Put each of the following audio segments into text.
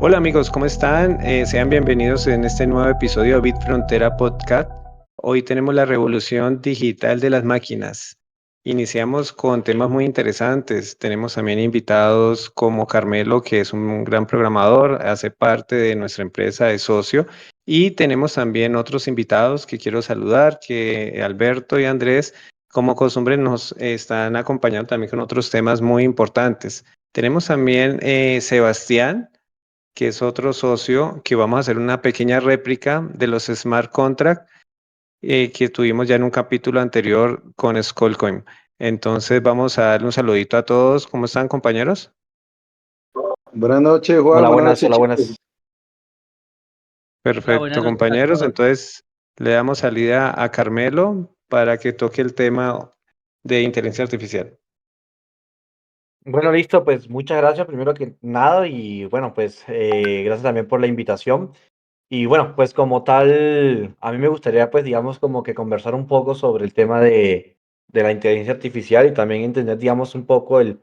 Hola amigos, ¿cómo están? Sean bienvenidos en este nuevo episodio de Bit Frontera Podcast. Hoy tenemos la revolución digital de las máquinas. Iniciamos con temas muy interesantes. Tenemos también invitados como Carmelo, que es un gran programador, hace parte de nuestra empresa, es socio. Y tenemos también otros invitados que quiero saludar, que Alberto y Andrés, como costumbre, nos están acompañando también con otros temas muy importantes. Tenemos también Sebastián, que es otro socio, que vamos a hacer una pequeña réplica de los smart contract que tuvimos ya en un capítulo anterior con Skullcoin. Entonces vamos a darle un saludito a todos. ¿Cómo están, compañeros? Buenas noches, Juan. Hola, Buenas buenas, noches, hola, chicos. buenas. Hola, Perfecto, buenas noches a compañeros. todos. Entonces le damos salida a Carmelo para que toque el tema de inteligencia artificial. Bueno, listo, pues muchas gracias primero que nada y bueno, pues gracias también por la invitación. Y bueno, pues como tal, a mí me gustaría pues digamos como que conversar un poco sobre el tema de la inteligencia artificial y también entender digamos un poco el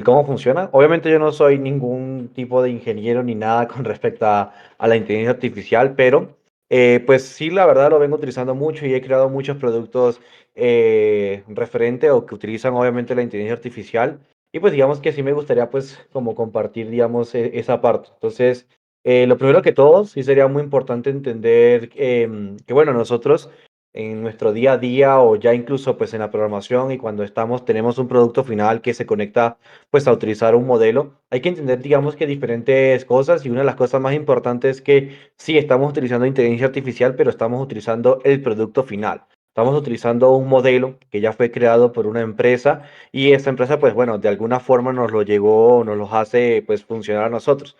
cómo funciona. Obviamente yo no soy ningún tipo de ingeniero ni nada con respecto a la inteligencia artificial, pero pues sí, la verdad lo vengo utilizando mucho y he creado muchos productos referente o que utilizan obviamente la inteligencia artificial. Y pues digamos que sí me gustaría pues como compartir digamos esa parte. Entonces... lo primero que todo, sí sería muy importante entender que, bueno, nosotros en nuestro día a día o ya incluso pues en la programación y cuando tenemos un producto final que se conecta pues a utilizar un modelo, hay que entender digamos que diferentes cosas y una de las cosas más importantes es que sí estamos utilizando inteligencia artificial, pero estamos utilizando el producto final. Estamos utilizando un modelo que ya fue creado por una empresa y esta empresa pues bueno, de alguna forma nos lo llegó, nos los hace pues funcionar a nosotros.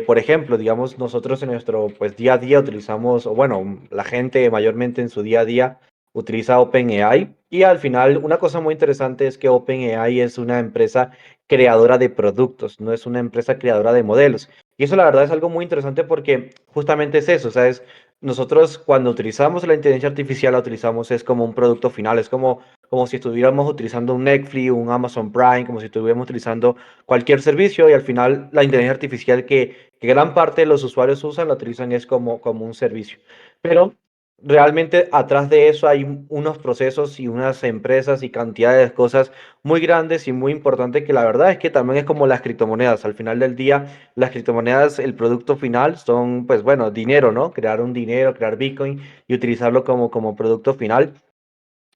Por ejemplo, digamos, nosotros en nuestro pues, día a día utilizamos, o bueno, la gente mayormente en su día a día utiliza OpenAI y al final una cosa muy interesante es que OpenAI es una empresa creadora de productos, no es una empresa creadora de modelos. Y eso la verdad es algo muy interesante porque justamente es eso, ¿sabes? Nosotros cuando utilizamos la inteligencia artificial la utilizamos es como un producto final, es como si estuviéramos utilizando un Netflix, un Amazon Prime, como si estuviéramos utilizando cualquier servicio y al final la inteligencia artificial que gran parte de los usuarios usan, la utilizan es como un servicio. Pero realmente atrás de eso hay unos procesos y unas empresas y cantidades de cosas muy grandes y muy importantes que la verdad es que también es como las criptomonedas. Al final del día, las criptomonedas, el producto final son, pues bueno, dinero, ¿no? Crear un dinero, crear Bitcoin y utilizarlo como producto final.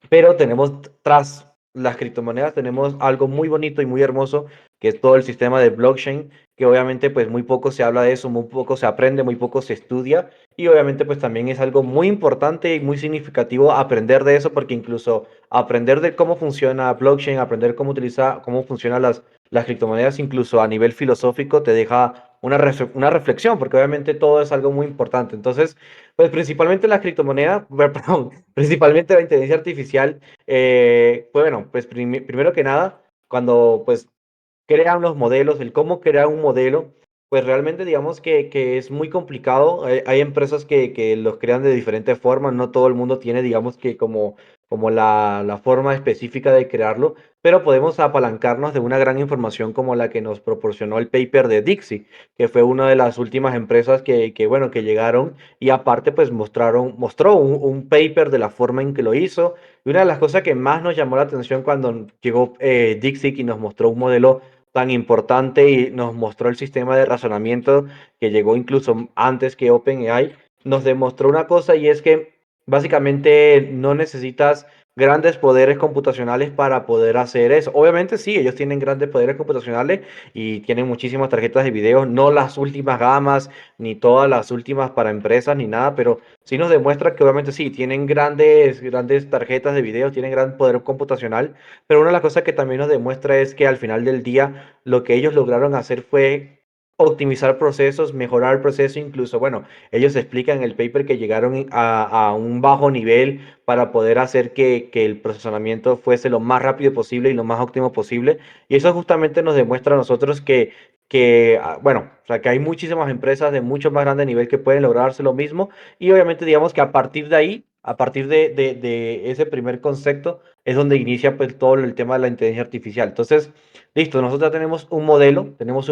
Pero tenemos tras las criptomonedas, tenemos algo muy bonito y muy hermoso, que es todo el sistema de blockchain, que obviamente pues muy poco se habla de eso, muy poco se aprende, muy poco se estudia, y obviamente pues también es algo muy importante y muy significativo aprender de eso, porque incluso aprender de cómo funciona blockchain, aprender cómo utiliza, cómo funcionan las criptomonedas, incluso a nivel filosófico, te deja una reflexión, porque obviamente todo es algo muy importante. Entonces, pues principalmente las criptomonedas, perdón, principalmente la inteligencia artificial, pues bueno, pues primero que nada, cuando pues crean los modelos, el cómo crear un modelo, pues realmente digamos que es muy complicado. Hay empresas que los crean de diferentes formas, no todo el mundo tiene, digamos que como la forma específica de crearlo, pero podemos apalancarnos de una gran información como la que nos proporcionó el paper de Dixie, que fue una de las últimas empresas bueno, que llegaron y aparte pues mostró un paper de la forma en que lo hizo. Y una de las cosas que más nos llamó la atención cuando llegó Dixie y nos mostró un modelo tan importante y nos mostró el sistema de razonamiento que llegó incluso antes que OpenAI, nos demostró una cosa y es que básicamente no necesitas grandes poderes computacionales para poder hacer eso. Obviamente sí, ellos tienen grandes poderes computacionales y tienen muchísimas tarjetas de video, no las últimas gamas, ni todas las últimas para empresas, ni nada, pero sí nos demuestra que obviamente sí, tienen grandes tarjetas de video, tienen gran poder computacional, pero una de las cosas que también nos demuestra es que al final del día lo que ellos lograron hacer fue optimizar procesos, mejorar el proceso, incluso, bueno, ellos explican en el paper que llegaron a un bajo nivel para poder hacer que el procesamiento fuese lo más rápido posible y lo más óptimo posible. Y eso justamente nos demuestra a nosotros bueno, o sea, que hay muchísimas empresas de mucho más grande nivel que pueden lograrse lo mismo. Y obviamente, digamos que a partir de ahí, a partir de ese primer concepto, es donde inicia pues todo el tema de la inteligencia artificial. Entonces, listo, nosotros ya tenemos un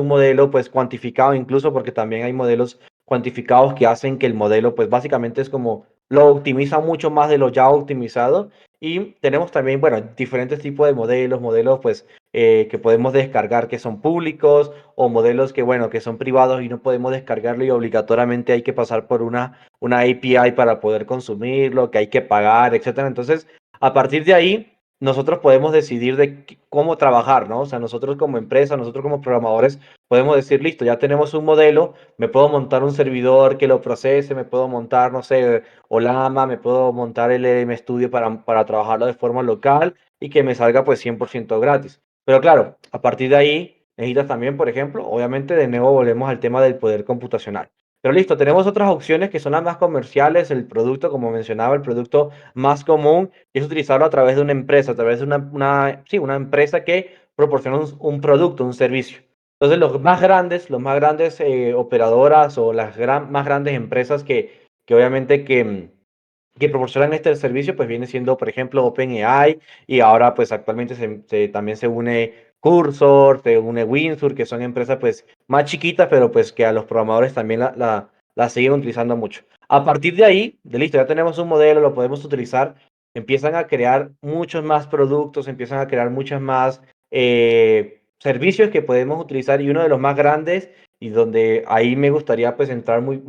modelo pues cuantificado incluso porque también hay modelos cuantificados que hacen que el modelo pues básicamente es como lo optimiza mucho más de lo ya optimizado y tenemos también, bueno, diferentes tipos de modelos pues que podemos descargar que son públicos o modelos que, bueno, que son privados y no podemos descargarlo y obligatoriamente hay que pasar por una API para poder consumirlo, que hay que pagar, etcétera. Entonces, a partir de ahí, nosotros podemos decidir de cómo trabajar, ¿no? O sea, nosotros como empresa, nosotros como programadores, podemos decir, listo, ya tenemos un modelo, me puedo montar un servidor que lo procese, me puedo montar, no sé, Olama, me puedo montar el LM Studio para trabajarlo de forma local y que me salga pues 100% gratis. Pero claro, a partir de ahí necesitas también, por ejemplo, obviamente de nuevo volvemos al tema del poder computacional. Pero listo, tenemos otras opciones que son las más comerciales, el producto, como mencionaba, el producto más común es utilizarlo a través de una empresa, a través de sí, una empresa que proporciona un producto, un servicio. Entonces, los más grandes operadoras o las más grandes empresas que obviamente que proporcionan este servicio, pues viene siendo, por ejemplo, OpenAI y ahora pues actualmente también se une Cursor, se une Windsor, que son empresas pues más chiquitas, pero pues que a los programadores también la siguen utilizando mucho. A partir de ahí, de listo, ya tenemos un modelo, lo podemos utilizar, empiezan a crear muchos más productos, empiezan a crear muchos más servicios que podemos utilizar y uno de los más grandes y donde ahí me gustaría pues entrar muy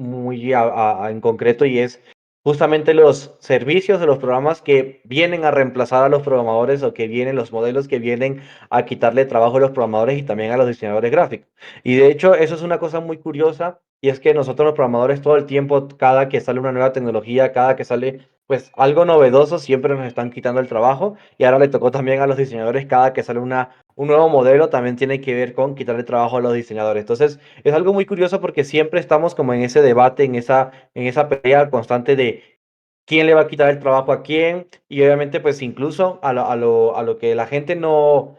en concreto y es justamente los servicios de los programas que vienen a reemplazar a los programadores o que vienen los modelos que vienen a quitarle trabajo a los programadores y también a los diseñadores gráficos. Y de hecho, eso es una cosa muy curiosa y es que nosotros los programadores todo el tiempo, cada que sale una nueva tecnología, cada que sale pues algo novedoso, siempre nos están quitando el trabajo y ahora le tocó también a los diseñadores, cada que sale un nuevo modelo, también tiene que ver con quitarle trabajo a los diseñadores. Entonces, es algo muy curioso porque siempre estamos como en ese debate, en esa pelea constante de quién le va a quitar el trabajo a quién y obviamente pues incluso a lo que la gente no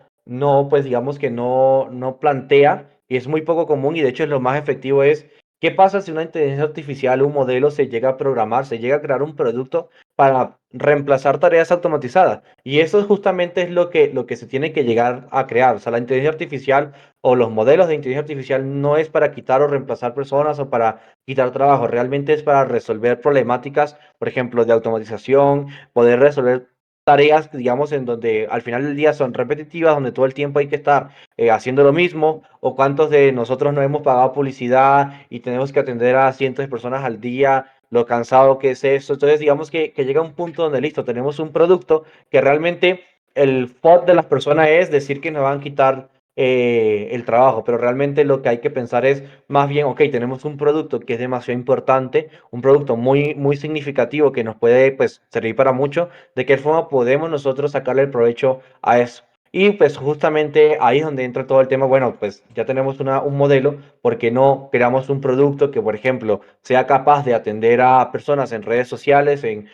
pues digamos que no plantea y es muy poco común y de hecho es lo más efectivo es qué pasa si una inteligencia artificial, un modelo se llega a programar, se llega a crear un producto para reemplazar tareas automatizadas y eso justamente es lo que se tiene que llegar a crear, o sea, la inteligencia artificial o los modelos de inteligencia artificial no es para quitar o reemplazar personas o para quitar trabajo, realmente es para resolver problemáticas, por ejemplo, de automatización, poder resolver tareas, digamos, en donde al final del día son repetitivas, donde todo el tiempo hay que estar haciendo lo mismo, o cuántos de nosotros no hemos pagado publicidad y tenemos que atender a cientos de personas al día, lo cansado que es eso. Entonces, digamos que llega un punto donde, listo, tenemos un producto que realmente el FOD de las personas es decir que nos van a quitar el trabajo, pero realmente lo que hay que pensar es más bien, ok, tenemos un producto que es demasiado importante, un producto muy significativo que nos puede pues servir para mucho, ¿de qué forma podemos nosotros sacarle el provecho a eso? Y pues justamente ahí es donde entra todo el tema, bueno, pues ya tenemos un modelo, ¿por qué no creamos un producto que, por ejemplo, sea capaz de atender a personas en redes sociales, en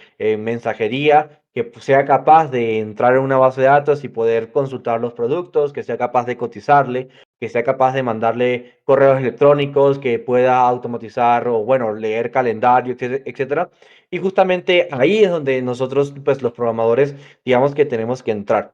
mensajería, que sea capaz de entrar en una base de datos y poder consultar los productos, que sea capaz de cotizarle, que sea capaz de mandarle correos electrónicos, que pueda automatizar o, bueno, leer calendario, etcétera. Y justamente ahí es donde nosotros, pues los programadores, digamos que tenemos que entrar.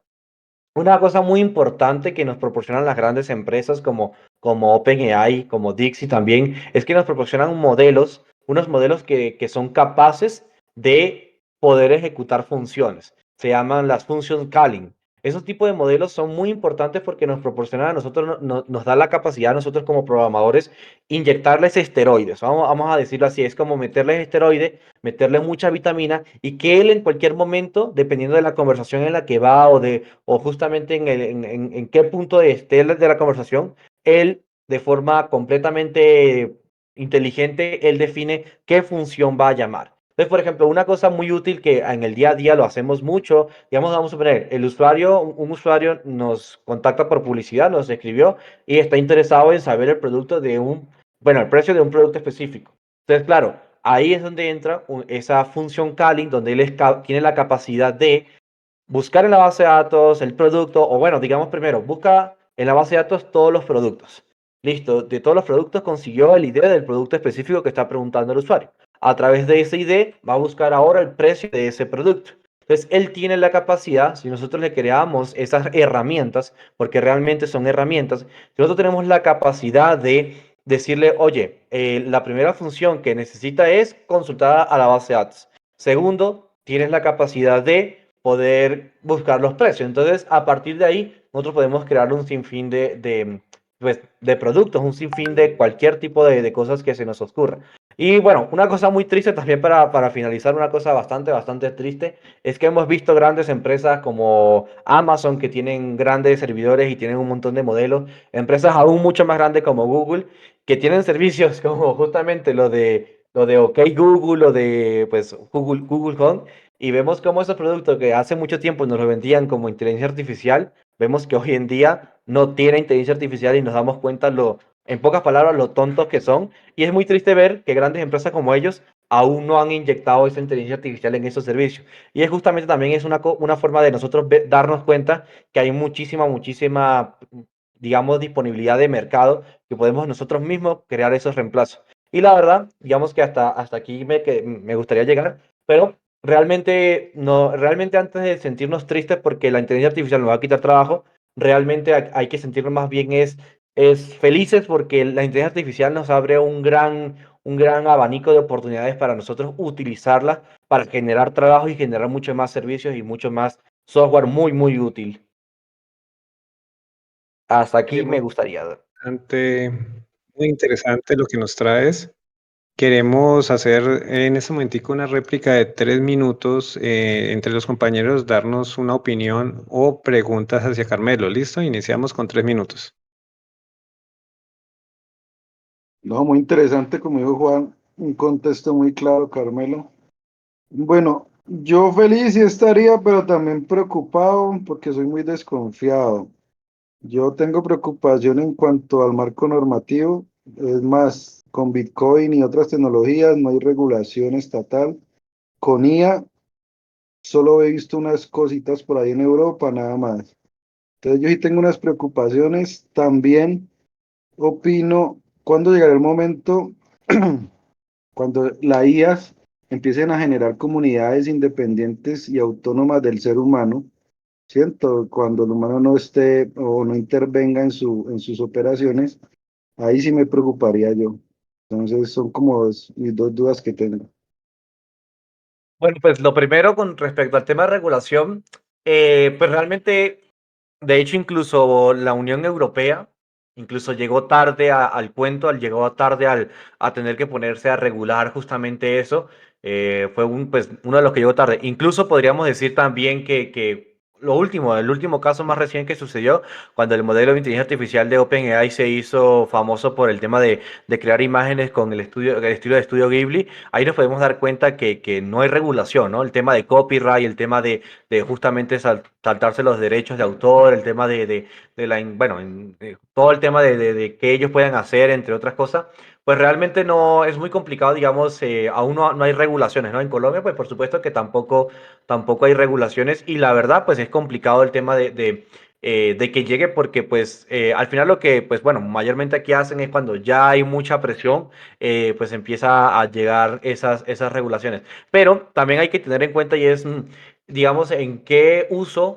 Una cosa muy importante que nos proporcionan las grandes empresas como OpenAI, como Dixie también, es que nos proporcionan modelos, unos modelos que son capaces de poder ejecutar funciones. Se llaman las function calling. Esos tipos de modelos son muy importantes porque nos proporcionan a nosotros, nos da la capacidad a nosotros como programadores inyectarles esteroides. Vamos a decirlo así, es como meterles esteroides, meterle mucha vitamina y que él en cualquier momento, dependiendo de la conversación en la que va o justamente en qué punto esté de la conversación, él de forma completamente inteligente, él define qué función va a llamar. Entonces, por ejemplo, una cosa muy útil que en el día a día lo hacemos mucho, digamos, vamos a poner, el usuario, un usuario nos contacta por publicidad, nos escribió y está interesado en saber el producto bueno, el precio de un producto específico. Entonces, claro, ahí es donde entra esa función calling, donde él tiene la capacidad de buscar en la base de datos el producto, o bueno, digamos primero, busca en la base de datos todos los productos. Listo, de todos los productos consiguió el ID del producto específico que está preguntando el usuario. A través de ese ID va a buscar ahora el precio de ese producto. Entonces, él tiene la capacidad, si nosotros le creamos esas herramientas, porque realmente son herramientas, si nosotros tenemos la capacidad de decirle, oye, la primera función que necesita es consultar a la base de datos. Segundo, tienes la capacidad de poder buscar los precios. Entonces, a partir de ahí, nosotros podemos crear un sinfín pues, de productos, un sinfín de cualquier tipo de cosas que se nos ocurra. Y bueno, una cosa muy triste también para finalizar, una cosa bastante triste, es que hemos visto grandes empresas como Amazon que tienen grandes servidores y tienen un montón de modelos, empresas aún mucho más grandes como Google que tienen servicios como justamente lo de OK Google, lo de pues Google Home, y vemos cómo esos productos que hace mucho tiempo nos lo vendían como inteligencia artificial, vemos que hoy en día no tiene inteligencia artificial y nos damos cuenta en pocas palabras, lo tontos que son. Y es muy triste ver que grandes empresas como ellos aún no han inyectado esa inteligencia artificial en esos servicios. Y es justamente también es una forma de nosotros darnos cuenta que hay muchísima, digamos, disponibilidad de mercado que podemos nosotros mismos crear esos reemplazos. Y la verdad, digamos que hasta aquí que me gustaría llegar, pero realmente, no, realmente antes de sentirnos tristes porque la inteligencia artificial nos va a quitar trabajo, realmente hay que sentirnos más bien es felices porque la inteligencia artificial nos abre un gran abanico de oportunidades para nosotros utilizarla para generar trabajo y generar muchos más servicios y mucho más software muy útil. Hasta aquí me gustaría. Interesante, muy interesante lo que nos traes. Queremos hacer en este momentico una réplica de 3 minutos entre los compañeros, darnos una opinión o preguntas hacia Carmelo. ¿Listo? Iniciamos con 3 minutos. No, muy interesante, como dijo Juan, un contexto muy claro, Carmelo. Bueno, yo feliz sí estaría, pero también preocupado porque soy muy desconfiado. Yo tengo preocupación en cuanto al marco normativo. Es más, con Bitcoin y otras tecnologías no hay regulación estatal. Con IA solo he visto unas cositas por ahí en Europa, nada más. Entonces yo sí tengo unas preocupaciones. También opino, ¿cuándo llegará el momento cuando las IAs empiecen a generar comunidades independientes y autónomas del ser humano? ¿Cierto? Cuando el humano no esté o no intervenga en sus operaciones, ahí sí me preocuparía yo. Entonces son como mis dos dudas que tengo. Bueno, pues lo primero con respecto al tema de regulación, pues realmente, de hecho, incluso la Unión Europea, incluso llegó tarde al cuento, llegó tarde a tener que ponerse a regular justamente eso. Fue pues, uno de los que llegó tarde. Incluso podríamos decir también que el último caso más reciente que sucedió, cuando el modelo de inteligencia artificial de OpenAI se hizo famoso por el tema de crear imágenes con el estilo de estudio Ghibli, ahí nos podemos dar cuenta que no hay regulación, ¿no? El tema de copyright, el tema de justamente saltarse los derechos de autor, el tema todo el tema de que ellos puedan hacer, entre otras cosas, pues realmente no es muy complicado, digamos, aún no hay regulaciones, ¿no? En Colombia, pues por supuesto que tampoco hay regulaciones y la verdad, pues es complicado el tema de que llegue porque pues al final lo que pues bueno mayormente aquí hacen es cuando ya hay mucha presión pues empieza a llegar esas regulaciones. Pero también hay que tener en cuenta y es, digamos, en qué uso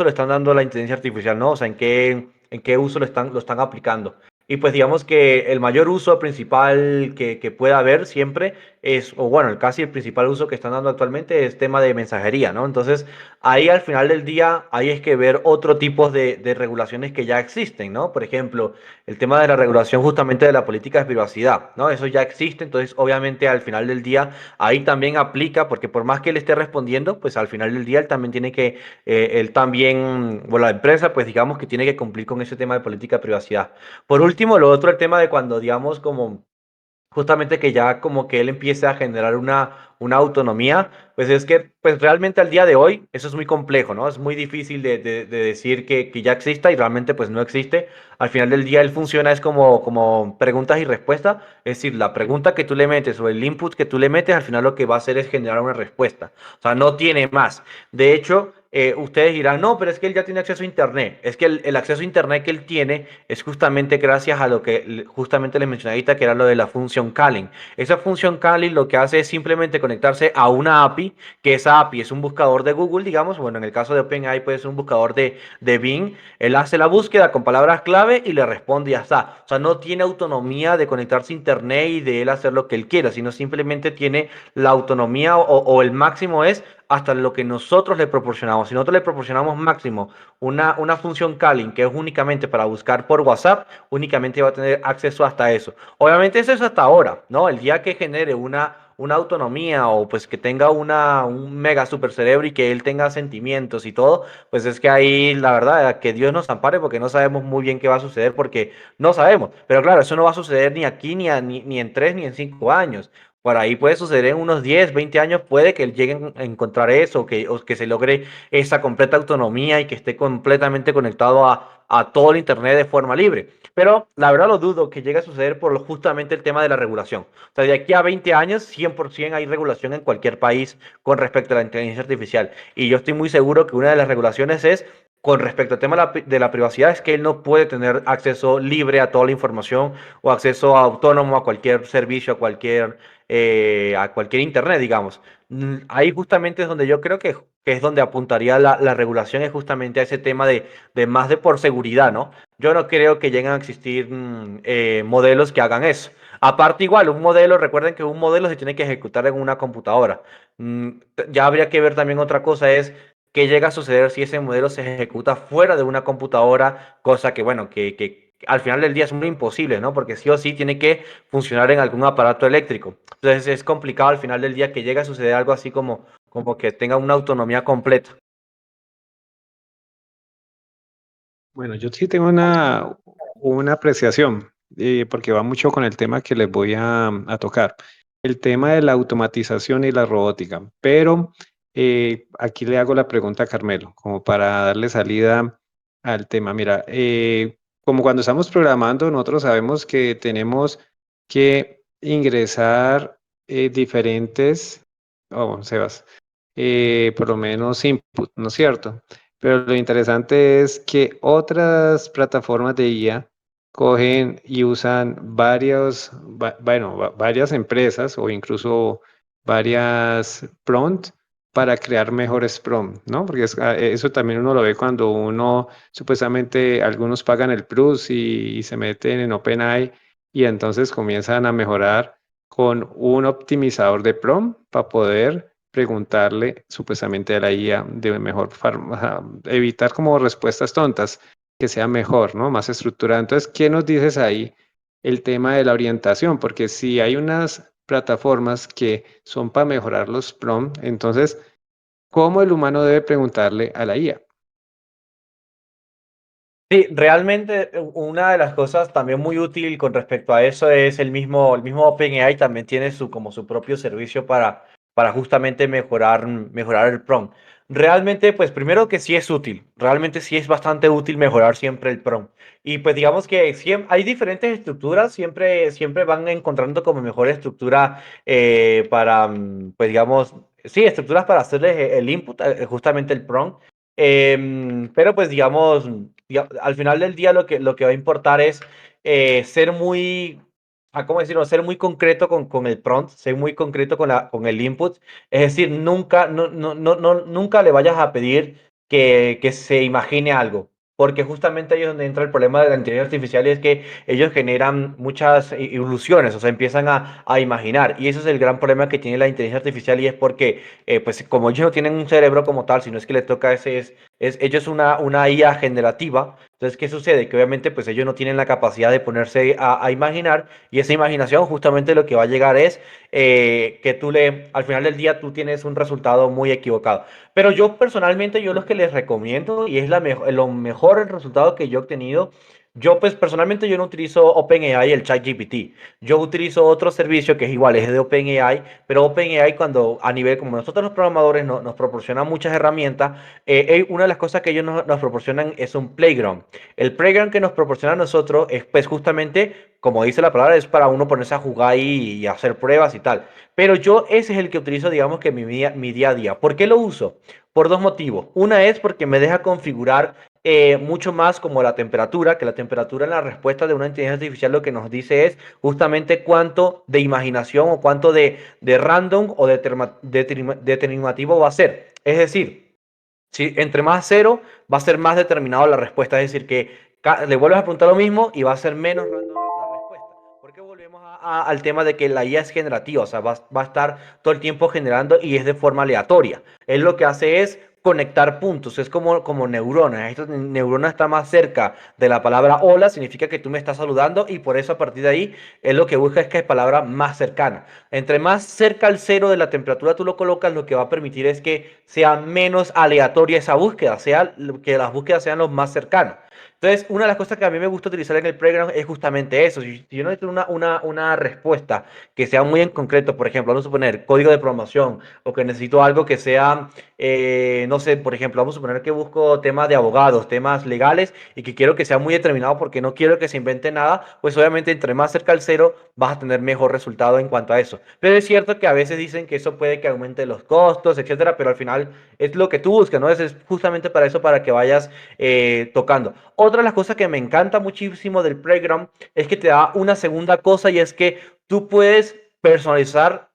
le están dando a la inteligencia artificial, ¿no? O sea, en qué uso lo están aplicando. Y pues digamos que el mayor uso principal que pueda haber siempre es, o bueno, casi el principal uso que están dando actualmente es tema de mensajería, ¿no? Entonces, ahí al final del día, ahí es que ver otro tipo de regulaciones que ya existen, ¿no? Por ejemplo, el tema de la regulación justamente de la política de privacidad, ¿no? Eso ya existe, entonces obviamente al final del día ahí también aplica, porque por más que él esté respondiendo, pues al final del día él también él también, bueno, la empresa, pues digamos que tiene que cumplir con ese tema de política de privacidad. Por último, lo otro, el tema de cuando, digamos, como justamente que ya como que él empiece a generar una autonomía, pues es que pues realmente al día de hoy eso es muy complejo, ¿no? Es muy difícil de decir que ya exista y realmente pues no existe. Al final del día él funciona es como preguntas y respuestas, es decir, la pregunta que tú le metes o el input que tú le metes, al final lo que va a hacer es generar una respuesta. O sea, no tiene más. De hecho, ustedes dirán, no, pero es que él ya tiene acceso a Internet. Es que el acceso a Internet que él tiene es justamente gracias a lo que justamente les mencioné ahorita, que era lo de la función calling. Esa función calling lo que hace es simplemente conectarse a una API, que esa API es un buscador de Google, digamos, bueno, en el caso de OpenAI puede ser un buscador de Bing. Él hace la búsqueda con palabras clave y le responde y ya está. O sea, no tiene autonomía de conectarse a Internet y de él hacer lo que él quiera, sino simplemente tiene la autonomía o el máximo es hasta lo que nosotros le proporcionamos. Si nosotros le proporcionamos máximo una función calling que es únicamente para buscar por WhatsApp, únicamente va a tener acceso hasta eso. Obviamente eso es hasta ahora, ¿no? El día que genere una autonomía o pues que tenga un mega super cerebro y que él tenga sentimientos y todo, pues es que ahí la verdad que Dios nos ampare porque no sabemos muy bien qué va a suceder porque no sabemos. Pero claro, eso no va a suceder ni aquí, ni en 3 ni en 5 años. Por ahí puede suceder en unos 10, 20 años, puede que lleguen a encontrar eso, o que se logre esa completa autonomía y que esté completamente conectado a todo el Internet de forma libre. Pero la verdad lo dudo que llegue a suceder por justamente el tema de la regulación. O sea, de aquí a 20 años, 100% hay regulación en cualquier país con respecto a la inteligencia artificial. Y yo estoy muy seguro que una de las regulaciones es con respecto al tema de la privacidad, es que él no puede tener acceso libre a toda la información o acceso autónomo a cualquier servicio, a cualquier internet, digamos. Ahí justamente es donde yo creo que es donde apuntaría la regulación, es justamente a ese tema de más de por seguridad, ¿no? Yo no creo que lleguen a existir modelos que hagan eso. Aparte, igual, un modelo, recuerden que un modelo se tiene que ejecutar en una computadora. Mm, ya habría que ver también otra cosa, es qué llega a suceder si ese modelo se ejecuta fuera de una computadora, cosa que, bueno, que al final del día es muy imposible, ¿no? Porque sí o sí tiene que funcionar en algún aparato eléctrico. Entonces es complicado al final del día que llegue a suceder algo así como que tenga una autonomía completa. Bueno, yo sí tengo una apreciación, porque va mucho con el tema que les voy a tocar, el tema de la automatización y la robótica. Pero aquí le hago la pregunta a Carmelo, como para darle salida al tema. Mira, como cuando estamos programando, nosotros sabemos que tenemos que ingresar diferentes, oh, Sebas, por lo menos input, ¿no es cierto? Pero lo interesante es que otras plataformas de IA cogen y usan varias empresas o incluso varias prompt para crear mejores prompt, ¿no? Porque eso también uno lo ve cuando uno, supuestamente, algunos pagan el Plus y se meten en OpenAI y entonces comienzan a mejorar con un optimizador de prompt para poder preguntarle supuestamente a la IA de mejor forma, evitar como respuestas tontas, que sea mejor, ¿no? Más estructurada. Entonces, ¿qué nos dices ahí el tema de la orientación? Porque si hay unas plataformas que son para mejorar los prompts, entonces, ¿cómo el humano debe preguntarle a la IA? Sí, realmente una de las cosas también muy útil con respecto a eso es el mismo OpenAI también tiene como su propio servicio para justamente mejorar el prompt. Realmente, pues primero que sí es útil, realmente sí es bastante útil mejorar siempre el prompt. Y pues digamos que hay diferentes estructuras, siempre van encontrando como mejor estructura pues digamos, sí, estructuras para hacerle el input, justamente el prompt. Pero pues digamos, al final del día lo que va a importar es ser muy, ¿cómo decirlo? Ser muy concreto con el prompt, ser muy concreto con el input. Es decir, nunca le vayas a pedir que se imagine algo. Porque justamente ahí es donde entra el problema de la inteligencia artificial y es que ellos generan muchas ilusiones, o sea, empiezan a imaginar. Y ese es el gran problema que tiene la inteligencia artificial y es porque pues como ellos no tienen un cerebro como tal, sino es que les toca ellos una IA generativa. Entonces, ¿qué sucede? Que obviamente pues ellos no tienen la capacidad de ponerse a imaginar y esa imaginación justamente lo que va a llegar es que al final del día tú tienes un resultado muy equivocado. Pero yo personalmente, yo lo que les recomiendo y es lo mejor el resultado que yo he obtenido. Yo, pues personalmente, yo no utilizo OpenAI, el ChatGPT. Yo utilizo otro servicio que es igual, es de OpenAI, pero OpenAI cuando a nivel, como nosotros los programadores nos proporciona muchas herramientas, una de las cosas que ellos nos proporcionan es un playground. El playground que nos proporciona a nosotros es pues justamente, como dice la palabra, es para uno ponerse a jugar y hacer pruebas y tal. Pero yo ese es el que utilizo, digamos que mi día a día. ¿Por qué lo uso? por dos motivos. Una es porque me deja configurar mucho más como la temperatura, que la temperatura en la respuesta de una inteligencia artificial lo que nos dice es justamente cuánto de imaginación o cuánto de random o determinativo va a ser. Es decir, si entre más cero va a ser más determinado la respuesta, es decir, que le vuelves a preguntar lo mismo y va a ser menos random la respuesta. Porque volvemos al tema de que la IA es generativa, o sea, va a estar todo el tiempo generando y es de forma aleatoria. Él lo que hace es conectar puntos, es como neuronas. Esta neurona está más cerca de la palabra hola, significa que tú me estás saludando y por eso a partir de ahí él lo que busca es que es palabra más cercana. Entre más cerca al cero de la temperatura tú lo colocas, lo que va a permitir es que sea menos aleatoria esa búsqueda, que las búsquedas sean los más cercanos. Entonces, una de las cosas que a mí me gusta utilizar en el playground es justamente eso. Si yo necesito una respuesta que sea muy en concreto, por ejemplo, vamos a suponer código de programación, o que necesito algo que sea, no sé, por ejemplo, vamos a suponer que busco temas de abogados, temas legales, y que quiero que sea muy determinado porque no quiero que se invente nada, pues obviamente entre más cerca al cero vas a tener mejor resultado en cuanto a eso. Pero es cierto que a veces dicen que eso puede que aumente los costos, etcétera, pero al final es lo que tú buscas, ¿no? Es justamente para eso, para que vayas tocando. Otra de las cosas que me encanta muchísimo del Playground es que te da una segunda cosa y es que tú puedes personalizar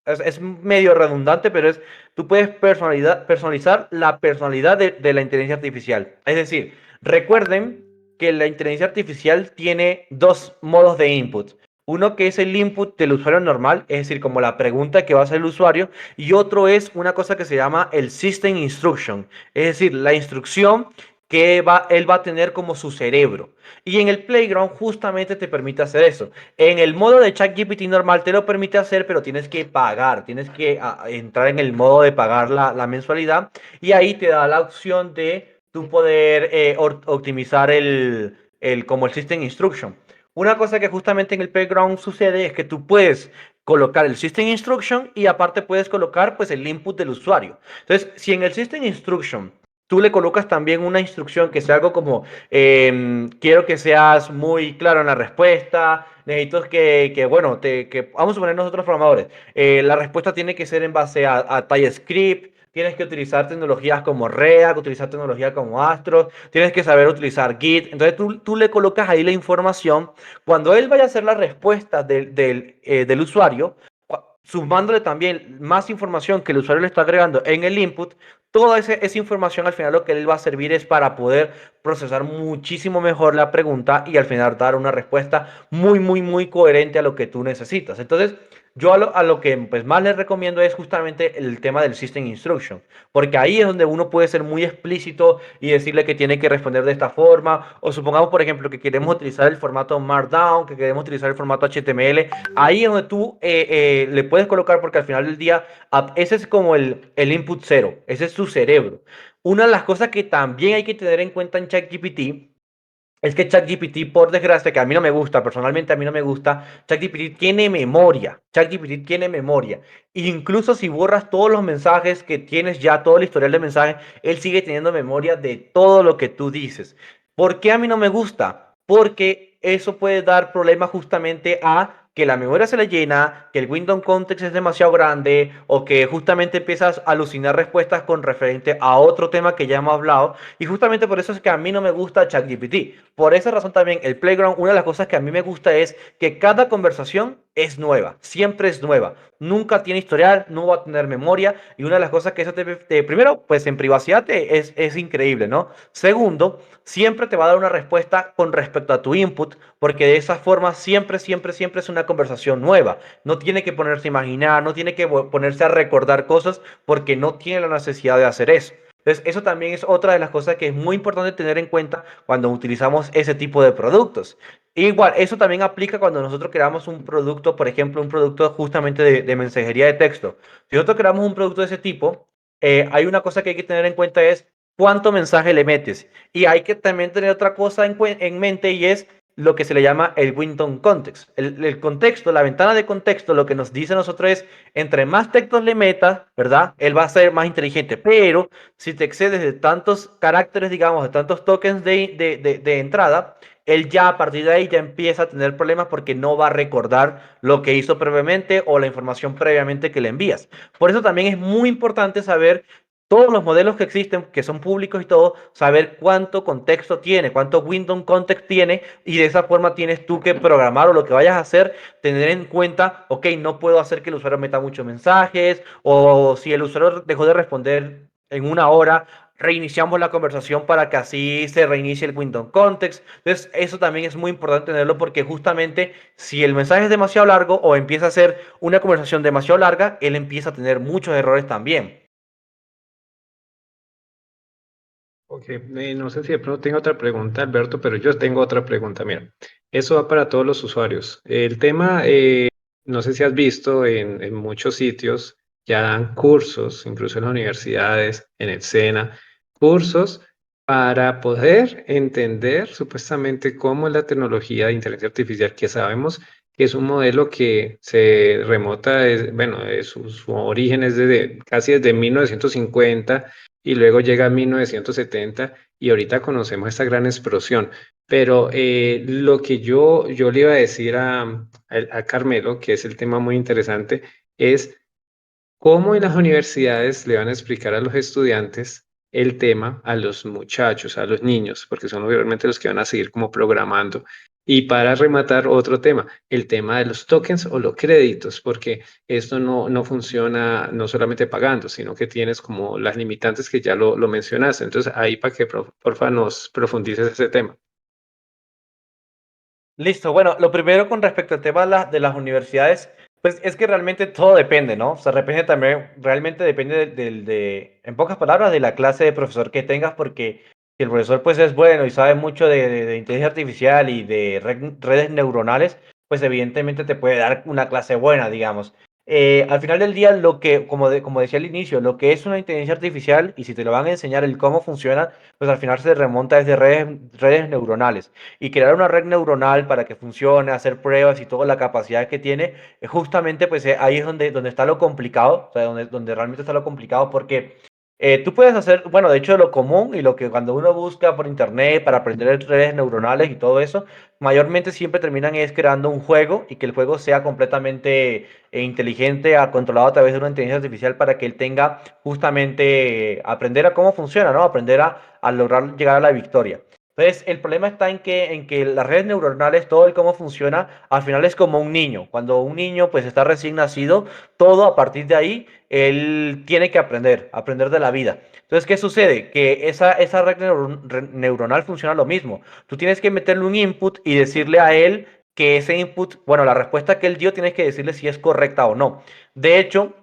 es medio redundante, pero tú puedes personalizar la personalidad de la inteligencia artificial. Es decir, recuerden que la inteligencia artificial tiene dos modos de input. Uno que es el input del usuario normal, es decir, como la pregunta que va a hacer el usuario, y otro es una cosa que se llama el System Instruction, es decir, la instrucción que él va a tener como su cerebro. Y en el Playground justamente te permite hacer eso. En el modo de ChatGPT normal te lo permite hacer, pero tienes que pagar, tienes que entrar en el modo de pagar la mensualidad y ahí te da la opción de tú poder optimizar como el System Instruction. Una cosa que justamente en el Playground sucede es que tú puedes colocar el System Instruction y aparte puedes colocar pues el input del usuario. Entonces, si en el System Instruction tú le colocas también una instrucción que sea algo como, quiero que seas muy claro en la respuesta, necesito bueno, vamos a poner nosotros programadores, la respuesta tiene que ser en base a TypeScript, tienes que utilizar tecnologías como React, utilizar tecnologías como Astro, tienes que saber utilizar Git, entonces tú le colocas ahí la información, cuando él vaya a hacer la respuesta del usuario, sumándole también más información que el usuario le está agregando en el input, toda esa información al final lo que le va a servir es para poder procesar muchísimo mejor la pregunta y al final dar una respuesta muy, muy, muy coherente a lo que tú necesitas. Entonces, yo a lo que pues, más les recomiendo es justamente el tema del System Instruction, porque ahí es donde uno puede ser muy explícito y decirle que tiene que responder de esta forma, o supongamos, por ejemplo, que queremos utilizar el formato Markdown, que queremos utilizar el formato HTML, ahí es donde tú le puedes colocar, porque al final del día ese es como el input cero, ese es su cerebro. Una de las cosas que también hay que tener en cuenta en ChatGPT es que ChatGPT, por desgracia, que a mí no me gusta, personalmente a mí no me gusta, ChatGPT tiene memoria. ChatGPT tiene memoria. Incluso si borras todos los mensajes que tienes ya, todo el historial de mensajes, él sigue teniendo memoria de todo lo que tú dices. ¿Por qué a mí no me gusta? Porque eso puede dar problemas justamente a que la memoria se le llena, que el window context es demasiado grande o que justamente empiezas a alucinar respuestas con referente a otro tema que ya hemos hablado. Y justamente por eso es que a mí no me gusta ChatGPT. Por esa razón también el Playground, una de las cosas que a mí me gusta es que cada conversación es nueva, siempre es nueva. Nunca tiene historial, no va a tener memoria. Y una de las cosas que eso primero, pues en privacidad es increíble, ¿no? Segundo, siempre te va a dar una respuesta con respecto a tu input, porque de esa forma siempre, siempre, siempre es una conversación nueva. No tiene que ponerse a imaginar, no tiene que ponerse a recordar cosas, porque no tiene la necesidad de hacer eso. Entonces, eso también es otra de las cosas que es muy importante tener en cuenta cuando utilizamos ese tipo de productos. Igual, eso también aplica cuando nosotros creamos un producto, por ejemplo, un producto justamente de mensajería de texto. Si nosotros creamos un producto de ese tipo, hay una cosa que hay que tener en cuenta es cuánto mensaje le metes. Y hay que también tener otra cosa en mente y es lo que se le llama el window context. El contexto, la ventana de contexto, lo que nos dice a nosotros es, entre más textos le metas, ¿verdad? Él va a ser más inteligente. Pero si te excedes de tantos caracteres, digamos, de tantos tokens de entrada, él ya a partir de ahí ya empieza a tener problemas porque no va a recordar lo que hizo previamente o la información previamente que le envías. Por eso también es muy importante saber todos los modelos que existen, que son públicos y todo, saber cuánto contexto tiene, cuánto window context tiene, y de esa forma tienes tú que programar o lo que vayas a hacer, tener en cuenta, ok, no puedo hacer que el usuario meta muchos mensajes, o si el usuario dejó de responder en una hora, reiniciamos la conversación para que así se reinicie el window context. Entonces, eso también es muy importante tenerlo porque justamente si el mensaje es demasiado largo o empieza a ser una conversación demasiado larga, él empieza a tener muchos errores también. Ok, no sé si de pronto tengo otra pregunta, Alberto, pero yo tengo otra pregunta. Mira, eso va para todos los usuarios. El tema, no sé si has visto en muchos sitios, ya dan cursos, incluso en las universidades, en el SENA, cursos para poder entender supuestamente cómo es la tecnología de inteligencia artificial, que sabemos que es un modelo que se remota, bueno, su origen es casi desde 1950 y luego llega a 1970 y ahorita conocemos esta gran explosión. Pero lo que yo le iba a decir a Carmelo, que es el tema muy interesante, es cómo en las universidades le van a explicar a los estudiantes el tema a los muchachos, a los niños, porque son obviamente los que van a seguir como programando. Y para rematar otro tema, el tema de los tokens o los créditos, porque esto no funciona no solamente pagando, sino que tienes como las limitantes que ya lo mencionaste. Entonces, ahí para que porfa nos profundices ese tema. Listo, bueno, lo primero con respecto al tema de las universidades, pues es que realmente todo depende, ¿no? O sea, depende también, realmente depende en pocas palabras, de la clase de profesor que tengas, porque si el profesor pues es bueno y sabe mucho de inteligencia artificial y de redes neuronales, pues evidentemente te puede dar una clase buena, digamos. Al final del día, como decía al inicio, lo que es una inteligencia artificial, y si te lo van a enseñar el cómo funciona, pues al final se remonta desde redes neuronales y crear una red neuronal para que funcione, hacer pruebas y toda la capacidad que tiene, justamente pues ahí es donde está lo complicado, o sea, donde realmente está lo complicado porque tú puedes hacer, bueno, de hecho lo común y lo que cuando uno busca por internet para aprender redes neuronales y todo eso, mayormente siempre terminan es creando un juego y que el juego sea completamente inteligente, controlado a través de una inteligencia artificial para que él tenga justamente aprender a cómo funciona, ¿no? Aprender a lograr llegar a la victoria. Entonces, el problema está en que las redes neuronales, todo el cómo funciona, al final es como un niño. Cuando un niño pues está recién nacido, todo a partir de ahí, él tiene que aprender de la vida. Entonces, ¿qué sucede? Que esa red neuronal funciona lo mismo. Tú tienes que meterle un input y decirle a él que ese input, bueno, la respuesta que él dio, tienes que decirle si es correcta o no. De hecho,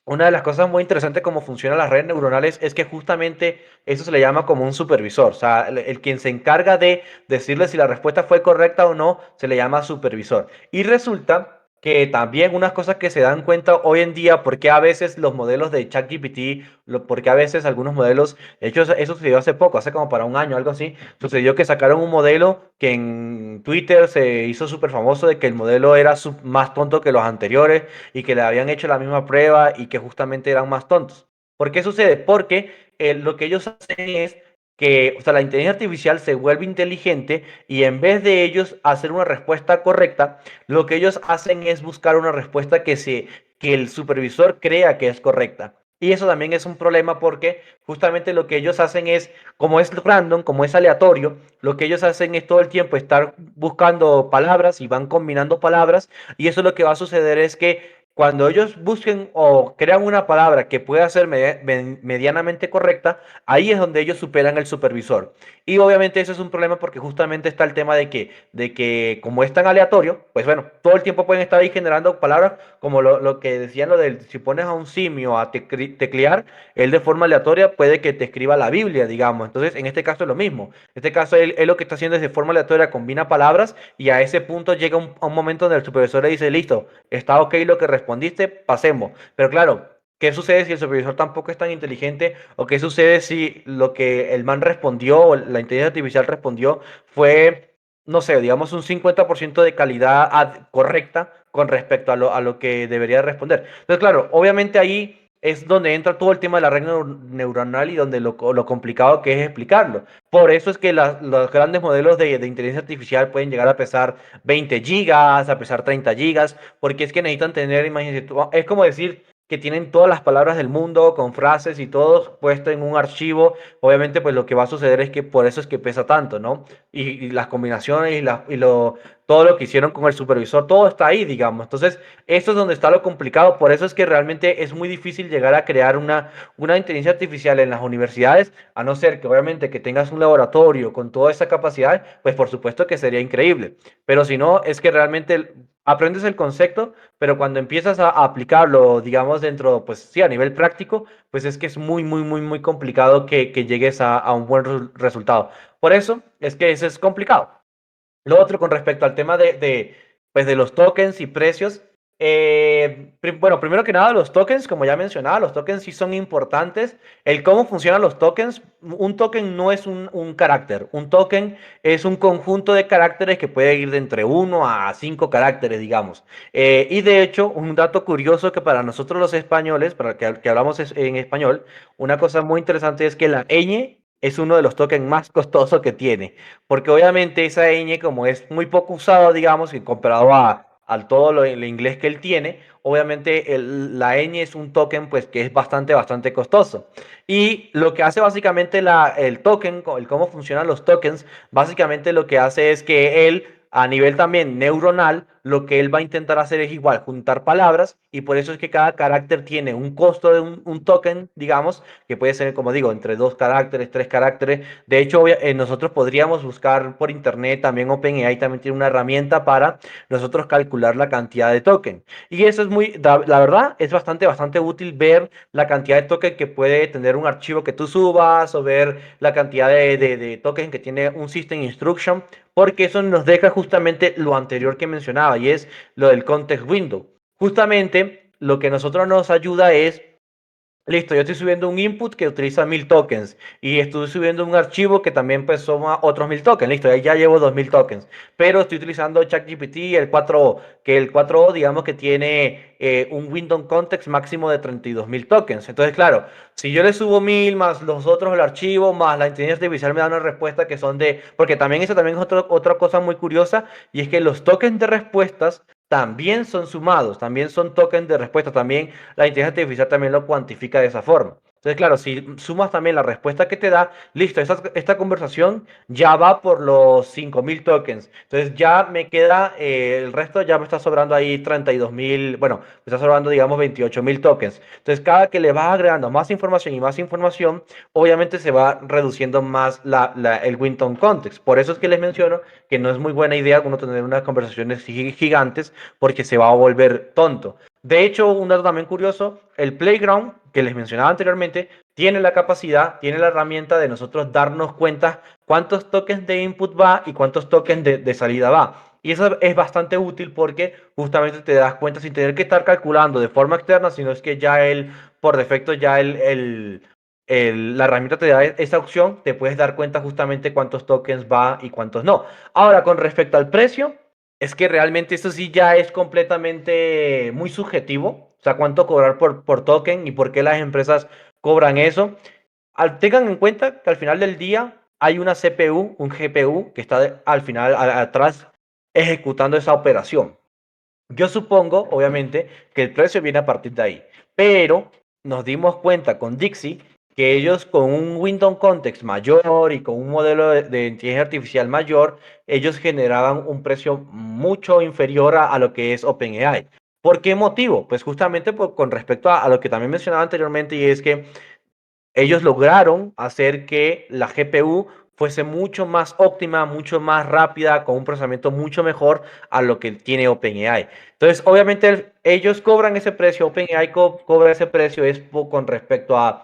una de las cosas muy interesantes cómo funcionan las redes neuronales es que justamente eso se le llama como un supervisor. O sea, el quien se encarga de decirle si la respuesta fue correcta o no, se le llama supervisor. Y resulta que también unas cosas que se dan cuenta hoy en día, porque a veces los modelos de ChatGPT, porque a veces algunos modelos, de hecho eso sucedió hace poco, hace como para un año, algo así, sucedió que sacaron un modelo que en Twitter se hizo súper famoso de que el modelo era más tonto que los anteriores y que le habían hecho la misma prueba y que justamente eran más tontos. ¿Por qué sucede? Porque lo que ellos hacen es que, o sea, la inteligencia artificial se vuelve inteligente y en vez de ellos hacer una respuesta correcta, lo que ellos hacen es buscar una respuesta que el supervisor crea que es correcta. Y eso también es un problema porque justamente lo que ellos hacen es, como es random, como es aleatorio, lo que ellos hacen es todo el tiempo estar buscando palabras y van combinando palabras y eso lo que va a suceder es que cuando ellos busquen o crean una palabra que pueda ser medianamente correcta, ahí es donde ellos superan el supervisor. Y obviamente eso es un problema porque justamente está el tema de que como es tan aleatorio, pues bueno, todo el tiempo pueden estar ahí generando palabras como lo que decían lo del, si pones a un simio a teclear, él de forma aleatoria puede que te escriba la Biblia, digamos. Entonces, en este caso es lo mismo. En este caso, él lo que está haciendo es de forma aleatoria, combina palabras y a ese punto llega un momento donde el supervisor le dice, listo, está ok lo que respondiste, pasemos. Pero claro, ¿qué sucede si el supervisor tampoco es tan inteligente? ¿O qué sucede si lo que el man respondió o la inteligencia artificial respondió fue, no sé, digamos un 50% de calidad correcta con respecto a lo que debería responder? Entonces, claro, obviamente ahí es donde entra todo el tema de la red neuronal y donde lo complicado que es explicarlo. Por eso es que los grandes modelos de inteligencia artificial pueden llegar a pesar 20 gigas, a pesar 30 gigas, porque es que necesitan tener, imagínense, es como decir que tienen todas las palabras del mundo con frases y todo puesto en un archivo. Obviamente, pues lo que va a suceder es que por eso es que pesa tanto, ¿no? Y las combinaciones todo lo que hicieron con el supervisor, todo está ahí, digamos. Entonces, esto es donde está lo complicado. Por eso es que realmente es muy difícil llegar a crear una inteligencia artificial en las universidades, a no ser que obviamente que tengas un laboratorio con toda esa capacidad, pues por supuesto que sería increíble. Pero si no, es que realmente aprendes el concepto, pero cuando empiezas a aplicarlo, digamos, dentro, pues sí, a nivel práctico, pues es que es muy complicado que llegues a un buen resultado. Por eso es que eso es complicado. Lo otro con respecto al tema pues de los tokens y precios. Bueno, primero que nada, los tokens, como ya mencionaba, los tokens sí son importantes. El cómo funcionan los tokens, un token no es un carácter, un token es un conjunto de caracteres que puede ir de entre 1 a 5 caracteres, digamos. Y de hecho, un dato curioso que para nosotros los españoles, para que hablamos en español, una cosa muy interesante es que la ñ es uno de los tokens más costosos que tiene. Porque obviamente esa ñ, como es muy poco usado, digamos, y comparado al todo el inglés que él tiene, obviamente la ñ es un token pues que es bastante costoso. Y lo que hace básicamente el token, el cómo funcionan los tokens, básicamente lo que hace es que él, a nivel también neuronal, lo que él va a intentar hacer es igual, juntar palabras, y por eso es que cada carácter tiene un costo de un token, digamos, que puede ser, como digo, entre 2 caracteres, 3 caracteres. De hecho, nosotros podríamos buscar por internet, también OpenAI también tiene una herramienta para nosotros calcular la cantidad de token. Y eso es la verdad, es bastante útil ver la cantidad de token que puede tener un archivo que tú subas o ver la cantidad de token que tiene un system instruction, porque eso nos deja justamente lo anterior que mencionaba y es lo del context window. Justamente lo que nosotros nos ayuda es: listo, yo estoy subiendo un input que utiliza 1000 tokens y estoy subiendo un archivo que también pues suma otros 1000 tokens. Listo, ahí ya llevo 2000 tokens. Pero estoy utilizando ChatGPT, el 4o, que el 4o digamos que tiene un window context máximo de 32.000 tokens. Entonces, claro, si yo le subo 1000 más los otros el archivo, más la inteligencia artificial me da una respuesta que son de... Porque también eso también es otra cosa muy curiosa, y es que los tokens de respuestas también son sumados, también son tokens de respuesta, también la inteligencia artificial también lo cuantifica de esa forma. Entonces, claro, si sumas también la respuesta que te da, listo, esta conversación ya va por los 5000 tokens. Entonces ya me queda, el resto ya me está sobrando ahí 32.000, bueno, me está sobrando, digamos, 28.000 tokens. Entonces, cada que le vas agregando más información y más información, obviamente se va reduciendo más el Winton context. Por eso es que les menciono que no es muy buena idea uno tener unas conversaciones gigantes, porque se va a volver tonto. De hecho, un dato también curioso, el Playground, que les mencionaba anteriormente, tiene la capacidad, tiene la herramienta de nosotros darnos cuenta cuántos tokens de input va y cuántos tokens de salida va. Y eso es bastante útil porque justamente te das cuenta sin tener que estar calculando de forma externa, sino es que ya él, por defecto, ya la herramienta te da esa opción, te puedes dar cuenta justamente cuántos tokens va y cuántos no. Ahora, con respecto al precio, es que realmente eso sí ya es completamente muy subjetivo. O sea, cuánto cobrar por token y por qué las empresas cobran eso. Tengan en cuenta que al final del día hay una CPU, un GPU que está al final, atrás, ejecutando esa operación. Yo supongo, obviamente, que el precio viene a partir de ahí, pero nos dimos cuenta con Dixie que ellos, con un Windows Context mayor y con un modelo de inteligencia artificial mayor, ellos generaban un precio mucho inferior a lo que es OpenAI. ¿Por qué motivo? Pues justamente con respecto a lo que también mencionaba anteriormente, y es que ellos lograron hacer que la GPU fuese mucho más óptima, mucho más rápida, con un procesamiento mucho mejor a lo que tiene OpenAI. Entonces, obviamente, ellos cobran ese precio, OpenAI cobra ese precio, es con respecto a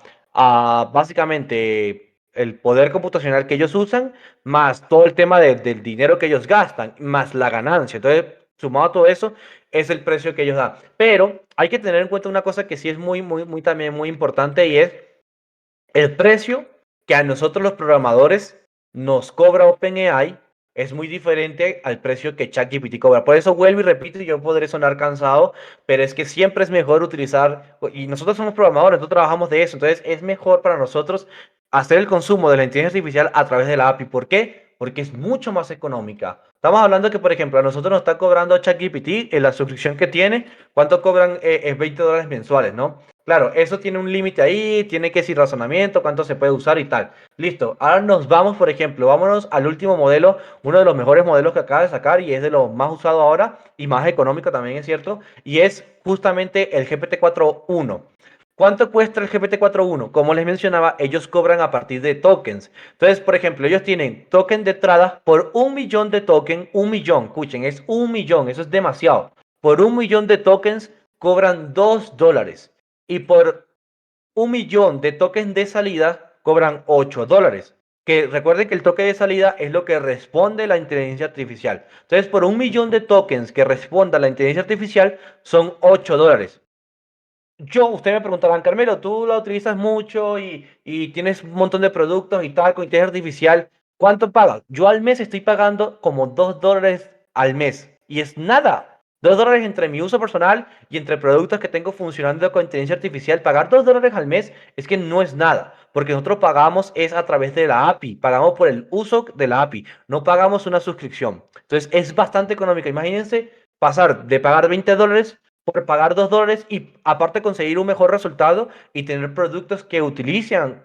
básicamente el poder computacional que ellos usan, más todo el tema del dinero que ellos gastan, más la ganancia. Entonces, sumado a todo eso, es el precio que ellos dan. Pero hay que tener en cuenta una cosa que sí es muy también muy importante, y es el precio que a nosotros los programadores nos cobra OpenAI. Es muy diferente al precio que ChatGPT cobra. Por eso vuelvo y repito, y yo podré sonar cansado, pero es que siempre es mejor utilizar, y nosotros somos programadores, nosotros trabajamos de eso, entonces es mejor para nosotros hacer el consumo de la inteligencia artificial a través de la API. ¿Por qué? Porque es mucho más económica. Estamos hablando que, por ejemplo, a nosotros nos está cobrando ChatGPT en la suscripción que tiene. ¿Cuánto cobran? Es $20 mensuales, ¿no? Claro, eso tiene un límite ahí, tiene que decir razonamiento, cuánto se puede usar y tal. Listo. Ahora nos vamos, por ejemplo, vámonos al último modelo, uno de los mejores modelos que acaba de sacar y es de los más usados ahora y más económico también, es cierto, y es justamente el GPT-4.1. ¿Cuánto cuesta el GPT-4.1? Como les mencionaba, ellos cobran a partir de tokens. Entonces, por ejemplo, ellos tienen token de entrada por 1 millón de tokens, 1 millón, escuchen, es 1 millón, eso es demasiado. Por 1 millón de tokens cobran $2 y por 1 millón de tokens de salida cobran $8. Que recuerden que el toque de salida es lo que responde la inteligencia artificial. Entonces, por 1 millón de tokens que responda la inteligencia artificial son $8. Ustedes me preguntarán, Carmelo, tú la utilizas mucho y tienes un montón de productos y tal con inteligencia artificial. ¿Cuánto pagas? Yo al mes estoy pagando como $2 al mes. Y es nada. $2 entre mi uso personal y entre productos que tengo funcionando con inteligencia artificial. Pagar $2 al mes es que no es nada. Porque nosotros pagamos es a través de la API. Pagamos por el uso de la API. No pagamos una suscripción. Entonces es bastante económica. Imagínense pasar de pagar $20 por pagar $2 y aparte conseguir un mejor resultado y tener productos que utilizan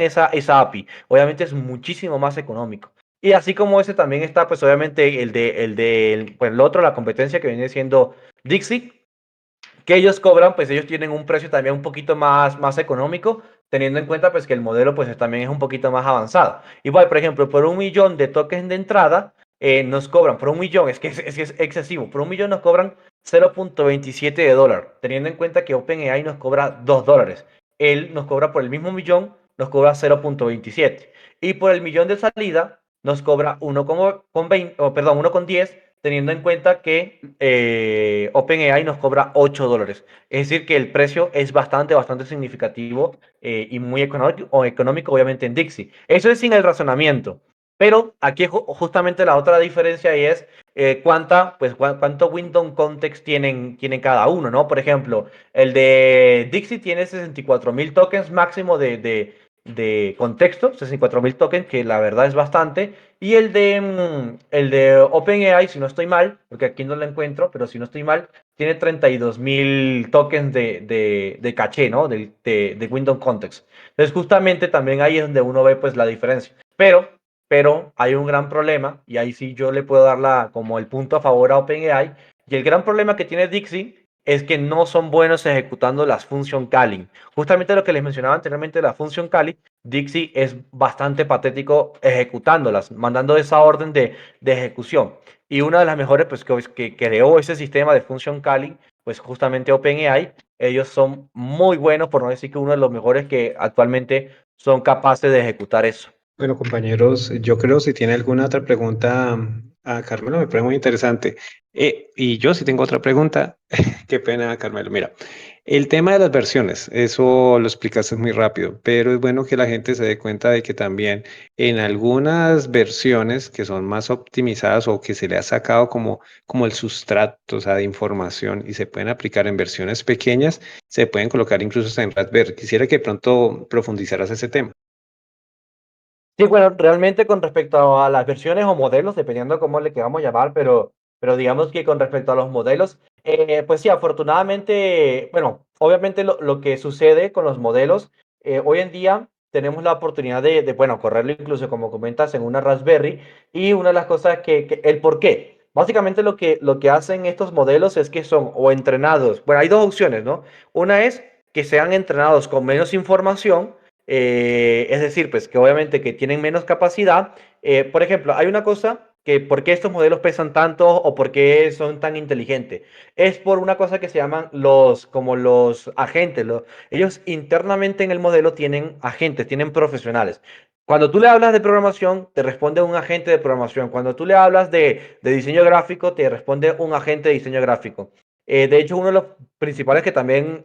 esa API. Obviamente es muchísimo más económico. Y así como ese también está, pues obviamente pues el otro, la competencia que viene siendo Dixie, que ellos cobran, pues ellos tienen un precio también un poquito más económico, teniendo en cuenta pues que el modelo pues también es un poquito más avanzado. Igual, por ejemplo, por 1 millón de tokens de entrada, nos cobran, por 1 millón, es excesivo, por 1 millón nos cobran 0.27 de dólar, teniendo en cuenta que OpenAI nos cobra $2. Él nos cobra por el mismo millón, nos cobra 0.27. Y por el millón de salida, nos cobra 1,20, perdón, 1,10, teniendo en cuenta que OpenAI nos cobra $8. Es decir, que el precio es bastante significativo y muy económico, obviamente, en Dixie. Eso es sin el razonamiento. Pero aquí justamente la otra diferencia es cuánto Windows Context tienen cada uno, ¿no? Por ejemplo, el de Dixie tiene 64.000 tokens máximo de contexto, 64.000 tokens, que la verdad es bastante. Y el de OpenAI, si no estoy mal, porque aquí no lo encuentro, pero si no estoy mal, tiene 32.000 tokens de caché, ¿no? De Windows Context. Entonces, justamente también ahí es donde uno ve pues la diferencia. Pero hay un gran problema, y ahí sí yo le puedo dar como el punto a favor a OpenAI. Y el gran problema que tiene Dixie es que no son buenos ejecutando las function calling. Justamente lo que les mencionaba anteriormente de la function calling, Dixie es bastante patético ejecutándolas, mandando esa orden de ejecución. Y una de las mejores pues, que creó ese sistema de function calling, pues justamente OpenAI, ellos son muy buenos, por no decir que uno de los mejores que actualmente son capaces de ejecutar eso. Bueno, compañeros, yo creo si tiene alguna otra pregunta a Carmelo, me parece muy interesante. Y yo si tengo otra pregunta, qué pena, Carmelo. Mira, el tema de las versiones, eso lo explicaste muy rápido, pero es bueno que la gente se dé cuenta de que también en algunas versiones que son más optimizadas o que se le ha sacado como el sustrato, o sea, de información y se pueden aplicar en versiones pequeñas, se pueden colocar incluso hasta en Raspberry. Quisiera que pronto profundizaras ese tema. Sí, bueno, realmente con respecto a las versiones o modelos, dependiendo cómo le queramos llamar, pero digamos que con respecto a los modelos, pues sí, afortunadamente, bueno, obviamente lo que sucede con los modelos, hoy en día tenemos la oportunidad bueno, correrlo incluso, como comentas, en una Raspberry, y una de las cosas el por qué. Básicamente lo que hacen estos modelos es que son o entrenados, bueno, hay dos opciones, ¿no? Una es que sean entrenados con menos información, es decir, pues que obviamente que tienen menos capacidad. Por ejemplo, hay una cosa que por qué estos modelos pesan tanto o por qué son tan inteligentes. Es por una cosa que se llaman como los agentes. Ellos internamente en el modelo tienen agentes, tienen profesionales. Cuando tú le hablas de programación, te responde un agente de programación. Cuando tú le hablas de diseño gráfico, te responde un agente de diseño gráfico. De hecho, uno de los principales que también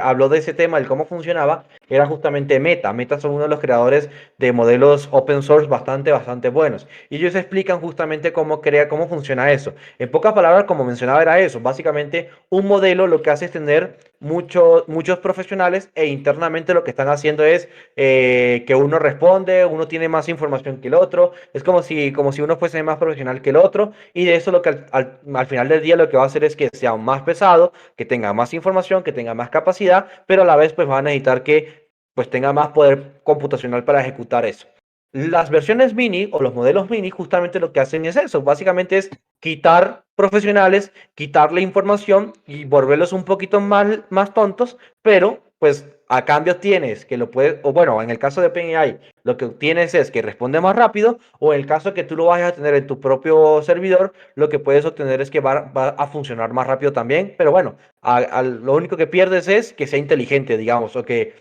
habló de ese tema, el cómo funcionaba, era justamente Meta. Meta son uno de los creadores de modelos open source bastante buenos. Y ellos explican justamente cómo funciona eso. En pocas palabras, como mencionaba, era eso. Básicamente, un modelo lo que hace es tener muchos profesionales e internamente lo que están haciendo es que uno responde, uno tiene más información que el otro. Es como si uno fuese más profesional que el otro. Y de eso lo que al final del día lo que va a hacer es que sea más pesado, que tenga más información, que tenga más capacidad, pero a la vez pues va a necesitar que pues tenga más poder computacional para ejecutar eso. Las versiones mini o los modelos mini justamente lo que hacen es eso, básicamente es quitar profesionales, quitarle información y volverlos un poquito más tontos, pero pues a cambio tienes que lo puedes, o bueno, en el caso de OpenAI, lo que tienes es que responde más rápido, o en el caso que tú lo vayas a tener en tu propio servidor, lo que puedes obtener es que va a funcionar más rápido también, pero bueno, lo único que pierdes es que sea inteligente, digamos, o que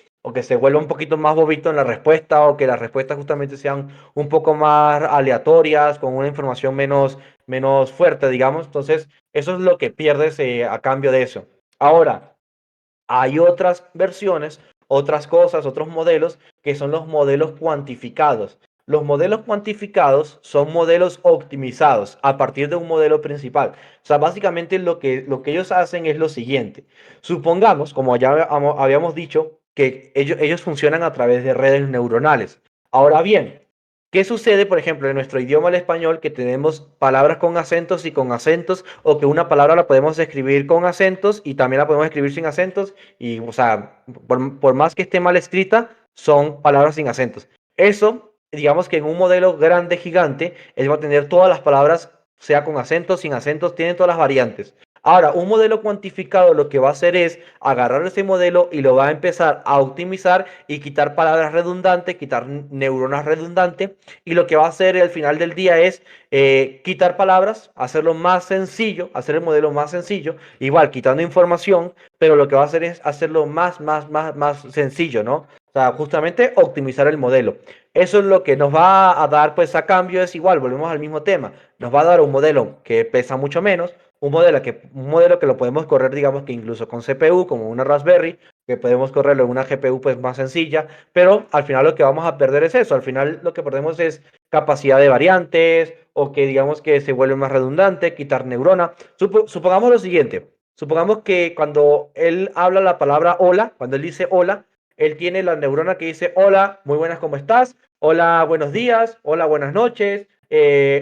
se vuelva un poquito más bobito en la respuesta, o que las respuestas justamente sean un poco más aleatorias, con una información menos fuerte, digamos. Entonces, eso es lo que pierdes a cambio de eso. Ahora, hay otras versiones, otras cosas, otros modelos que son los modelos cuantificados. Los modelos cuantificados son modelos optimizados a partir de un modelo principal. O sea, básicamente lo que ellos hacen es lo siguiente. Supongamos, como ya habíamos dicho, que ellos funcionan a través de redes neuronales. Ahora bien, ¿qué sucede, por ejemplo, en nuestro idioma el español, que tenemos palabras con acentos y con acentos, o que una palabra la podemos escribir con acentos y también la podemos escribir sin acentos? Y, o sea, por más que esté mal escrita, son palabras sin acentos. Eso, digamos que en un modelo grande, gigante, él va a tener todas las palabras, sea con acentos, sin acentos, tiene todas las variantes. Ahora, un modelo cuantificado lo que va a hacer es agarrar ese modelo y lo va a empezar a optimizar y quitar palabras redundantes, quitar neuronas redundantes, y lo que va a hacer al final del día es quitar palabras, hacerlo más sencillo, hacer el modelo más sencillo, igual quitando información, pero lo que va a hacer es hacerlo más sencillo, ¿no? O sea, justamente optimizar el modelo. Eso es lo que nos va a dar, pues a cambio es igual, volvemos al mismo tema. Nos va a dar un modelo que pesa mucho menos, un modelo que lo podemos correr, digamos que incluso con CPU, como una Raspberry, que podemos correrlo en una GPU pues más sencilla, pero al final lo que vamos a perder es eso. Al final lo que perdemos es capacidad de variantes, o que digamos que se vuelve más redundante, quitar neurona. Supongamos lo siguiente. Supongamos que cuando él habla la palabra hola, cuando él dice hola, él tiene la neurona que dice hola, muy buenas, ¿cómo estás? Hola, buenos días, hola, buenas noches,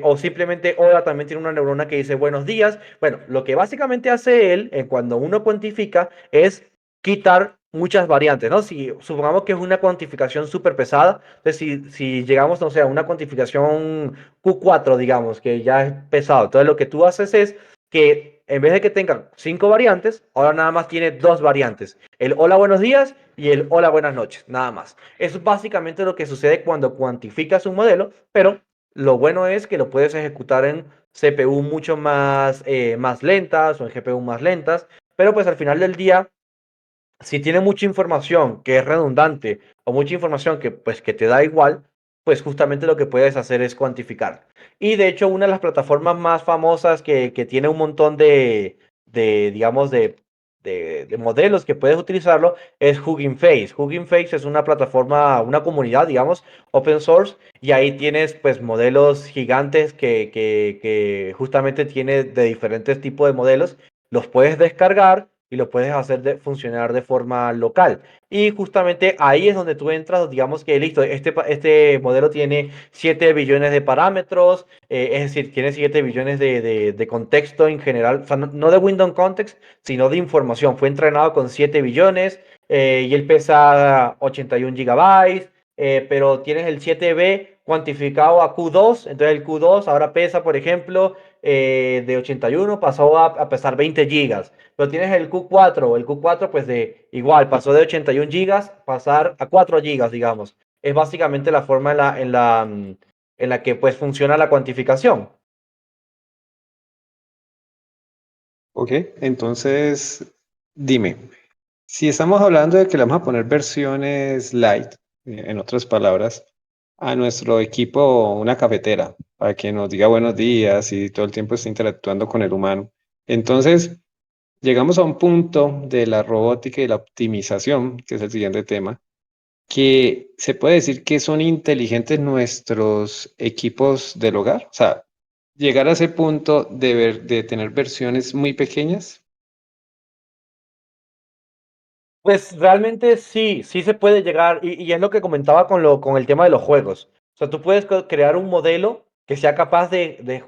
o simplemente hola también tiene una neurona que dice buenos días. Bueno, lo que básicamente hace él cuando uno cuantifica es quitar muchas variantes, ¿no? Si supongamos que es una cuantificación súper pesada, entonces si llegamos, no sé, a una cuantificación Q4, digamos, que ya es pesado, entonces lo que tú haces es que en vez de que tenga 5 variantes, ahora nada más tiene 2 variantes, el hola buenos días y el hola buenas noches, nada más. Eso es básicamente lo que sucede cuando cuantificas un modelo, pero lo bueno es que lo puedes ejecutar en CPU mucho más lentas, o en GPU más lentas, pero pues al final del día, si tiene mucha información que es redundante, o mucha información que pues que te da igual, pues justamente lo que puedes hacer es cuantificar. Y de hecho, una de las plataformas más famosas que tiene un montón digamos, de modelos que puedes utilizarlo es Hugging Face. Hugging Face es una plataforma, una comunidad, digamos, open source, y ahí tienes pues modelos gigantes que justamente tiene de diferentes tipos de modelos. Los puedes descargar y lo puedes hacer funcionar de forma local. Y justamente ahí es donde tú entras, digamos que listo, este modelo tiene 7 billones de parámetros, es decir, tiene 7 billones de contexto en general, o sea, no de window context, sino de información. Fue entrenado con 7 billones, y él pesa 81 gigabytes, pero tienes el 7B cuantificado a Q2, entonces el Q2 ahora pesa, por ejemplo, de 81 pasó a pesar 20 gigas. Pero tienes el Q4 pues de igual, pasó de 81 gigas, pasar a 4 gigas, digamos. Es básicamente la forma en la que pues funciona la cuantificación. Ok, entonces dime, si estamos hablando de que le vamos a poner versiones light, en otras palabras, a nuestro equipo una cafetera para que nos diga buenos días y todo el tiempo esté interactuando con el humano, entonces llegamos a un punto de la robótica y la optimización, que es el siguiente tema, que se puede decir que son inteligentes nuestros equipos del hogar. O sea, llegar a ese punto de tener versiones muy pequeñas. Pues realmente sí, sí se puede llegar, y es lo que comentaba con el tema de los juegos. O sea, tú puedes crear un modelo que sea capaz de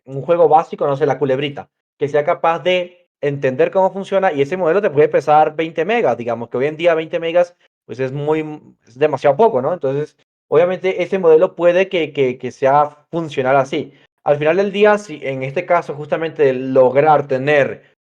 un juego básico, no sé, la culebrita, que sea capaz de entender cómo funciona y ese modelo te puede pesar 20 megas, digamos que hoy en día 20 megas pues es demasiado poco, ¿no? Entonces, obviamente ese modelo puede que sea funcional así. Al final del día, si en este caso justamente lograr tener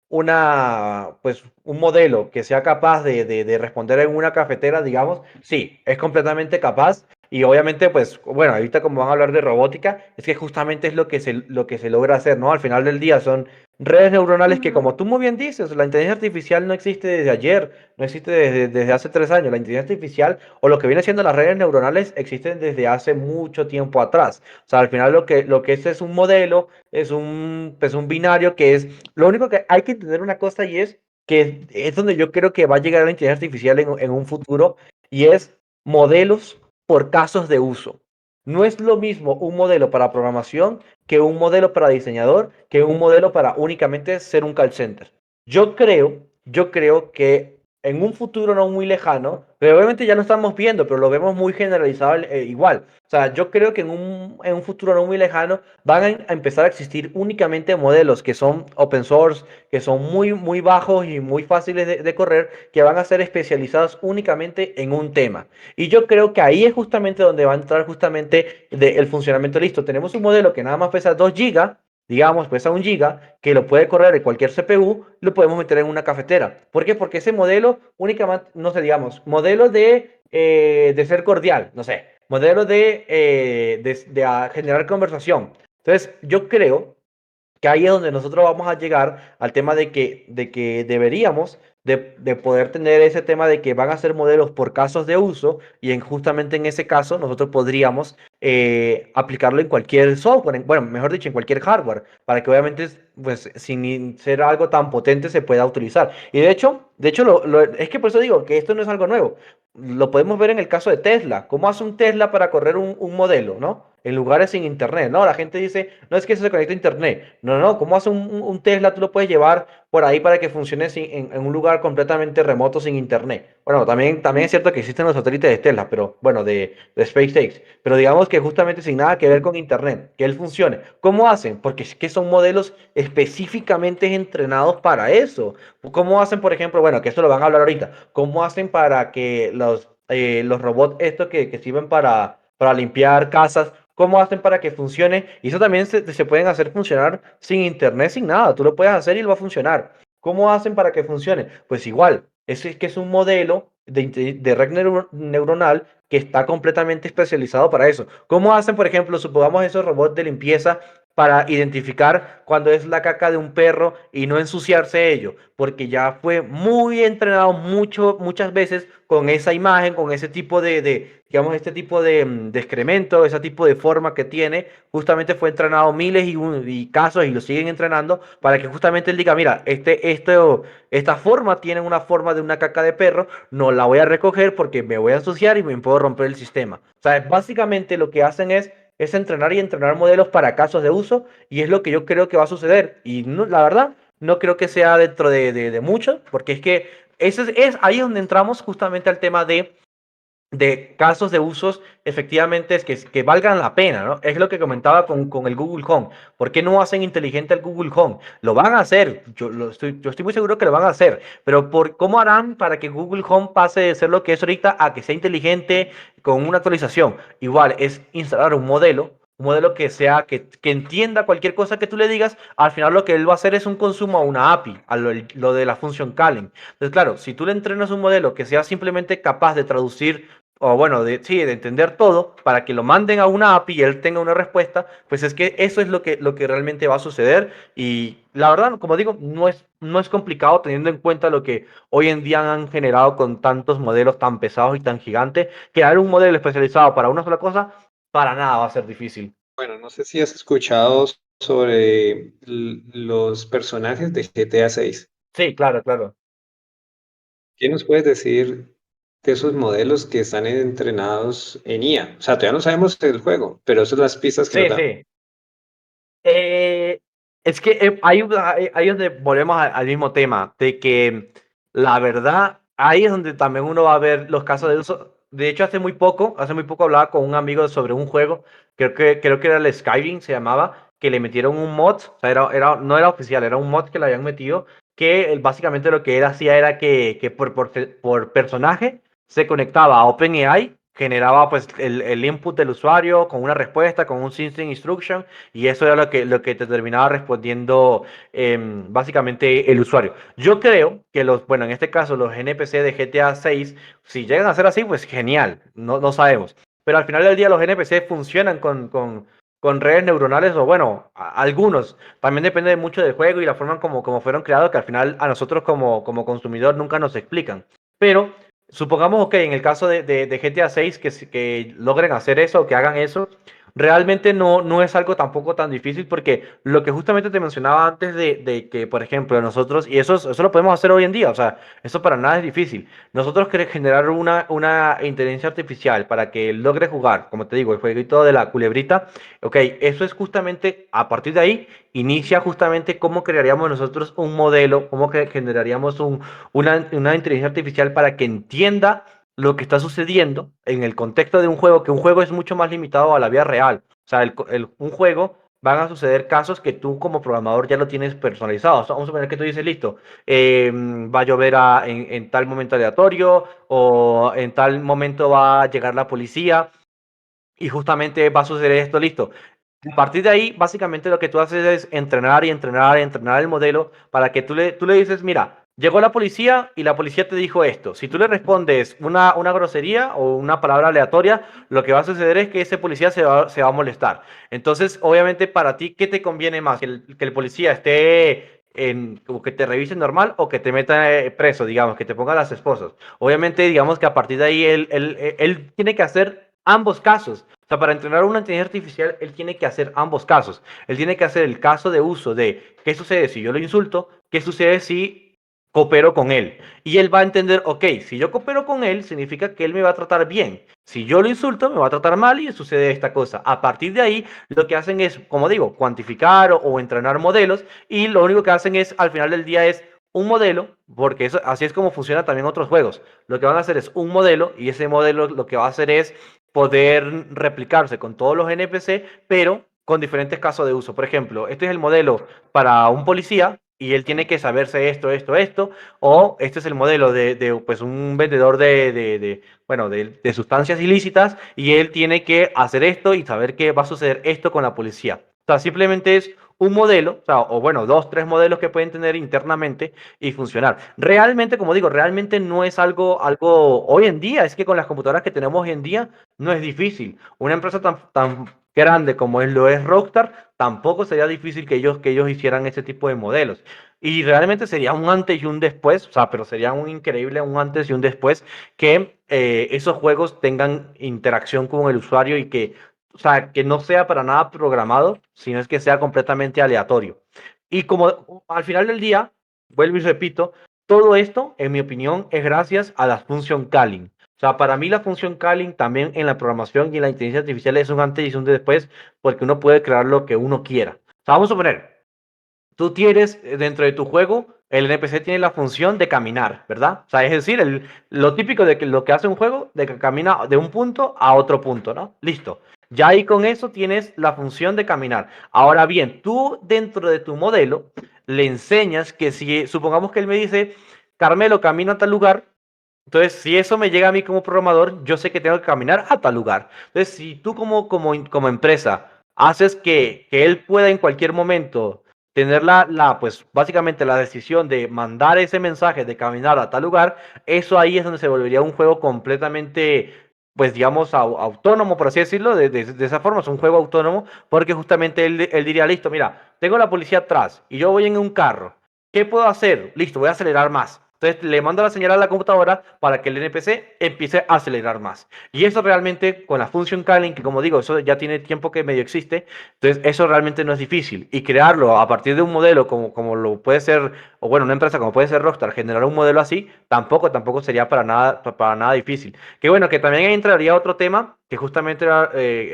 pues, un modelo que sea capaz de responder en una cafetera, digamos, sí, es completamente capaz. Y obviamente, pues, bueno, ahorita como van a hablar de robótica, es que justamente es lo que se logra hacer, ¿no? Al final del día son redes neuronales que, como tú muy bien dices, la inteligencia artificial no existe desde ayer, no existe desde hace 3 años. La inteligencia artificial o lo que viene siendo las redes neuronales existen desde hace mucho tiempo atrás. O sea, al final lo que es un modelo, pues un binario que es lo único que hay que entender una cosa y es que es donde yo creo que va a llegar la inteligencia artificial en un futuro y es modelos por casos de uso. No es lo mismo un modelo para programación que un modelo para diseñador, que un modelo para únicamente ser un call center. Yo creo que en un futuro no muy lejano, pero obviamente ya lo estamos viendo, pero lo vemos muy generalizado igual. O sea, yo creo que en un futuro no muy lejano van a empezar a existir únicamente modelos que son open source, que son muy bajos y muy fáciles de correr, que van a ser especializados únicamente en un tema. Y yo creo que ahí es justamente donde va a entrar justamente el funcionamiento listo. Tenemos un modelo que nada más pesa 2 gigas, digamos, pesa 1 giga, que lo puede correr en cualquier CPU, lo podemos meter en una cafetera. ¿Por qué? Porque ese modelo únicamente, no sé, digamos, modelo de ser cordial, no sé, modelo de generar conversación. Entonces, yo creo que ahí es donde nosotros vamos a llegar al tema de que deberíamos de poder tener ese tema de que van a ser modelos por casos de uso y justamente en ese caso nosotros podríamos aplicarlo en cualquier software, bueno, mejor dicho, en cualquier hardware, para que obviamente, pues, sin ser algo tan potente se pueda utilizar. Y de hecho es que por eso digo que esto no es algo nuevo. Lo podemos ver en el caso de Tesla. ¿Cómo hace un Tesla para correr un modelo, no? En lugares sin internet, ¿no? La gente dice, no es que eso se conecta a internet. No, no, ¿cómo hace un Tesla? Tú lo puedes llevar por ahí para que funcione en un lugar completamente remoto sin internet. Bueno, también es cierto que existen los satélites de Tesla, pero bueno, de SpaceX. Pero digamos que justamente sin nada que ver con internet, que él funcione. ¿Cómo hacen? Porque es que son modelos específicamente entrenados para eso. ¿Cómo hacen, por ejemplo, bueno, que esto lo van a hablar ahorita, cómo hacen para que los robots estos que sirven para limpiar casas, cómo hacen para que funcione? Y eso también se pueden hacer funcionar sin internet, sin nada. Tú lo puedes hacer y lo va a funcionar. ¿Cómo hacen para que funcione? Pues igual, es que es un modelo de red neuronal que está completamente especializado para eso. ¿Cómo hacen, por ejemplo, supongamos esos robots de limpieza para identificar cuando es la caca de un perro y no ensuciarse ello? Porque ya fue muy entrenado muchas veces con esa imagen, con ese tipo digamos, este tipo de excremento, ese tipo de forma que tiene. Justamente fue entrenado miles y casos y lo siguen entrenando para que justamente él diga, mira, esta forma tiene una forma de una caca de perro, no la voy a recoger porque me voy a ensuciar y me puedo romper el sistema. O sea, básicamente lo que hacen es entrenar y entrenar modelos para casos de uso y es lo que yo creo que va a suceder. Y la verdad, no creo que sea dentro de mucho, porque es que es ahí donde entramos justamente al tema de casos de usos efectivamente es que valgan la pena, ¿no? Es lo que comentaba con el Google Home. ¿Por qué no hacen inteligente el Google Home? Lo van a hacer, yo estoy muy seguro que lo van a hacer, pero ¿cómo harán para que Google Home pase de ser lo que es ahorita a que sea inteligente con una actualización? Igual es instalar un modelo que sea, que entienda cualquier cosa que tú le digas, al final lo que él va a hacer es un consumo a una API, a lo de la función calling. Entonces, claro, si tú le entrenas un modelo que sea simplemente capaz de traducir o bueno, sí, de entender todo para que lo manden a una API y él tenga una respuesta, pues es que eso es lo que realmente va a suceder. Y la verdad, como digo, no es complicado teniendo en cuenta lo que hoy en día han generado con tantos modelos tan pesados y tan gigantes. Crear un modelo especializado para una sola cosa, para nada va a ser difícil. Bueno, no sé si has escuchado sobre los personajes de GTA 6. Sí, claro, claro. ¿Qué nos puedes decir? de esos modelos que están entrenados en IA. O sea, todavía no sabemos el juego, pero esas son las pistas que nos Sí, dan. sí. Eh, es que ahí donde volvemos al mismo tema, de que la verdad, ahí es donde también uno va a ver los casos de uso. De hecho, hace muy poco hablaba con un amigo sobre un juego, creo que era el Skyrim, se llamaba, que le metieron un mod, o sea, no era oficial, era un mod que le habían metido, que básicamente lo que él hacía era que por personaje se conectaba a OpenAI, generaba pues el input del usuario con una respuesta, con un system instruction, y eso era lo que te terminaba respondiendo básicamente el usuario. Yo creo que bueno, en este caso los NPC de GTA 6, si llegan a ser así, pues genial, no sabemos. Pero al final del día los NPC funcionan con redes neuronales, o bueno, algunos. También depende mucho del juego y la forma como fueron creados, que al final a nosotros como consumidor nunca nos explican. Pero supongamos, ok, en el caso de GTA 6 que logren hacer eso o que hagan eso, realmente no es algo tampoco tan difícil, porque lo que justamente te mencionaba antes de que, por ejemplo, nosotros, y eso lo podemos hacer hoy en día, o sea, eso para nada es difícil. Nosotros queremos generar una inteligencia artificial para que logre jugar, como te digo, el jueguito de la culebrita, ok, eso es justamente, a partir de ahí, inicia justamente cómo crearíamos nosotros un modelo, cómo que generaríamos una inteligencia artificial para que entienda lo que está sucediendo en el contexto de un juego, que un juego es mucho más limitado a la vida real. O sea, un juego van a suceder casos que tú como programador ya lo tienes personalizado. O sea, vamos a suponer que tú dices, listo, va a llover en tal momento aleatorio, o en tal momento va a llegar la policía y justamente va a suceder esto, listo. A partir de ahí, básicamente lo que tú haces es entrenar y entrenar y entrenar el modelo para que tú le dices, mira, llegó la policía y la policía te dijo esto. Si tú le respondes una grosería o una palabra aleatoria, lo que va a suceder es que ese policía se va a molestar. Entonces, obviamente, para ti, ¿qué te conviene más? Que el policía esté o que te revise normal, o que te meta preso, digamos, que te ponga las esposas. Obviamente, digamos que a partir de ahí él tiene que hacer ambos casos. O sea, para entrenar una inteligencia artificial, él tiene que hacer ambos casos. Él tiene que hacer el caso de uso de qué sucede si yo lo insulto, qué sucede si coopero con él. Y él va a entender, ok, si yo coopero con él, significa que él me va a tratar bien. Si yo lo insulto, me va a tratar mal y sucede esta cosa. A partir de ahí, lo que hacen es, como digo, cuantificar o entrenar modelos, y lo único que hacen es, al final del día, es un modelo, porque eso, así es como funciona también otros juegos. Lo que van a hacer es un modelo, y ese modelo lo que va a hacer es poder replicarse con todos los NPC, pero con diferentes casos de uso. Por ejemplo, este es el modelo para un policía y él tiene que saberse esto, o este es el modelo pues, un vendedor bueno, de sustancias ilícitas, y él tiene que hacer esto y saber que va a suceder esto con la policía. O sea, simplemente es un modelo, o sea, o bueno, dos, tres modelos que pueden tener internamente y funcionar. Realmente, como digo, realmente no es algo hoy en día, es que con las computadoras que tenemos hoy en día no es difícil. Una empresa tan grande como lo es Rockstar, tampoco sería difícil que ellos hicieran ese tipo de modelos. Y realmente sería un antes y un después, o sea, pero sería un increíble un antes y un después que esos juegos tengan interacción con el usuario, y que, o sea, que no sea para nada programado, sino es que sea completamente aleatorio. Y como al final del día, vuelvo y repito, todo esto, en mi opinión, es gracias a la función calling. O sea, para mí la función calling también en la programación y en la inteligencia artificial es un antes y un después, porque uno puede crear lo que uno quiera. O sea, vamos a suponer, tú tienes dentro de tu juego, el NPC tiene la función de caminar, ¿verdad? O sea, es decir, lo típico de que lo que hace un juego, de que camina de un punto a otro punto, ¿no? Listo. Ya ahí con eso tienes la función de caminar. Ahora bien, tú dentro de tu modelo le enseñas que, si supongamos que él me dice, Carmelo, camina a tal lugar. Entonces, si eso me llega a mí como programador, yo sé que tengo que caminar a tal lugar. Entonces, si tú como empresa haces que él pueda en cualquier momento tener pues básicamente la decisión de mandar ese mensaje de caminar a tal lugar, eso ahí es donde se volvería un juego completamente, pues digamos, autónomo, por así decirlo, de esa forma. Es un juego autónomo, porque justamente él diría, listo, mira, tengo la policía atrás y yo voy en un carro. ¿Qué puedo hacer? Listo, voy a acelerar más. Entonces le mando la señal a la computadora para que el NPC empiece a acelerar más. Y eso realmente con la función calling, que como digo, eso ya tiene tiempo que medio existe, entonces eso realmente no es difícil. Y crearlo a partir de un modelo como lo puede ser, o bueno, una empresa como puede ser Rockstar, generar un modelo así, tampoco sería para nada difícil. Que bueno, que también ahí entraría otro tema, que justamente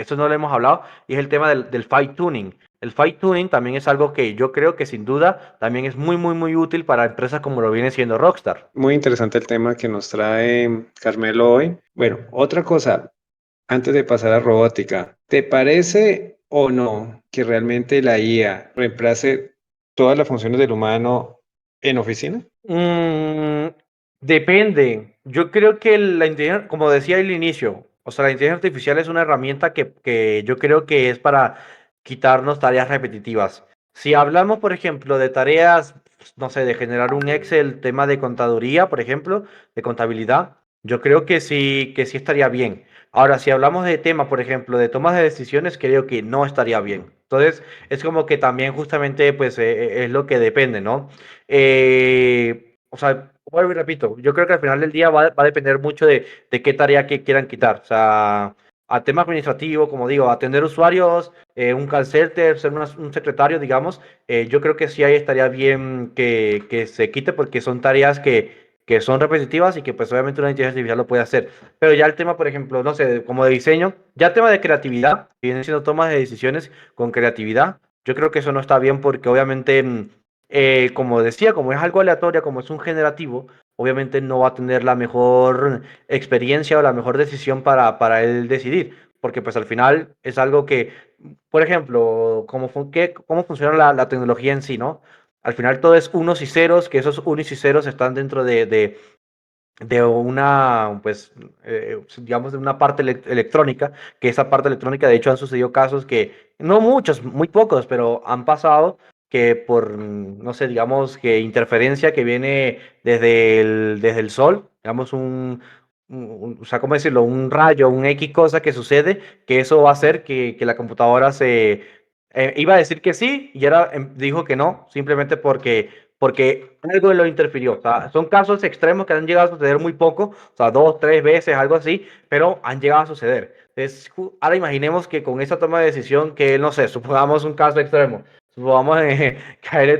eso no lo hemos hablado, y es el tema del fight tuning. El fight tuning también es algo que yo creo que sin duda también es muy útil para empresas como lo viene siendo Rockstar. Muy interesante el tema que nos trae Carmelo hoy. Bueno, otra cosa, antes de pasar a robótica, ¿te parece o no que realmente la IA reemplace todas las funciones del humano en oficina? Mm, depende. Yo creo que la inteligencia, como decía al inicio, o sea, la inteligencia artificial es una herramienta que yo creo que es para quitarnos tareas repetitivas. Si hablamos, por ejemplo, de tareas, pues, no sé, de generar un Excel, tema de contaduría, por ejemplo, de contabilidad, yo creo que sí estaría bien. Ahora, si hablamos de temas, por ejemplo, de tomas de decisiones, creo que no estaría bien. Entonces, es como que también justamente, pues, es lo que depende, ¿no? O sea, vuelvo y repito, yo creo que al final del día va a depender mucho de qué tarea que quieran quitar. O sea, a tema administrativo, como digo, atender usuarios, un call center, ser un secretario, digamos, yo creo que sí ahí estaría bien que se quite porque son tareas que son repetitivas y que pues obviamente una inteligencia artificial lo puede hacer. Pero ya el tema, por ejemplo, no sé, como de diseño, ya el tema de creatividad, que vienen siendo tomas de decisiones con creatividad, yo creo que eso no está bien porque obviamente como decía, como es algo aleatorio, como es un generativo, obviamente no va a tener la mejor experiencia o la mejor decisión para él decidir, porque pues al final es algo que, por ejemplo, cómo funciona la tecnología en sí, ¿no? Al final todo es unos y ceros, que esos unos y ceros están dentro de una, pues, digamos, de una parte electrónica, que esa parte electrónica, de hecho, han sucedido casos que, no muchos, muy pocos, pero han pasado que por, no sé, digamos, que interferencia que viene desde el sol, digamos, o sea, ¿cómo decirlo? Un rayo, un X cosa que sucede, que eso va a hacer que la computadora iba a decir que sí y ahora dijo que no, simplemente porque algo lo interfirió. O sea, son casos extremos que han llegado a suceder muy poco, o sea, dos, tres veces, algo así, pero han llegado a suceder. Entonces, ahora imaginemos que con esa toma de decisión, que no sé, supongamos un caso extremo, supongamos que a él le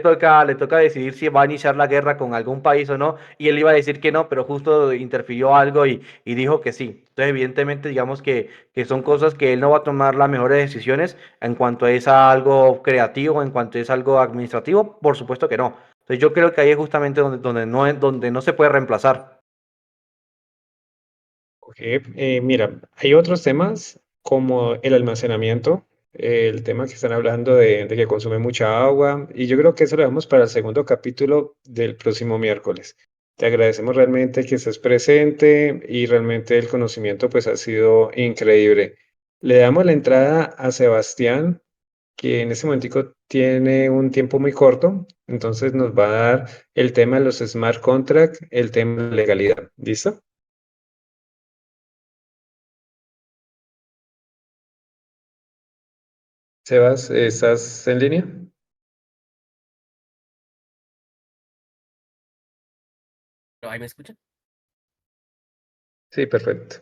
toca decidir si va a iniciar la guerra con algún país o no, y él iba a decir que no, pero justo interfirió algo y dijo que sí. Entonces, evidentemente, digamos que son cosas que él no va a tomar las mejores decisiones en cuanto es algo creativo, en cuanto es algo administrativo, por supuesto que no. Entonces yo creo que ahí es justamente donde no se puede reemplazar. Ok, mira, hay otros temas como el almacenamiento, el tema que están hablando de que consume mucha agua, y yo creo que eso lo dejamos para el segundo capítulo del próximo miércoles. Te agradecemos realmente que estés presente y realmente el conocimiento pues ha sido increíble. Le damos la entrada a Sebastián, que en este momentico tiene un tiempo muy corto, entonces nos va a dar el tema de los smart contracts, el tema de legalidad. ¿Listo? Sebas, ¿estás en línea? ¿Ahí me escuchan? Sí, perfecto.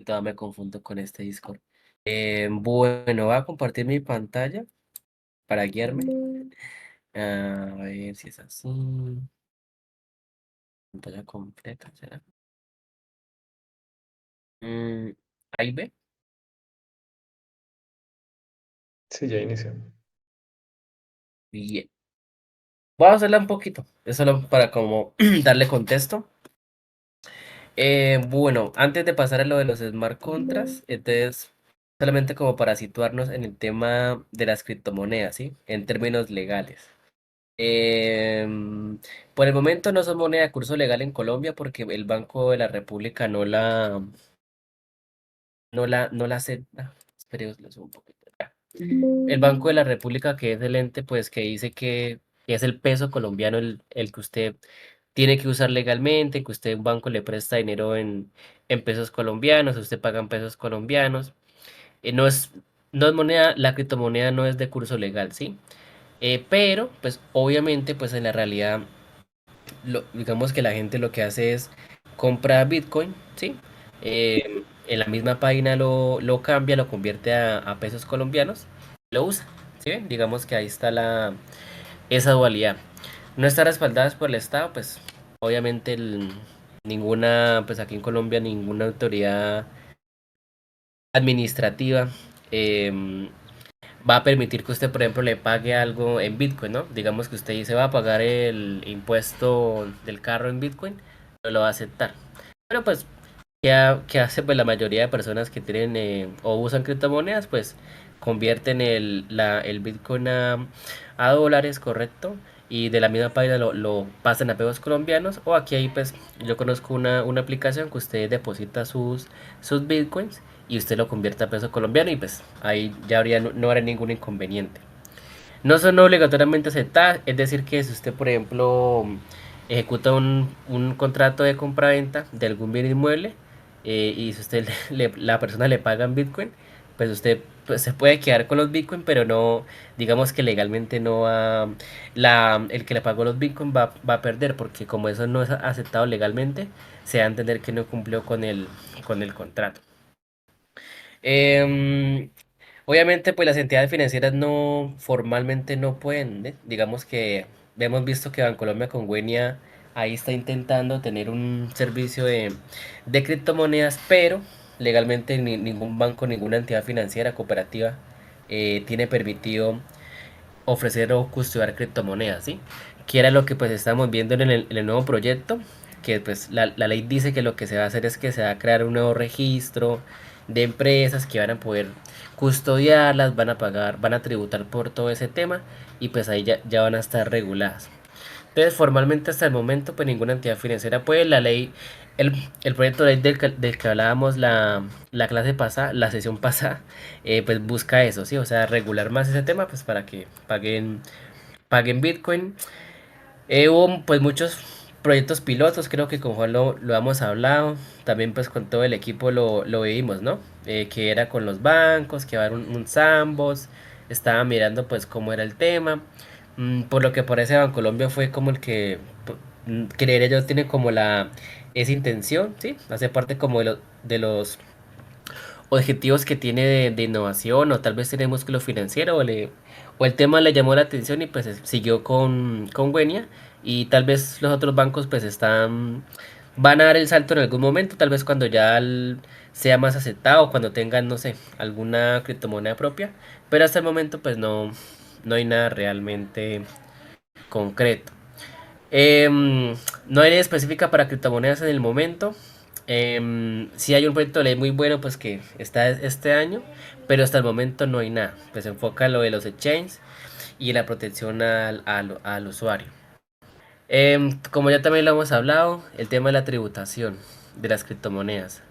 Todavía me confundo con este Discord. Bueno, voy a compartir mi pantalla para guiarme. A ver si es así. Pantalla completa, ¿será? Mm, ahí ve. Sí, ya inició. Bien. Voy a hacerla un poquito. Es solo para como darle contexto. Bueno, antes de pasar a lo de los smart contracts, entonces, solamente como para situarnos en el tema de las criptomonedas, ¿sí? En términos legales. Em, por el momento no son moneda de curso legal en Colombia porque el Banco de la República no la acepta. Espere, lo subo un poquito. Ya. El Banco de la República, que es el ente, pues que dice que es el peso colombiano el que usted tiene que usar legalmente, que usted un banco le presta dinero en pesos colombianos, usted paga en pesos colombianos. No es, no es moneda, la criptomoneda no es de curso legal, ¿sí? Pero, pues obviamente, pues en la realidad digamos que la gente lo que hace es compra Bitcoin, ¿sí? En la misma página lo cambia, lo convierte a pesos colombianos, lo usa, ¿sí ven? Digamos que ahí está esa dualidad. No está respaldadas por el Estado, pues obviamente ninguna, pues aquí en Colombia ninguna autoridad administrativa em, va a permitir que usted, por ejemplo, le pague algo en Bitcoin, ¿no? Digamos que usted dice va a pagar el impuesto del carro en Bitcoin, no lo va a aceptar. Pero pues, ¿qué hace pues la mayoría de personas que tienen o usan criptomonedas? Pues convierten el Bitcoin a dólares, correcto. Y de la misma página lo pasan a pesos colombianos. O aquí hay, pues, yo conozco una aplicación que usted deposita sus Bitcoins y usted lo convierte a peso colombiano y pues ahí ya no habrá ningún inconveniente. No son obligatoriamente aceptadas, es decir que si usted, por ejemplo, ejecuta un contrato de compra-venta de algún bien inmueble y si usted la persona le paga en Bitcoin, pues usted pues, se puede quedar con los Bitcoin, pero no, digamos que legalmente no va, el que le pagó los Bitcoin va a perder, porque como eso no es aceptado legalmente, se va a entender que no cumplió con el contrato. Em, Obviamente, pues las entidades financieras no formalmente no pueden, ¿eh? Digamos que hemos visto que Bancolombia con Wenia ahí está intentando tener un servicio de criptomonedas, pero legalmente ningún banco, ninguna entidad financiera cooperativa tiene permitido ofrecer o custodiar criptomonedas, ¿sí? Que era lo que pues estamos viendo en el nuevo proyecto, que pues la ley dice que lo que se va a hacer es que se va a crear un nuevo registro de empresas que van a poder custodiarlas, van a pagar, van a tributar por todo ese tema y pues ahí ya van a estar reguladas. Entonces, formalmente hasta el momento, pues ninguna entidad financiera puede. La ley, el proyecto de ley del que hablábamos la clase pasada, la sesión pasada, pues busca eso, ¿sí? O sea, regular más ese tema, pues para que paguen Bitcoin. Hubo pues muchos proyectos pilotos, creo que con Juan lo hemos hablado, también pues con todo el equipo lo vivimos, ¿no? Que era con los bancos, que iba a haber un sandbox, estaba mirando pues cómo era el tema. Por lo que parece Bancolombia fue como el que, creería yo, tiene como esa intención, ¿sí? Hace parte como de los objetivos que tiene de innovación, o tal vez tiene músculo financiero, o el tema le llamó la atención y pues siguió con Wenia, y tal vez los otros bancos pues van a dar el salto en algún momento, tal vez cuando ya sea más aceptado, cuando tengan, no sé, alguna criptomoneda propia, pero hasta el momento pues no hay nada realmente concreto. No hay ley específica para criptomonedas en el momento. Sí hay un proyecto de ley muy bueno pues que está este año, pero hasta el momento no hay nada. Pues se enfoca en lo de los exchanges y la protección al usuario. Como ya también lo hemos hablado, el tema de la tributación de las criptomonedas.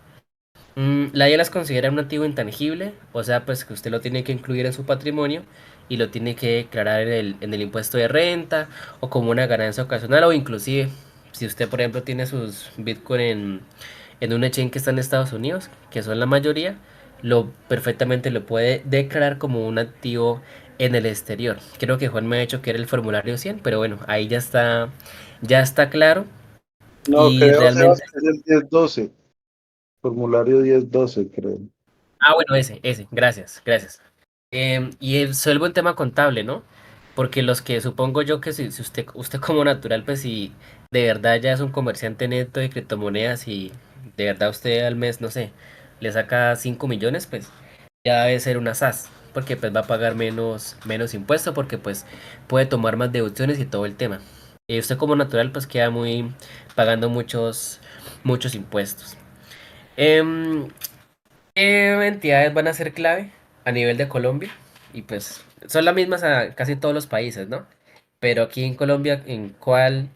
La ley las considera un activo intangible, o sea, pues que usted lo tiene que incluir en su patrimonio y lo tiene que declarar en el impuesto de renta o como una ganancia ocasional, o inclusive si usted, por ejemplo, tiene sus Bitcoin en un exchange que está en Estados Unidos, que son la mayoría, perfectamente lo puede declarar como un activo en el exterior. Creo que Juan me ha dicho que era el formulario 100, pero bueno, ahí ya está claro No, y creo, Sebas, realmente. que es el 1012, formulario 1012, creo. Ah, bueno, ese, gracias. Y el buen tema contable, ¿no? Porque los que supongo yo que si usted como natural, pues si de verdad ya es un comerciante neto de criptomonedas y de verdad usted al mes, no sé, le saca 5 millones, pues ya debe ser una SAS, porque pues va a pagar menos impuesto, porque pues puede tomar más deducciones y todo el tema. Y usted como natural, pues queda pagando muchos impuestos. Em, ¿Qué entidades van a ser clave a nivel de Colombia? Y pues son las mismas a casi todos los países, ¿no? Pero aquí en Colombia, ¿en cuál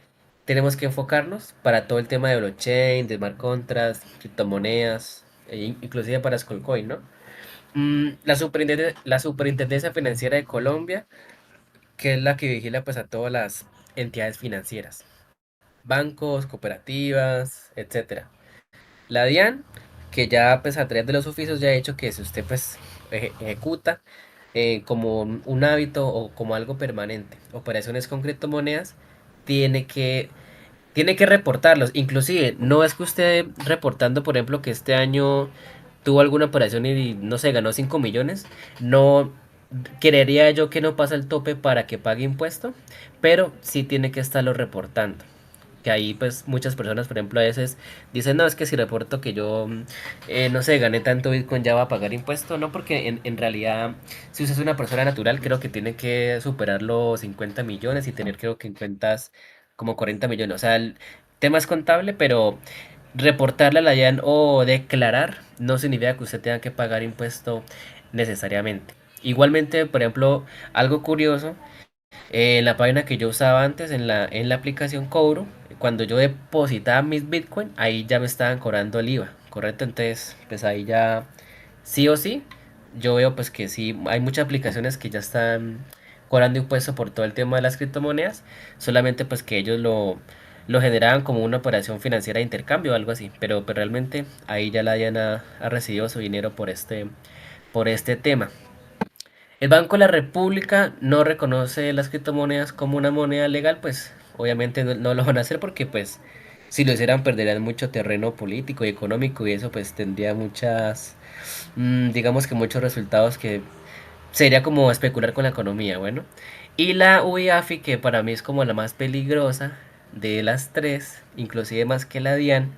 tenemos que enfocarnos para todo el tema de blockchain, de smart contracts, criptomonedas, inclusive para Skullcoin, ¿no? La Superintendencia Financiera de Colombia, que es la que vigila pues a todas las entidades financieras, bancos, cooperativas, etcétera. La DIAN, que ya pues a través de los oficios ya ha hecho que si usted pues ejecuta como un hábito o como algo permanente operaciones con criptomonedas, tiene que tiene que reportarlos. Inclusive, no es que usted reportando, por ejemplo, que este año tuvo alguna operación y no sé, ganó 5 millones, no creería yo que no pasa el tope para que pague impuesto, pero sí tiene que estarlo reportando. Que ahí pues muchas personas, por ejemplo, a veces dicen, no, es que si reporto que yo, no sé, gané tanto Bitcoin ya va a pagar impuesto. No, porque en realidad, si usted es una persona natural, creo que tiene que superar los 50 millones y tener creo que en cuentas como 40 millones. O sea, el tema es contable, pero reportarle a la DIAN o declarar no significa que usted tenga que pagar impuesto necesariamente. Igualmente, por ejemplo, algo curioso en la página que yo usaba antes, en la aplicación Cobro, cuando yo depositaba mis Bitcoin, ahí ya me estaban cobrando el IVA, ¿correcto? Entonces, pues ahí ya sí o sí, yo veo pues que sí, hay muchas aplicaciones que ya están cobrando impuestos por todo el tema de las criptomonedas, solamente pues que ellos lo generaban como una operación financiera de intercambio o algo así, pero realmente ahí ya la DIAN ha recibido su dinero por este tema. El Banco de la República no reconoce las criptomonedas como una moneda legal, pues obviamente no lo van a hacer porque pues si lo hicieran perderían mucho terreno político y económico y eso pues tendría digamos que muchos resultados que sería como especular con la economía, bueno. Y la UIAFI, que para mí es como la más peligrosa de las tres, inclusive más que la DIAN,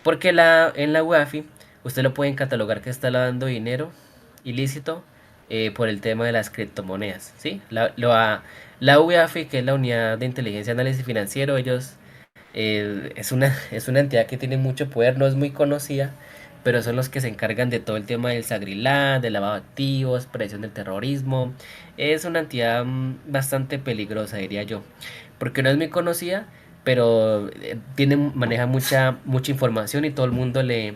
porque en la UEFI usted lo pueden catalogar que está lavando dinero ilícito por el tema de las criptomonedas, ¿sí? La UEFI, que es la Unidad de Inteligencia y Análisis Financiero, ellos es una entidad que tiene mucho poder, no es muy conocida, pero son los que se encargan de todo el tema del Sagrilá, del lavado de activos, prevención del terrorismo. Es una entidad bastante peligrosa, diría yo, porque no es muy conocida, pero maneja mucha información y todo el mundo le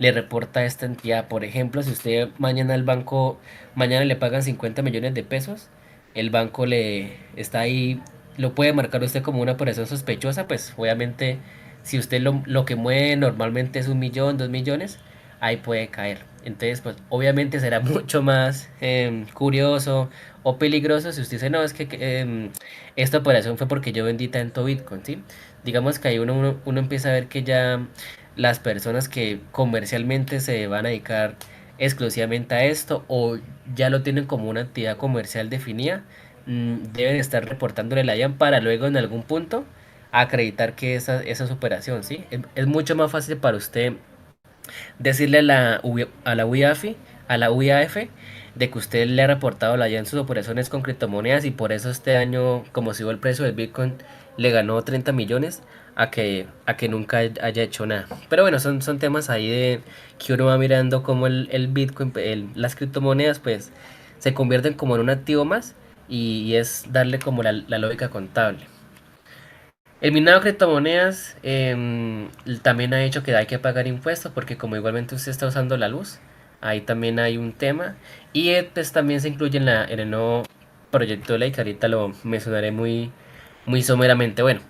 reporta a esta entidad. Por ejemplo, si usted mañana le pagan 50 millones de pesos, el banco le está ahí, lo puede marcar usted como una operación sospechosa, pues obviamente si usted lo que mueve normalmente es 1 millón, 2 millones, ahí puede caer. Entonces, pues obviamente será mucho más curioso o peligroso si usted dice, no, es que esta operación fue porque yo vendí tanto Bitcoin, ¿sí? Digamos que ahí uno empieza a ver que ya las personas que comercialmente se van a dedicar exclusivamente a esto o ya lo tienen como una actividad comercial definida, deben estar reportándole la IAN para luego en algún punto acreditar que esa es operación, ¿sí? Es mucho más fácil para usted decirle a la UIAF, de que usted le ha reportado la en sus operaciones con criptomonedas y por eso este año, como subió el precio del Bitcoin, le ganó 30 millones a que nunca haya hecho nada. Pero bueno, son temas ahí de que uno va mirando como el Bitcoin, las criptomonedas, pues se convierten como en un activo más y es darle como la lógica contable. El minado de criptomonedas también ha hecho que hay que pagar impuestos porque como igualmente usted está usando la luz, ahí también hay un tema. Y pues también se incluye en el nuevo proyecto de ley que ahorita lo mencionaré muy someramente. Bueno,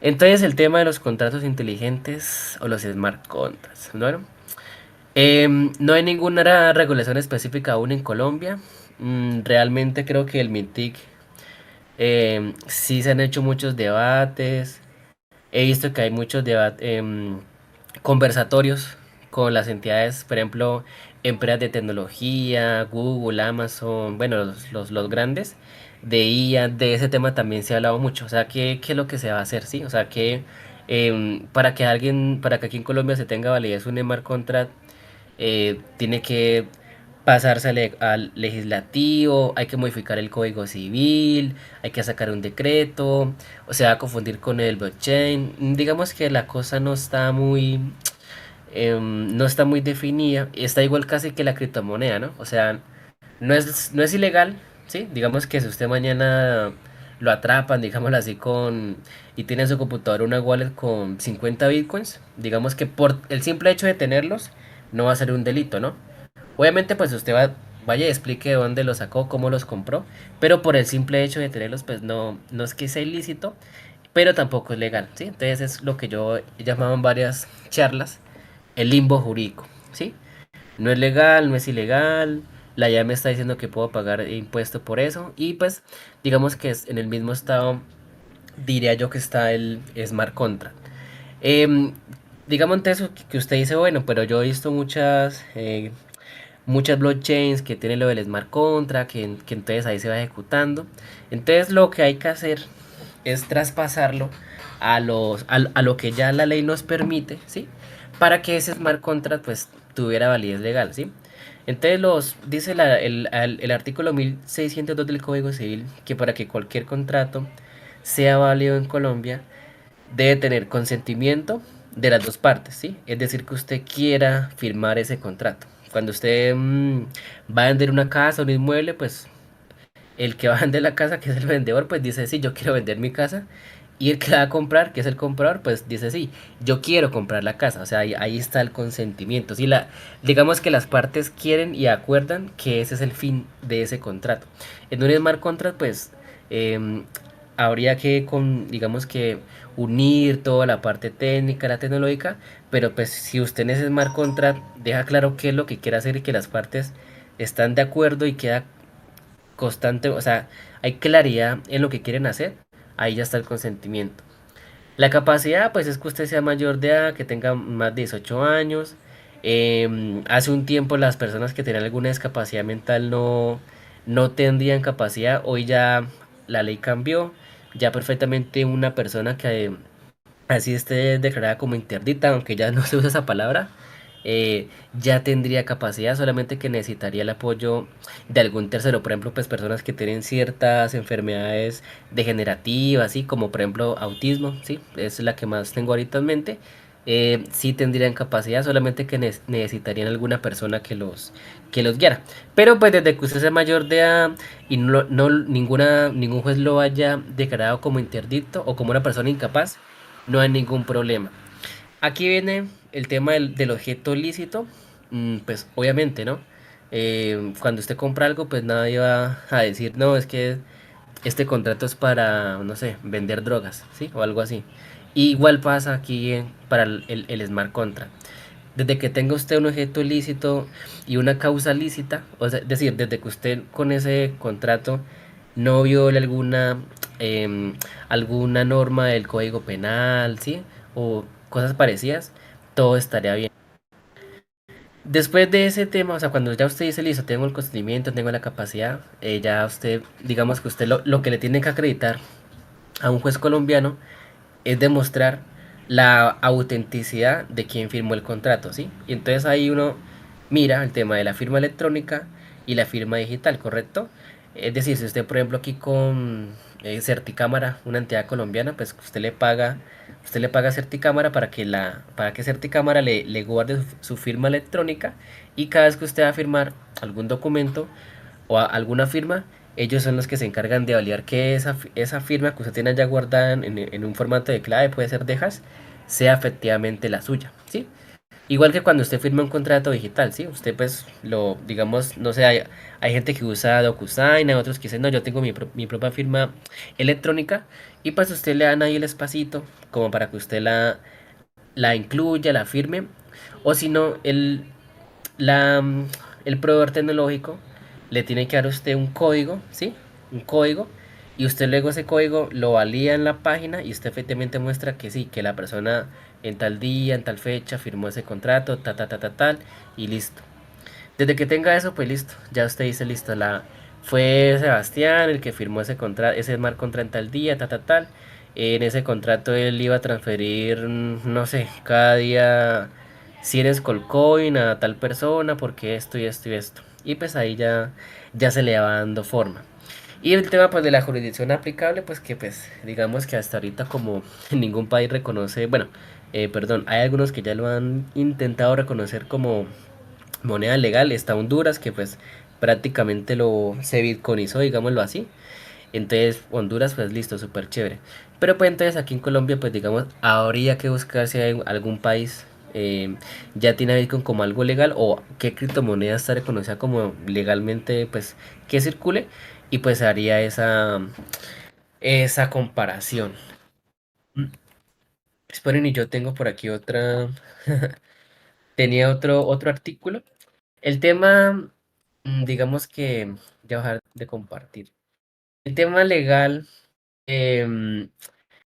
entonces el tema de los contratos inteligentes o los smart contracts. Bueno, no hay ninguna regulación específica aún en Colombia. Realmente creo que el MITIC sí se han hecho muchos debates. He visto que hay muchos conversatorios con las entidades, por ejemplo, empresas de tecnología, Google, Amazon, bueno, los grandes de IA, de ese tema también se ha hablado mucho. O sea, ¿qué es lo que se va a hacer? ¿Sí? O sea, que para que aquí en Colombia se tenga validez un smart contract, tiene que pasarse al legislativo, hay que modificar el código civil, hay que sacar un decreto, o se va a confundir con el blockchain. Digamos que la cosa no está muy definida, está igual casi que la criptomoneda, ¿no? O sea, no es ilegal, ¿sí? Digamos que si usted mañana lo atrapan, digámoslo así, y tiene en su computadora una wallet con 50 bitcoins, digamos que por el simple hecho de tenerlos, no va a ser un delito, ¿no? Obviamente, pues usted vaya y explique de dónde los sacó, cómo los compró, pero por el simple hecho de tenerlos, pues no es que sea ilícito, pero tampoco es legal, ¿sí? Entonces es lo que yo he llamado en varias charlas el limbo jurídico, ¿sí? No es legal, no es ilegal, la ya me está diciendo que puedo pagar impuesto por eso, y pues digamos que es en el mismo estado diría yo que está el smart contract. Em, digamos entonces que usted dice, bueno, pero yo he visto muchas blockchains que tienen lo del smart contract, que entonces ahí se va ejecutando. Entonces lo que hay que hacer es traspasarlo a lo que ya la ley nos permite, ¿sí? Para que ese smart contract pues tuviera validez legal, ¿sí? Entonces dice el artículo 1602 del Código Civil que para que cualquier contrato sea válido en Colombia debe tener consentimiento de las dos partes, ¿sí? Es decir, que usted quiera firmar ese contrato. Cuando usted va a vender una casa, un inmueble, pues el que va a vender la casa, que es el vendedor, pues dice, sí, yo quiero vender mi casa. Y el que va a comprar, que es el comprador, pues dice, sí, yo quiero comprar la casa. O sea, ahí está el consentimiento. Sí, digamos que las partes quieren y acuerdan que ese es el fin de ese contrato. En un smart contract, pues em, habría que, digamos que, unir toda la parte técnica, la tecnológica, pero pues si usted en ese smart contract deja claro qué es lo que quiere hacer y que las partes están de acuerdo y queda constante, o sea, hay claridad en lo que quieren hacer, ahí ya está el consentimiento. La capacidad, pues es que usted sea mayor de edad, que tenga más de 18 años. Hace un tiempo las personas que tenían alguna discapacidad mental no tendrían capacidad, hoy ya la ley cambió, ya perfectamente una persona que así esté declarada como interdita, aunque ya no se usa esa palabra, ya tendría capacidad, solamente que necesitaría el apoyo de algún tercero, por ejemplo, pues personas que tienen ciertas enfermedades degenerativas, así como por ejemplo autismo, sí, es la que más tengo ahorita en mente. Sí tendrían capacidad, solamente que necesitarían alguna persona que los guiara. Pero pues desde que usted sea mayor de edad y ningún juez lo haya declarado como interdicto o como una persona incapaz, no hay ningún problema. Aquí viene el tema del objeto lícito. Pues obviamente, ¿no? Cuando usted compra algo, pues nadie va a decir, no, es que este contrato es para, no sé, vender drogas, ¿sí? O algo así. Igual pasa aquí para el smart contract. Desde que tenga usted un objeto lícito y una causa lícita, o sea, es decir, desde que usted con ese contrato no viole alguna norma del Código Penal, ¿sí? O cosas parecidas, todo estaría bien. Después de ese tema, o sea, cuando ya usted dice, listo, tengo el consentimiento, tengo la capacidad, ya usted, digamos que usted lo que le tiene que acreditar a un juez colombiano es demostrar la autenticidad de quien firmó el contrato, ¿sí? Y entonces ahí uno mira el tema de la firma electrónica y la firma digital, ¿correcto? Es decir, si usted, por ejemplo, aquí con Certicámara, una entidad colombiana, pues usted le paga a Certicámara para que Certicámara le guarde su firma electrónica y cada vez que usted va a firmar algún documento, o alguna firma, ellos son los que se encargan de validar que esa firma que usted tiene ya guardada en un formato de clave, puede ser de hash, sea efectivamente la suya, ¿sí? Igual que cuando usted firma un contrato digital, ¿sí? Usted pues digamos, no sé, hay gente que usa DocuSign, hay otros que dicen, no, yo tengo mi propia firma electrónica y pues usted le dan ahí el espacito como para que usted la incluya, la firme, o si no, la, mm, el proveedor tecnológico le tiene que dar a usted un código, ¿sí? Un código. Y usted luego ese código lo valida en la página y usted efectivamente muestra que sí, que la persona en tal día, en tal fecha firmó ese contrato, tal, y listo. Desde que tenga eso, pues listo. Ya usted dice, listo, fue Sebastián el que firmó ese contrato, ese smart contrato en tal día, tal. En ese contrato él iba a transferir, no sé, cada día 100 Skullcoin a tal persona, porque esto y esto y esto. Y pues ahí ya se le va dando forma. Y el tema pues de la jurisdicción aplicable, pues que pues digamos que hasta ahorita como ningún país reconoce, bueno, perdón, hay algunos que ya lo han intentado reconocer como moneda legal, está Honduras, que pues prácticamente se bitcoinizó, digámoslo así. Entonces, Honduras, pues listo, súper chévere. Pero pues entonces aquí en Colombia, pues digamos, habría que buscar si hay algún país ya tiene Bitcoin como algo legal o qué criptomoneda está reconocida como legalmente, pues que circule y pues haría esa comparación. Mm, Esperen, y yo tengo por aquí tenía otro artículo. El tema, digamos que ya voy a dejar de compartir. El tema legal, em,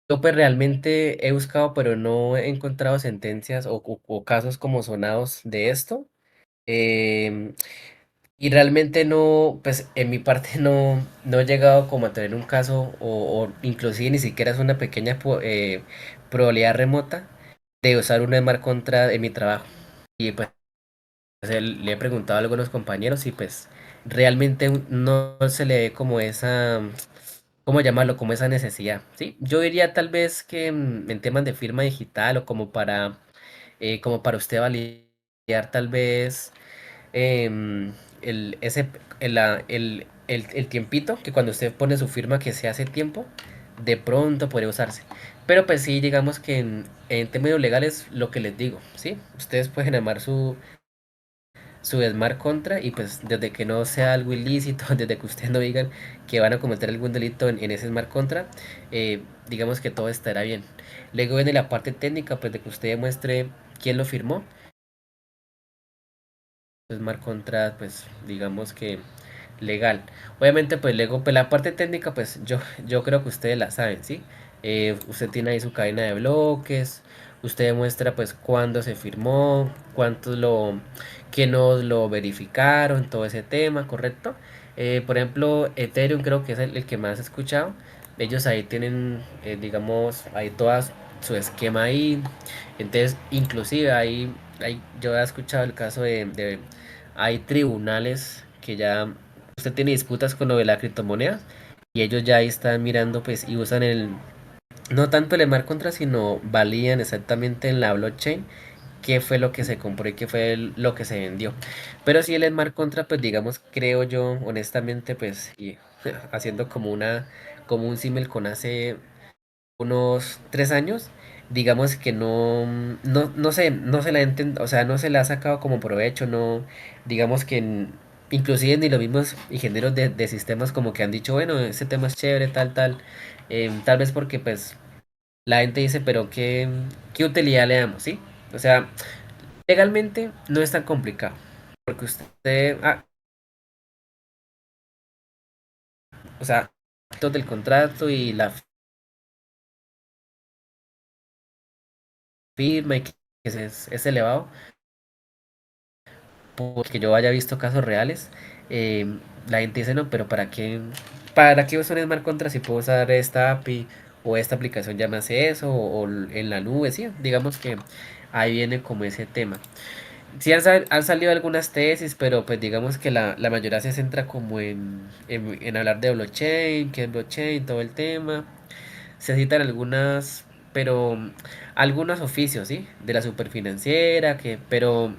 Yo pues realmente he buscado, pero no he encontrado sentencias o casos como sonados de esto. Em, y realmente no, pues en mi parte no he llegado como a tener un caso o inclusive ni siquiera es una pequeña probabilidad remota de usar un smart contract en mi trabajo. Y pues le he preguntado a algunos compañeros y pues realmente no se le ve como esa, ¿cómo llamarlo? Como esa necesidad, ¿sí? Yo diría tal vez que en temas de firma digital o como para usted validar tal vez el, ese, el tiempito, que cuando usted pone su firma que se hace tiempo, de pronto puede usarse. Pero pues sí, digamos que en términos legales, lo que les digo, ¿sí? Ustedes pueden armar su smart contra y pues desde que no sea algo ilícito, desde que ustedes no digan que van a cometer algún delito en ese smart contra, digamos que todo estará bien. Luego viene la parte técnica, pues de que usted demuestre quién lo firmó. Smart contract, pues digamos que legal. Obviamente, pues luego, pues la parte técnica, pues yo creo que ustedes la saben, ¿sí? Usted tiene ahí su cadena de bloques, usted demuestra pues cuándo se firmó, cuántos que nos lo verificaron, todo ese tema, ¿correcto? Por ejemplo, Ethereum creo que es el que más he escuchado. Ellos ahí tienen, digamos, ahí todas su esquema ahí. Entonces, inclusive ahí yo he escuchado el caso hay tribunales que ya usted tiene disputas con lo de la criptomoneda y ellos ya ahí están mirando pues y usan no tanto el smart contract, sino valían exactamente en la blockchain qué fue lo que se compró y qué fue lo que se vendió. Pero si el smart contract, pues digamos, creo yo, honestamente, pues, y haciendo como un símil con hace unos 3 años, digamos que no se la o sea, no se la ha sacado como provecho, no, digamos que inclusive ni los mismos ingenieros de sistemas como que han dicho, bueno, ese tema es chévere, tal, tal vez porque pues la gente dice, pero ¿qué utilidad le damos, sí? O sea, legalmente no es tan complicado, porque usted, o sea, todo el contrato y la firma y que es elevado, porque yo haya visto casos reales, la gente dice, no, pero ¿para qué usar un smart contract si puedo usar esta API o esta aplicación ya me hace eso o en la nube? Sí, digamos que ahí viene como ese tema. Sí han salido algunas tesis, pero pues digamos que la mayoría se centra como en hablar de blockchain, qué es blockchain, todo el tema. Se citan algunas, pero algunos oficios, ¿sí? De la superfinanciera, pero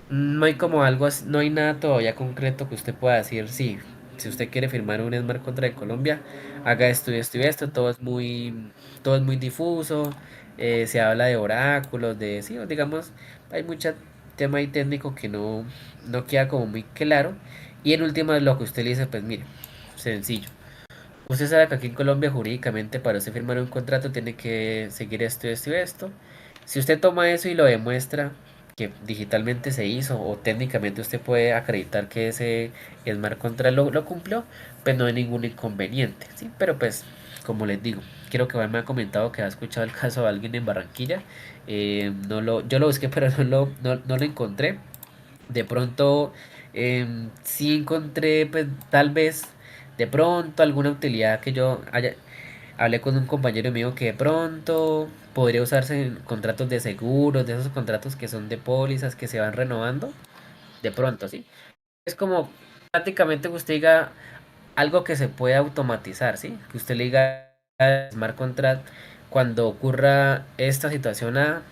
no hay como algo, no hay nada todavía concreto que usted pueda decir, sí, si usted quiere firmar un smart contra de Colombia, haga esto y esto y esto, todo es muy difuso, se habla de oráculos, sí, digamos, hay mucho tema ahí técnico que no queda como muy claro, y en última lo que usted le dice, pues mire, sencillo. Usted sabe que aquí en Colombia jurídicamente para usted firmar un contrato tiene que seguir esto, esto y esto. Si usted toma eso y lo demuestra que digitalmente se hizo o técnicamente usted puede acreditar que ese smart contract lo cumplió, pues no hay ningún inconveniente, ¿sí? Pero pues, como les digo, quiero que me ha comentado que ha escuchado el caso de alguien en Barranquilla. Yo lo busqué, pero no lo encontré. De pronto, sí encontré, pues tal vez, de pronto alguna utilidad que hablé con un compañero mío que de pronto podría usarse en contratos de seguros, de esos contratos que son de pólizas que se van renovando, de pronto, ¿sí? Es como prácticamente que usted diga algo que se puede automatizar, ¿sí? Que usted le diga al smart contract cuando ocurra esta situación A,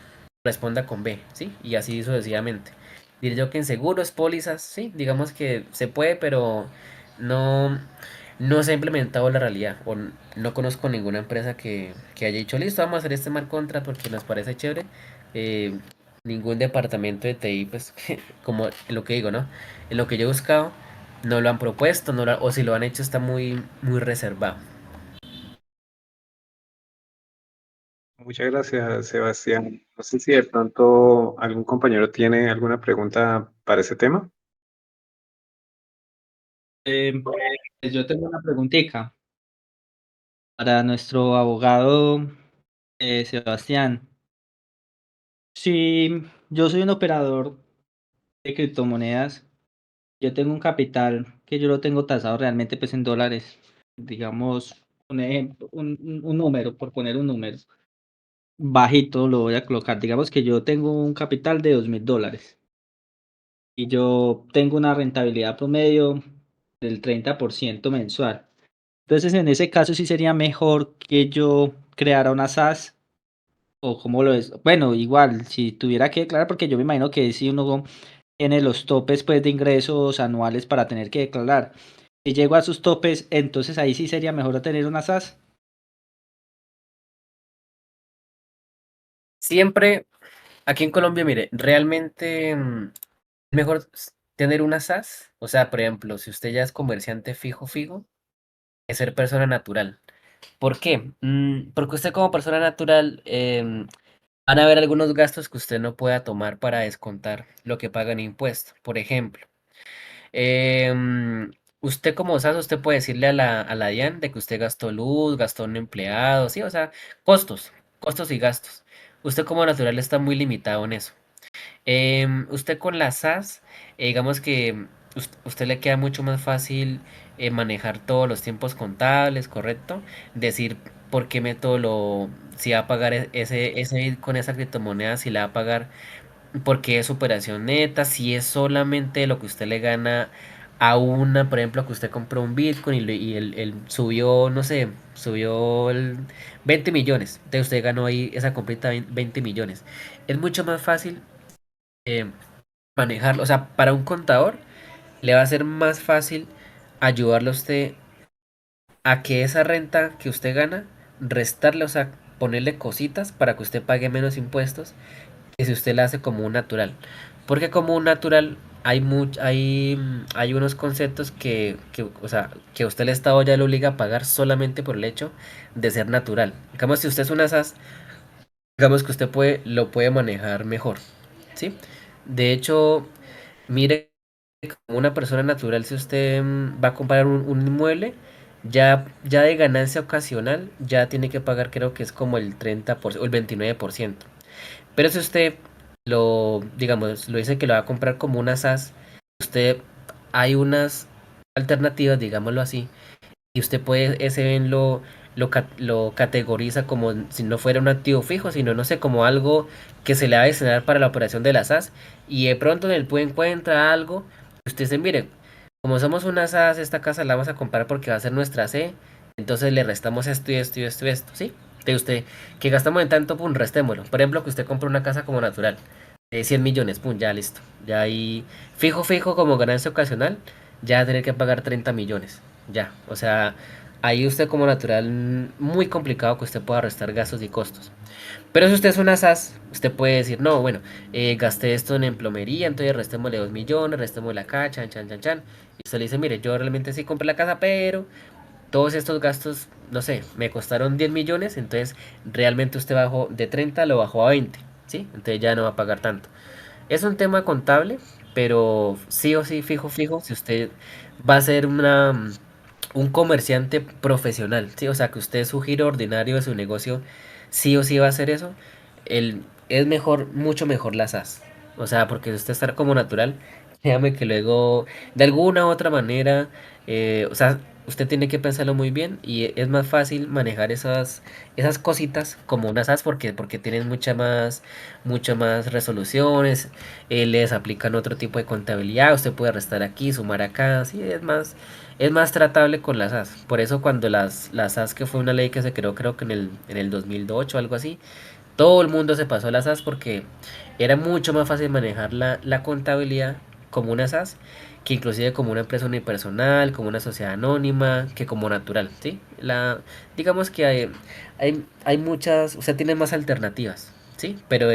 responda con B, ¿sí? Y así sucesivamente. Diré yo que en seguros, pólizas, sí, digamos que se puede, pero no, no se ha implementado la realidad. No conozco ninguna empresa que haya dicho, listo, vamos a hacer este smart contract porque nos parece chévere. Eh, Ningún departamento de TI, pues, como lo que digo, ¿no? En lo que yo he buscado, no lo han propuesto, o si lo han hecho está muy reservado. Muchas gracias, Sebastián. No sé si de pronto algún compañero tiene alguna pregunta para ese tema. Pues yo tengo una preguntita para nuestro abogado Sebastián, si yo soy un operador de criptomonedas, yo tengo un capital que yo lo tengo tasado realmente pues en dólares, digamos un ejemplo, un número, por poner un número, bajito lo voy a colocar, digamos que yo tengo un capital de $2.000 y yo tengo una rentabilidad promedio del 30% mensual. Entonces, en ese caso sí sería mejor que yo creara una SAS o cómo lo es. Bueno, igual, si tuviera que declarar, porque yo me imagino que si uno tiene los topes pues de ingresos anuales para tener que declarar. Si llego a sus topes, entonces ahí sí sería mejor tener una SAS. Siempre, aquí en Colombia, mire, realmente mejor tener una SAS. O sea, por ejemplo, si usted ya es comerciante fijo, es ser persona natural. ¿Por qué? Porque usted como persona natural van a haber algunos gastos que usted no pueda tomar para descontar lo que paga en impuestos. Por ejemplo, usted como SAS, usted puede decirle a la DIAN de que usted gastó luz, gastó un empleado, sí, o sea, costos y gastos. Usted como natural está muy limitado en eso. Usted con la SAS, digamos que usted le queda mucho más fácil manejar todos los tiempos contables, ¿correcto? Decir por qué método si va a pagar ese con esa criptomoneda, si la va a pagar porque es operación neta, si es solamente lo que usted le gana a una, por ejemplo, que usted compró un Bitcoin y él subió, no sé, subió 20 millones, entonces usted ganó ahí esa comprita 20 millones. Es mucho más fácil eh, manejarlo. O sea, para un contador le va a ser más fácil ayudarle a usted a que esa renta que usted gana, restarle, o sea, ponerle cositas para que usted pague menos impuestos que si usted la hace como un natural. Porque como un natural hay unos conceptos o sea, que usted el Estado ya le obliga a pagar solamente por el hecho de ser natural. Digamos, si usted es una SAS, digamos que usted lo puede manejar mejor, ¿sí? De hecho, mire, como una persona natural, si usted va a comprar un inmueble, ya de ganancia ocasional, ya tiene que pagar, creo que es como el 30% o el 29%. Pero si usted digamos, lo dice que lo va a comprar como una SAS, usted, hay unas alternativas, digámoslo así, y usted puede, ese bien lo categoriza como si no fuera un activo fijo, sino, no sé, como algo que se le va a destinar para la operación de la SAS, y de pronto en el puede encuentra algo, usted dice, mire, como somos una SAS, esta casa la vamos a comprar porque va a ser nuestra C, entonces le restamos esto y esto y esto y esto, ¿sí? De usted, que gastamos en tanto, pum, restémoslo. Por ejemplo, que usted compra una casa como natural, de 100 millones, pum, ya listo. Ya ahí, fijo, como ganancia ocasional, ya va a tener que pagar 30 millones. Ya, o sea, ahí usted como natural, muy complicado que usted pueda restar gastos y costos. Pero si usted es una SAS, usted puede decir, no, bueno, gasté esto en plomería, entonces restémosle 2 millones, restémosle acá, chan, chan, chan, chan. Y usted le dice, mire, yo realmente sí compré la casa, pero todos estos gastos, no sé, me costaron 10 millones, entonces realmente usted bajó de 30, lo bajó a 20, ¿sí? Entonces ya no va a pagar tanto. Es un tema contable, pero sí o sí, fijo, si usted va a ser un comerciante profesional, ¿sí? O sea, que usted su giro ordinario de su negocio sí o sí va a hacer eso, es mejor, mucho mejor las SAS. O sea, porque si usted está como natural, créame que luego, de alguna u otra manera, o sea, usted tiene que pensarlo muy bien y es más fácil manejar esas cositas como unas SAS porque tienen mucha más resoluciones, les aplican otro tipo de contabilidad, usted puede restar aquí, sumar acá, sí, es más tratable con las SAS. Por eso cuando las SAS, que fue una ley que se creó creo que en el 2008 o algo así, todo el mundo se pasó a las SAS porque era mucho más fácil manejar la contabilidad como una SAS que inclusive como una empresa unipersonal, como una sociedad anónima, que como natural, ¿sí? Digamos que hay muchas, o sea, tiene más alternativas, ¿sí? Pero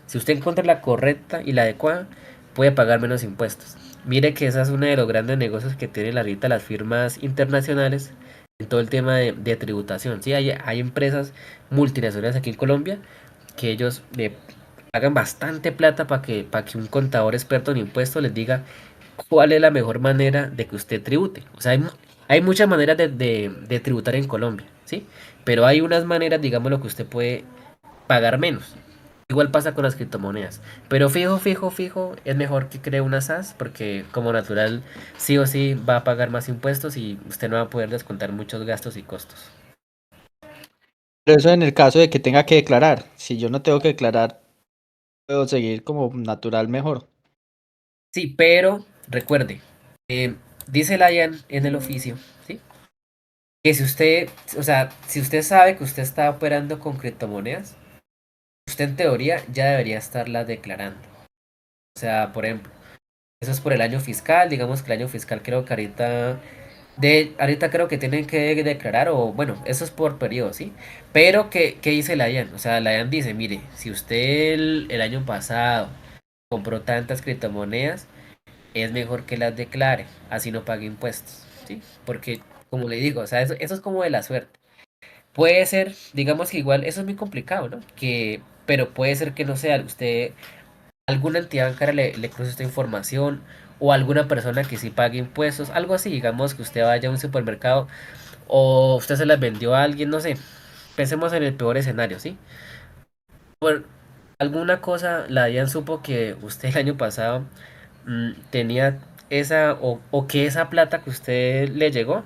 si usted encuentra la correcta y la adecuada, puede pagar menos impuestos. Mire que esa es uno de los grandes negocios que tienen ahorita las firmas internacionales en todo el tema de tributación, ¿sí? Hay empresas multinacionales aquí en Colombia que ellos le pagan bastante plata para que un contador experto en impuestos les diga cuál es la mejor manera de que usted tribute. O sea, hay muchas maneras de tributar en Colombia, ¿sí? pero hay unas maneras, digamos, lo que usted puede pagar menos. Igual pasa con las criptomonedas. Pero fijo, es mejor que cree una SAS porque como natural sí o sí va a pagar más impuestos y usted no va a poder descontar muchos gastos y costos. Pero eso en el caso de que tenga que declarar. Si yo no tengo que declarar, puedo seguir como natural mejor. Sí, pero recuerde, eh, dice Layan en el oficio, ¿sí? Que si usted, o sea, si usted sabe que usted está operando con criptomonedas, usted en teoría ya debería estarla declarando. O sea, por ejemplo, eso es por el año fiscal, digamos que el año fiscal creo que ahorita creo que tienen que declarar, o bueno, eso es por periodo, ¿sí? Pero, ¿qué dice la DIAN? O sea, la DIAN dice, mire, si usted el año pasado compró tantas criptomonedas, es mejor que las declare, así no pague impuestos, ¿sí? Porque, como le digo, o sea, eso es como de la suerte. Puede ser, digamos que igual, eso es muy complicado, ¿no? Pero puede ser que no sea, usted alguna entidad bancaria le cruce esta información o alguna persona que sí pague impuestos, algo así, digamos que usted vaya a un supermercado o usted se las vendió a alguien, no sé, pensemos en el peor escenario, ¿sí? Por alguna cosa la DIAN supo que usted el año pasado tenía esa o que esa plata que usted le llegó,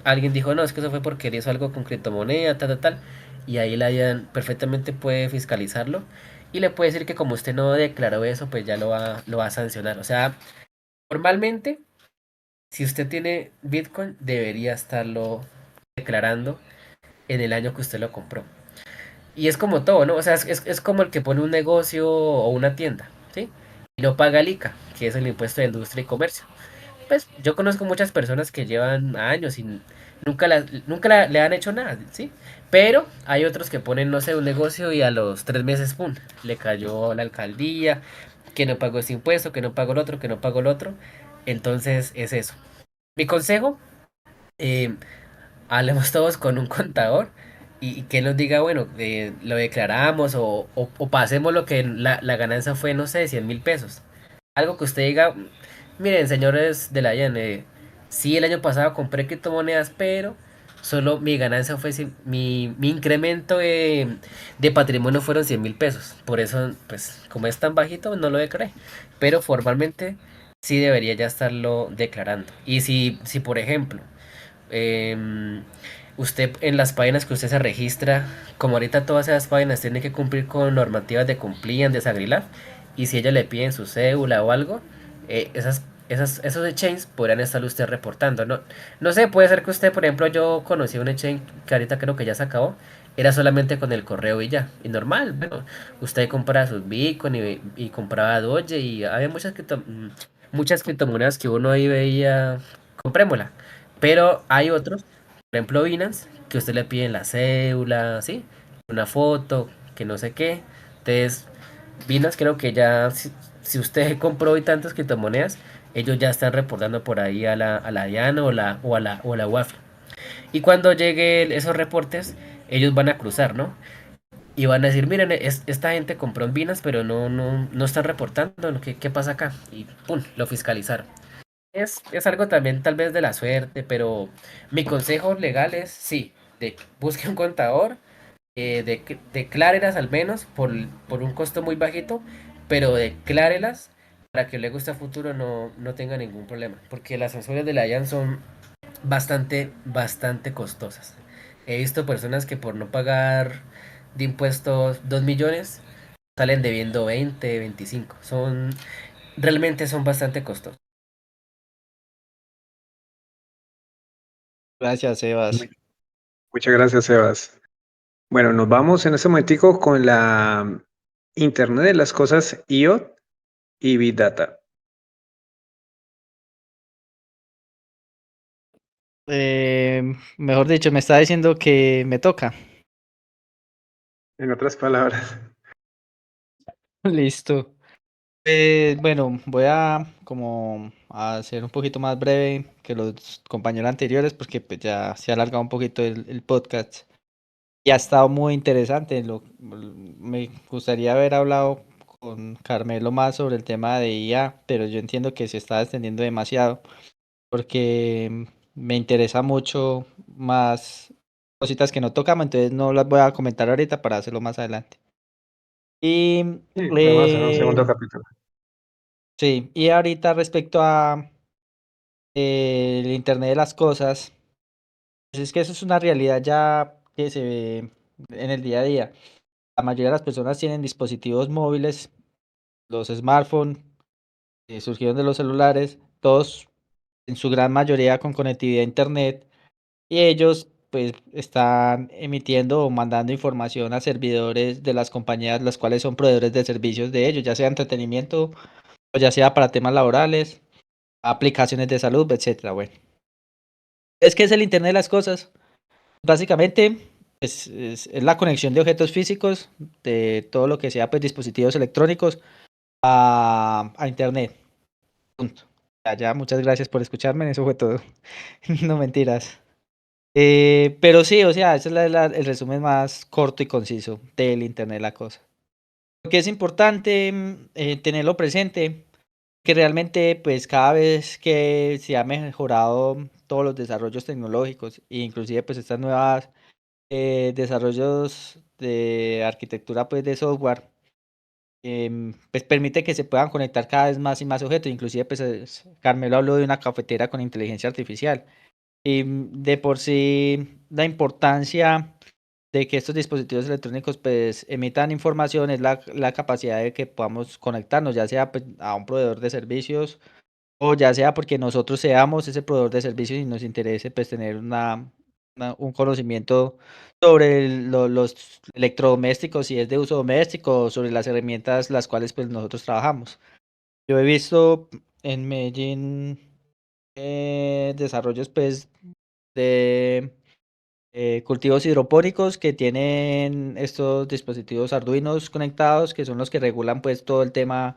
alguien dijo, no, es que eso fue porque él hizo algo con criptomoneda, tal, y ahí la DIAN perfectamente puede fiscalizarlo y le puede decir que como usted no declaró eso, pues ya lo va a sancionar. O sea, normalmente, si usted tiene Bitcoin, debería estarlo declarando en el año que usted lo compró. Y es como todo, ¿no? O sea, es como el que pone un negocio o una tienda, ¿sí? Y no paga el ICA, que es el impuesto de industria y comercio. Pues yo conozco muchas personas que llevan años y le han hecho nada, ¿sí? Pero hay otros que ponen, no sé, un negocio y a los 3 meses, ¡pum! Le cayó la alcaldía, que no pagó ese impuesto, que no pagó el otro, que no pagó el otro. Entonces es eso. Mi consejo, eh, hablemos todos con un contador y que nos diga, bueno, lo declaramos o pasemos lo que la ganancia fue, no sé, 100.000 pesos. Algo que usted diga, miren, señores de la IAN, sí, el año pasado compré criptomonedas, pero solo mi ganancia fue, mi incremento de patrimonio fueron 100.000 pesos. Por eso, pues, como es tan bajito, no lo declaré. Pero formalmente sí debería ya estarlo declarando. Y si por ejemplo, em, usted en las páginas que usted se registra, como ahorita todas esas páginas tienen que cumplir con normativas de compliance, de Sagrilab, y si ella le piden su cédula o algo, esos exchanges podrían estar usted reportando. No, no sé, puede ser que usted, por ejemplo, yo conocí un exchange que ahorita creo que ya se acabó, era solamente con el correo y ya, y normal, bueno, usted compraba sus Bitcoin y compraba Doge y había muchas criptomonedas que uno ahí veía, comprémosla, pero hay otros, por ejemplo Binance, que usted le piden la cédula, ¿sí? Una foto, que no sé qué. Entonces, Binance creo que ya, si usted compró hoy tantas criptomonedas, ellos ya están reportando por ahí a la DIAN o a la UAFI. Y cuando lleguen esos reportes, ellos van a cruzar, ¿no? Y van a decir, miren, esta gente compró en Binance, pero no están reportando, ¿no? ¿Qué pasa acá? Y pum, lo fiscalizaron. Es algo también tal vez de la suerte, pero mi consejo legal es, sí, busque un contador, declárelas al menos por un costo muy bajito, pero declárelas para que luego usted a futuro no tenga ningún problema, porque las sanciones de la DIAN son bastante costosas. He visto personas que por no pagar de impuestos 2 millones salen debiendo 20, 25. Realmente son bastante costosos. Gracias, Sebas. Muchas gracias, Sebas. Bueno, nos vamos en este momentico con la Internet de las Cosas IoT y Big Data. Mejor dicho, me está diciendo que me toca. En otras palabras, Listo. Bueno, voy a como a ser un poquito más breve que los compañeros anteriores porque pues ya se ha alargado un poquito el podcast y ha estado muy interesante. Me gustaría haber hablado con Carmelo más sobre el tema de IA, pero yo entiendo que se está extendiendo demasiado porque me interesa mucho más cositas que no tocamos, entonces no las voy a comentar ahorita para hacerlo más adelante. Y Sí, podemos hacer un segundo eh, capítulo. sí, y ahorita respecto a el Internet de las cosas, pues es que eso es una realidad ya que se ve en el día a día. La mayoría de las personas tienen dispositivos móviles, los smartphones, surgieron de los celulares, todos en su gran mayoría con conectividad a Internet, y ellos pues están emitiendo o mandando información a servidores de las compañías, las cuales son proveedores de servicios de ellos, ya sea entretenimiento o ya sea para temas laborales, aplicaciones de salud, etcétera. Bueno, es que es el Internet de las cosas. Básicamente es la conexión de objetos físicos, de todo lo que sea pues dispositivos electrónicos a Internet. Punto. Ya, muchas gracias por escucharme, eso fue todo. No mentiras. Pero sí, o sea, ese es el resumen más corto y conciso del Internet de la cosa. Porque es importante tenerlo presente, que realmente pues cada vez que se ha mejorado todos los desarrollos tecnológicos, e inclusive pues estas nuevas desarrollos de arquitectura pues de software, pues permite que se puedan conectar cada vez más y más objetos, inclusive pues Carmelo habló de una cafetera con inteligencia artificial. Y de por sí, la importancia de que estos dispositivos electrónicos pues emitan información es la capacidad de que podamos conectarnos, ya sea pues, a un proveedor de servicios o ya sea porque nosotros seamos ese proveedor de servicios y nos interese pues tener un conocimiento sobre los electrodomésticos, si es de uso doméstico, o sobre las herramientas las cuales pues nosotros trabajamos. Yo he visto en Medellín desarrollos pues de cultivos hidropónicos que tienen estos dispositivos Arduinos conectados, que son los que regulan pues todo el tema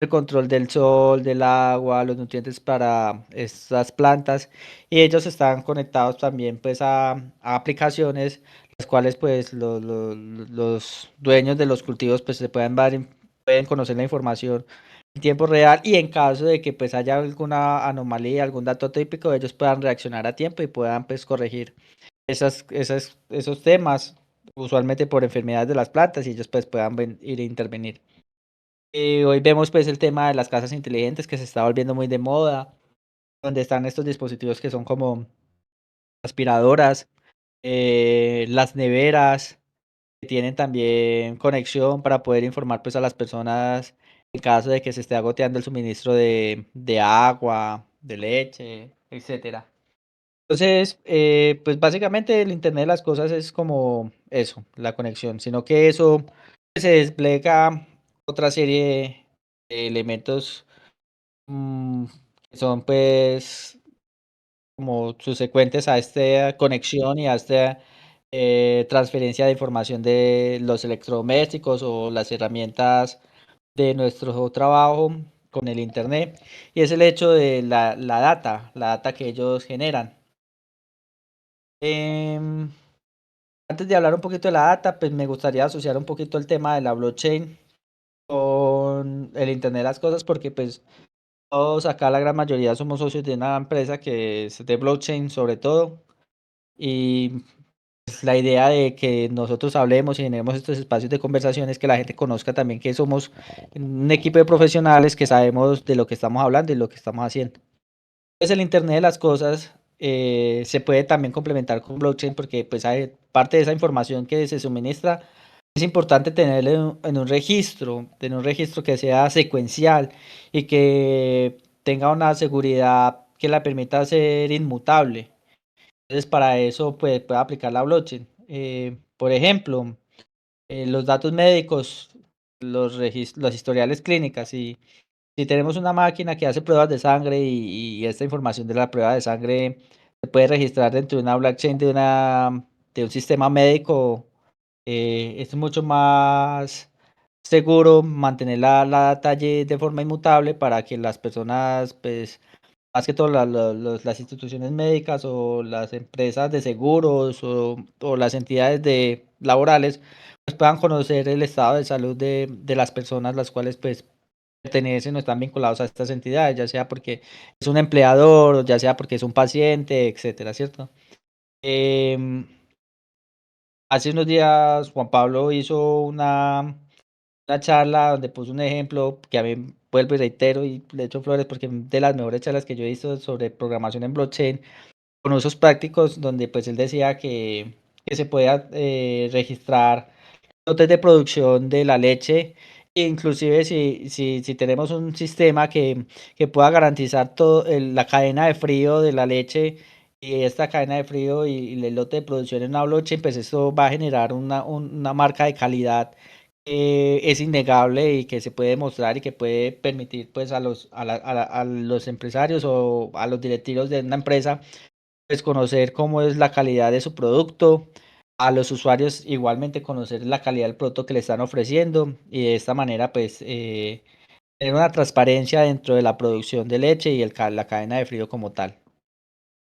del control del sol, del agua, los nutrientes para estas plantas, y ellos están conectados también pues a aplicaciones las cuales pues los dueños de los cultivos pues se pueden conocer la información en tiempo real, y en caso de que pues haya alguna anomalía, algún dato típico, ellos puedan reaccionar a tiempo y puedan pues corregir esos temas, usualmente por enfermedades de las plantas, y ellos pues puedan ir a intervenir. Hoy vemos pues el tema de las casas inteligentes que se está volviendo muy de moda, donde están estos dispositivos que son como aspiradoras, las neveras, que tienen también conexión para poder informar pues a las personas en caso de que se esté agoteando el suministro de agua, de leche, etcétera. Entonces, pues básicamente el Internet de las cosas es como eso, la conexión, sino que eso se despliega otra serie de elementos mm, que son pues como subsecuentes a esta conexión y a esta transferencia de información de los electrodomésticos o las herramientas de nuestro trabajo con el Internet, y es el hecho de la data que ellos generan. Em, Antes de hablar un poquito de la data, pues me gustaría asociar un poquito el tema de la blockchain con el Internet de las cosas, porque pues todos acá, la gran mayoría, somos socios de una empresa que es de blockchain sobre todo, y pues, la idea de que nosotros hablemos y generemos estos espacios de conversación es que la gente conozca también que somos un equipo de profesionales que sabemos de lo que estamos hablando y lo que estamos haciendo. Pues el Internet de las cosas se puede también complementar con blockchain, porque pues hay parte de esa información que se suministra es importante tenerlo tener un registro que sea secuencial y que tenga una seguridad que la permita ser inmutable. Entonces para eso pues puede aplicar la blockchain. Por ejemplo, los datos médicos, los historiales clínicas, y si tenemos una máquina que hace pruebas de sangre y esta información de la prueba de sangre se puede registrar dentro de una blockchain de un sistema médico, es mucho más seguro mantener la data allí de forma inmutable para que las personas, pues, más que todo las instituciones médicas o las empresas de seguros o las entidades laborales, pues puedan conocer el estado de salud de las personas las cuales pues pertenecen o están vinculados a estas entidades, ya sea porque es un empleador, o ya sea porque es un paciente, etcétera, ¿cierto? Em, Hace unos días Juan Pablo hizo una charla donde puso un ejemplo que a mí vuelvo y reitero y le echo flores porque es de las mejores charlas que yo he visto sobre programación en blockchain, con usos prácticos donde pues él decía que se podía registrar lotes de producción de la leche, e inclusive si tenemos un sistema que pueda garantizar todo la cadena de frío de la leche y esta cadena de frío y el lote de producción en una blockchain, pues esto va a generar una marca de calidad que es innegable y que se puede mostrar y que puede permitir pues a los empresarios o a los directivos de una empresa pues conocer cómo es la calidad de su producto, a los usuarios igualmente conocer la calidad del producto que le están ofreciendo y de esta manera pues tener una transparencia dentro de la producción de leche y la cadena de frío como tal.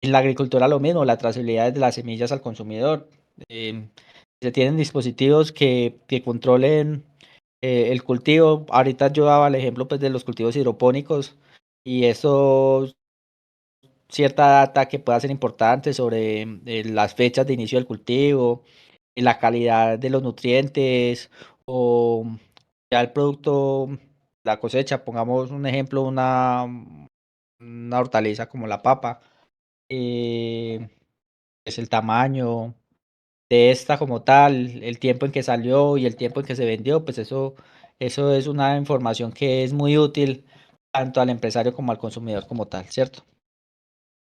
En la agricultura lo mismo, la trazabilidad de las semillas al consumidor. Se tienen dispositivos que controlen el cultivo. Ahorita yo daba el ejemplo pues de los cultivos hidropónicos y eso cierta data que pueda ser importante sobre las fechas de inicio del cultivo, la calidad de los nutrientes o ya el producto, la cosecha, pongamos un ejemplo, una hortaliza como la papa, eh, es el tamaño de esta como tal, el tiempo en que salió y el tiempo en que se vendió, pues eso es una información que es muy útil tanto al empresario como al consumidor como tal, ¿cierto?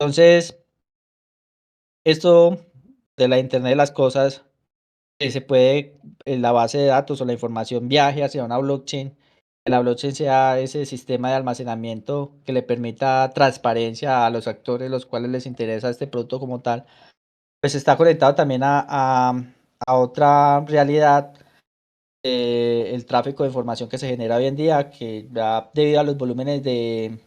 Entonces, esto de la Internet de las cosas, se puede, la base de datos o la información viaje hacia una blockchain, que la blockchain sea ese sistema de almacenamiento que le permita transparencia a los actores los cuales les interesa este producto como tal, pues está conectado también a otra realidad, el tráfico de información que se genera hoy en día, que ya debido a los volúmenes de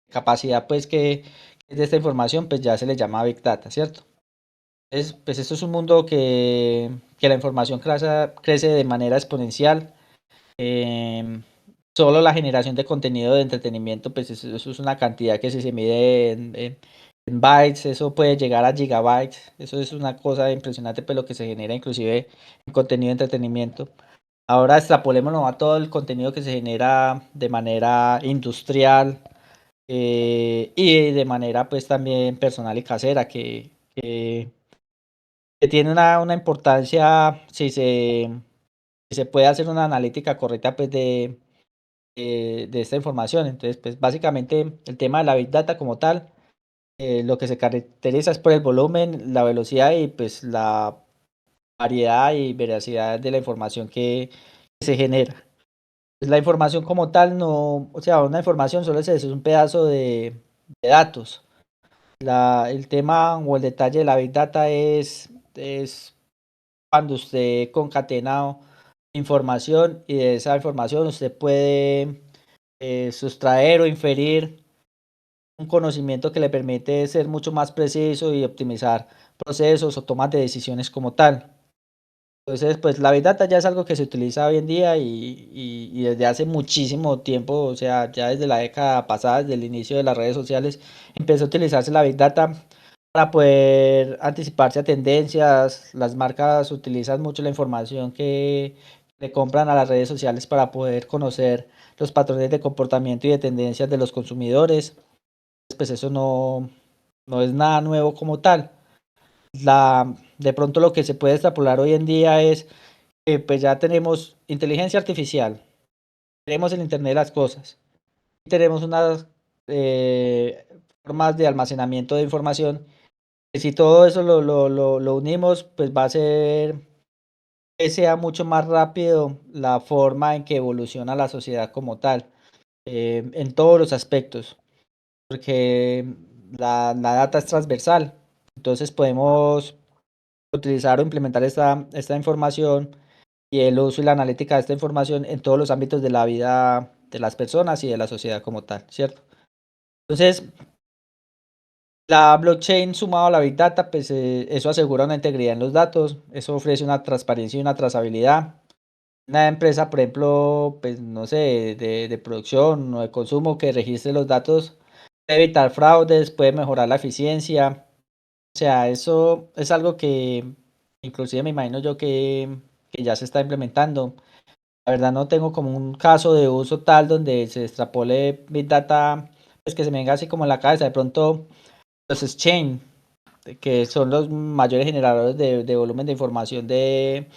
capacidad pues que es de esta información, pues ya se le llama Big Data, ¿cierto? Pues esto es un mundo que la información crece de manera exponencial. em, Solo la generación de contenido de entretenimiento, pues eso es una cantidad que si se mide en bytes, eso puede llegar a gigabytes. Eso es una cosa impresionante, pues lo que se genera inclusive en contenido de entretenimiento. Ahora extrapolémonos a todo el contenido que se genera de manera industrial y de manera pues también personal y casera, que tiene una importancia si se puede hacer una analítica correcta pues de esta información. Entonces, pues básicamente el tema de la Big Data como tal, lo que se caracteriza es por el volumen, la velocidad y pues la variedad y veracidad de la información que se genera. Pues, la información como tal no, o sea, una información solo es un pedazo de datos. El tema o el detalle de la Big Data es cuando usted concatena información y de esa información usted puede sustraer o inferir un conocimiento que le permite ser mucho más preciso y optimizar procesos o tomas de decisiones como tal. Entonces, pues la Big Data ya es algo que se utiliza hoy en día y desde hace muchísimo tiempo, o sea, ya desde la década pasada, desde el inicio de las redes sociales, empezó a utilizarse la Big Data para poder anticiparse a tendencias. Las marcas utilizan mucho la información que le compran a las redes sociales para poder conocer los patrones de comportamiento y de tendencias de los consumidores. Pues eso no es nada nuevo como tal. De pronto lo que se puede extrapolar hoy en día es que pues ya tenemos inteligencia artificial, tenemos el Internet de las cosas, tenemos unas formas de almacenamiento de información, que si todo eso lo unimos, pues va a ser que sea mucho más rápido la forma en que evoluciona la sociedad como tal, en todos los aspectos, porque la data es transversal, entonces podemos utilizar o implementar esta información y el uso y la analítica de esta información en todos los ámbitos de la vida de las personas y de la sociedad como tal, ¿cierto? Entonces, la blockchain sumado a la Big Data, pues eso asegura una integridad en los datos, eso ofrece una transparencia y una trazabilidad. Una empresa, por ejemplo, pues no sé, de producción o de consumo que registre los datos puede evitar fraudes, puede mejorar la eficiencia. O sea, eso es algo inclusive me imagino yo que ya se está implementando. La verdad no tengo como un caso de uso tal donde se extrapole Big Data, pues que se me venga así como en la cabeza. De pronto los exchange, que son los mayores generadores de volumen de información de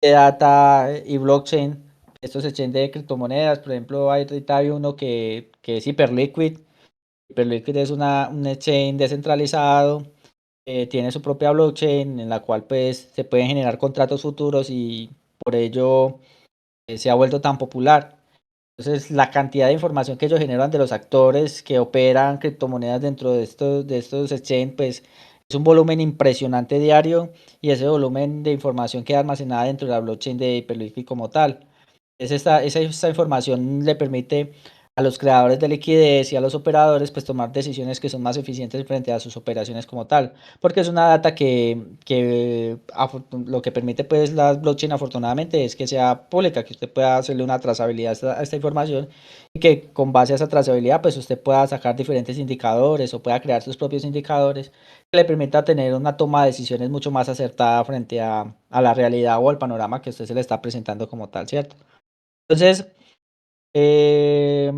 data y blockchain. Estos exchange de criptomonedas, por ejemplo, ahorita hay uno que es Hyperliquid. Hyperliquid es un exchange descentralizado, tiene su propia blockchain en la cual pues se pueden generar contratos futuros y por ello se ha vuelto tan popular. Entonces, la cantidad de información que ellos generan de los actores que operan criptomonedas dentro de estos exchange, pues es un volumen impresionante diario y ese volumen de información queda almacenada dentro de la blockchain de Hyperliquid como tal. Esta información le permite a los creadores de liquidez y a los operadores pues tomar decisiones que son más eficientes frente a sus operaciones como tal, porque es una data lo que permite pues la blockchain afortunadamente es que sea pública, que usted pueda hacerle una trazabilidad a esta información y que con base a esa trazabilidad pues usted pueda sacar diferentes indicadores o pueda crear sus propios indicadores que le permita tener una toma de decisiones mucho más acertada frente a la realidad o al panorama que usted se le está presentando como tal, ¿cierto? Entonces, eh,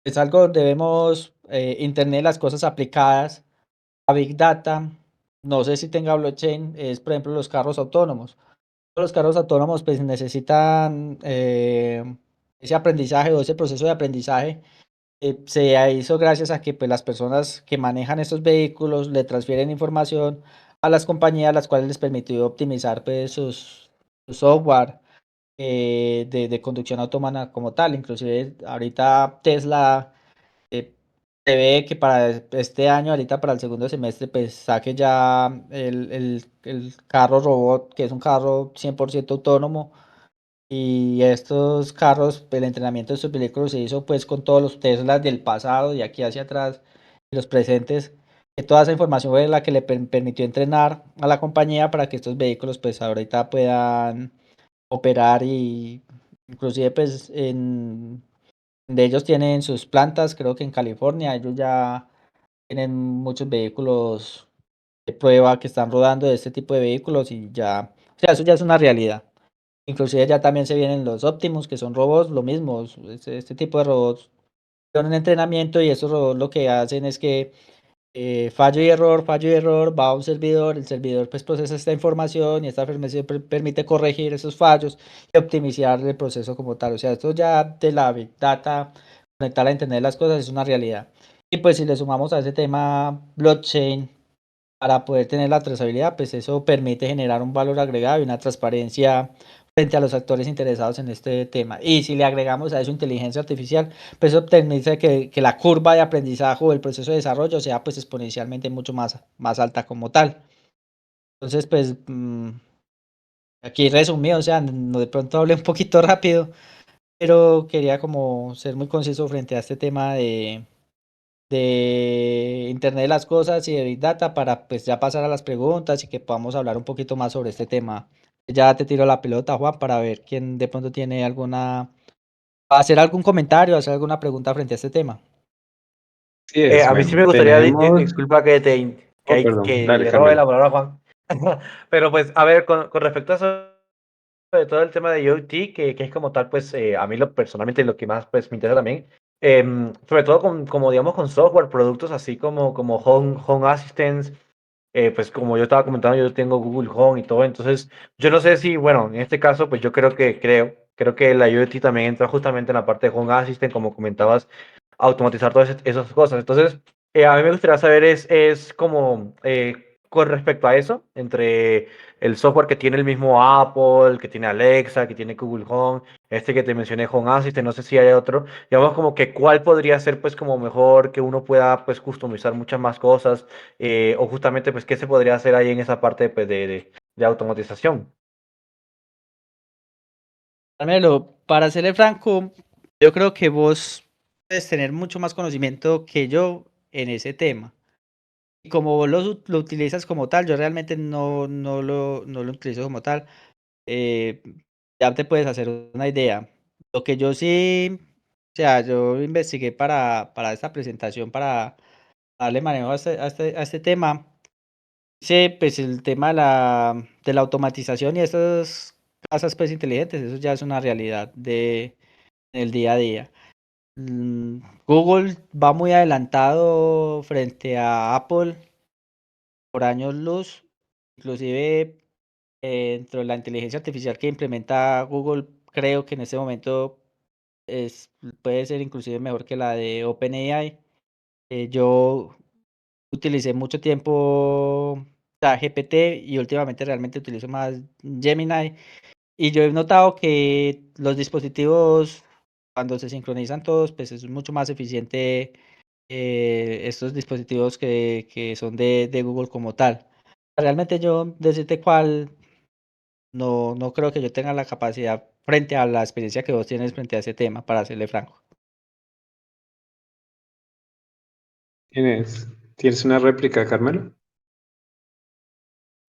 es algo donde vemos Internet de las cosas aplicadas a Big Data. No sé si tenga blockchain, es por ejemplo los carros autónomos. Los carros autónomos pues necesitan ese aprendizaje o ese proceso de aprendizaje. Se hizo gracias a que pues, las personas que manejan estos vehículos le transfieren información a las compañías, las cuales les permitió optimizar pues, su software de conducción autónoma como tal. Inclusive ahorita Tesla eh, se ve que para este año, ahorita para el segundo semestre, pues saque ya el carro robot, que es un carro 100% autónomo. Y estos carros, el entrenamiento de estos vehículos se hizo pues con todos los Teslas del pasado, de aquí hacia atrás, y los presentes. Que toda esa información fue la que le permitió entrenar a la compañía para que estos vehículos pues ahorita puedan operar y inclusive pues de ellos tienen sus plantas, creo que en California, ellos ya tienen muchos vehículos de prueba que están rodando de este tipo de vehículos y ya, o sea, eso ya es una realidad. Inclusive ya también se vienen los Optimus, que son robots, lo mismo, este tipo de robots son un entrenamiento y esos robots lo que hacen es que fallo y error, va a un servidor, el servidor pues procesa esta información y esta información permite corregir esos fallos y optimizar el proceso como tal. O sea, esto ya de la Big Data, conectar a Internet de las cosas es una realidad. Y pues si le sumamos a ese tema blockchain para poder tener la trazabilidad, pues eso permite generar un valor agregado y una transparencia frente a los actores interesados en este tema. Y si le agregamos a eso inteligencia artificial, pues eso permite que la curva de aprendizaje o el proceso de desarrollo sea pues exponencialmente mucho más alta como tal. Entonces, pues aquí resumido, o sea, no de pronto hablé un poquito rápido, pero quería como ser muy conciso frente a este tema de Internet de las Cosas y de Big Data para pues ya pasar a las preguntas y que podamos hablar un poquito más sobre este tema. Ya te tiro la pelota, Juan, para ver quién de pronto tiene hacer algún comentario, hacer alguna pregunta frente a este tema. Sí es, A mí sí bueno, me gustaría, tenemos... disculpa Oh, perdón, que dale, le robe Carmelo. la palabra a Juan, pero pues a ver, con respecto a eso de todo el tema de IoT, que es como tal, pues a mí personalmente lo que más pues me interesa también, sobre todo como digamos con software, productos así como Home Assistants, pues como yo estaba comentando, yo tengo Google Home y todo, entonces yo no sé si, bueno, en este caso, pues yo creo que la IoT también entra justamente en la parte de Home Assistant, como comentabas, automatizar todas esas cosas. Entonces, a mí me gustaría saber es como, con respecto a eso, entre el software que tiene el mismo Apple, que tiene Alexa, que tiene Google Home, este que te mencioné, Home Assistant, no sé si hay otro, digamos como que cuál podría ser pues como mejor que uno pueda pues customizar muchas más cosas, o justamente pues qué se podría hacer ahí en esa parte pues, de automatización. Carmelo, para serle franco, yo creo que vos puedes tener mucho más conocimiento que yo en ese tema. Y como vos lo utilizas como tal, yo realmente no lo utilizo como tal. eh, ya te puedes hacer una idea. Lo que yo sí, o sea, yo investigué para esta presentación, para darle manejo a este tema, Sí, pues el tema de la automatización y estas casas pues inteligentes, eso ya es una realidad del día a día. Mm, Google va muy adelantado frente a Apple por años luz, inclusive dentro de la inteligencia artificial que implementa Google, creo que en este momento puede ser inclusive mejor que la de OpenAI. Yo utilicé mucho tiempo ChatGPT y últimamente realmente utilizo más Gemini. Y yo he notado que los dispositivos, cuando se sincronizan todos, pues es mucho más eficiente estos dispositivos que son de Google como tal. Realmente yo decirte cuál, no creo que yo tenga la capacidad frente a la experiencia que vos tienes frente a ese tema, para serle franco. ¿Tienes una réplica, Carmelo?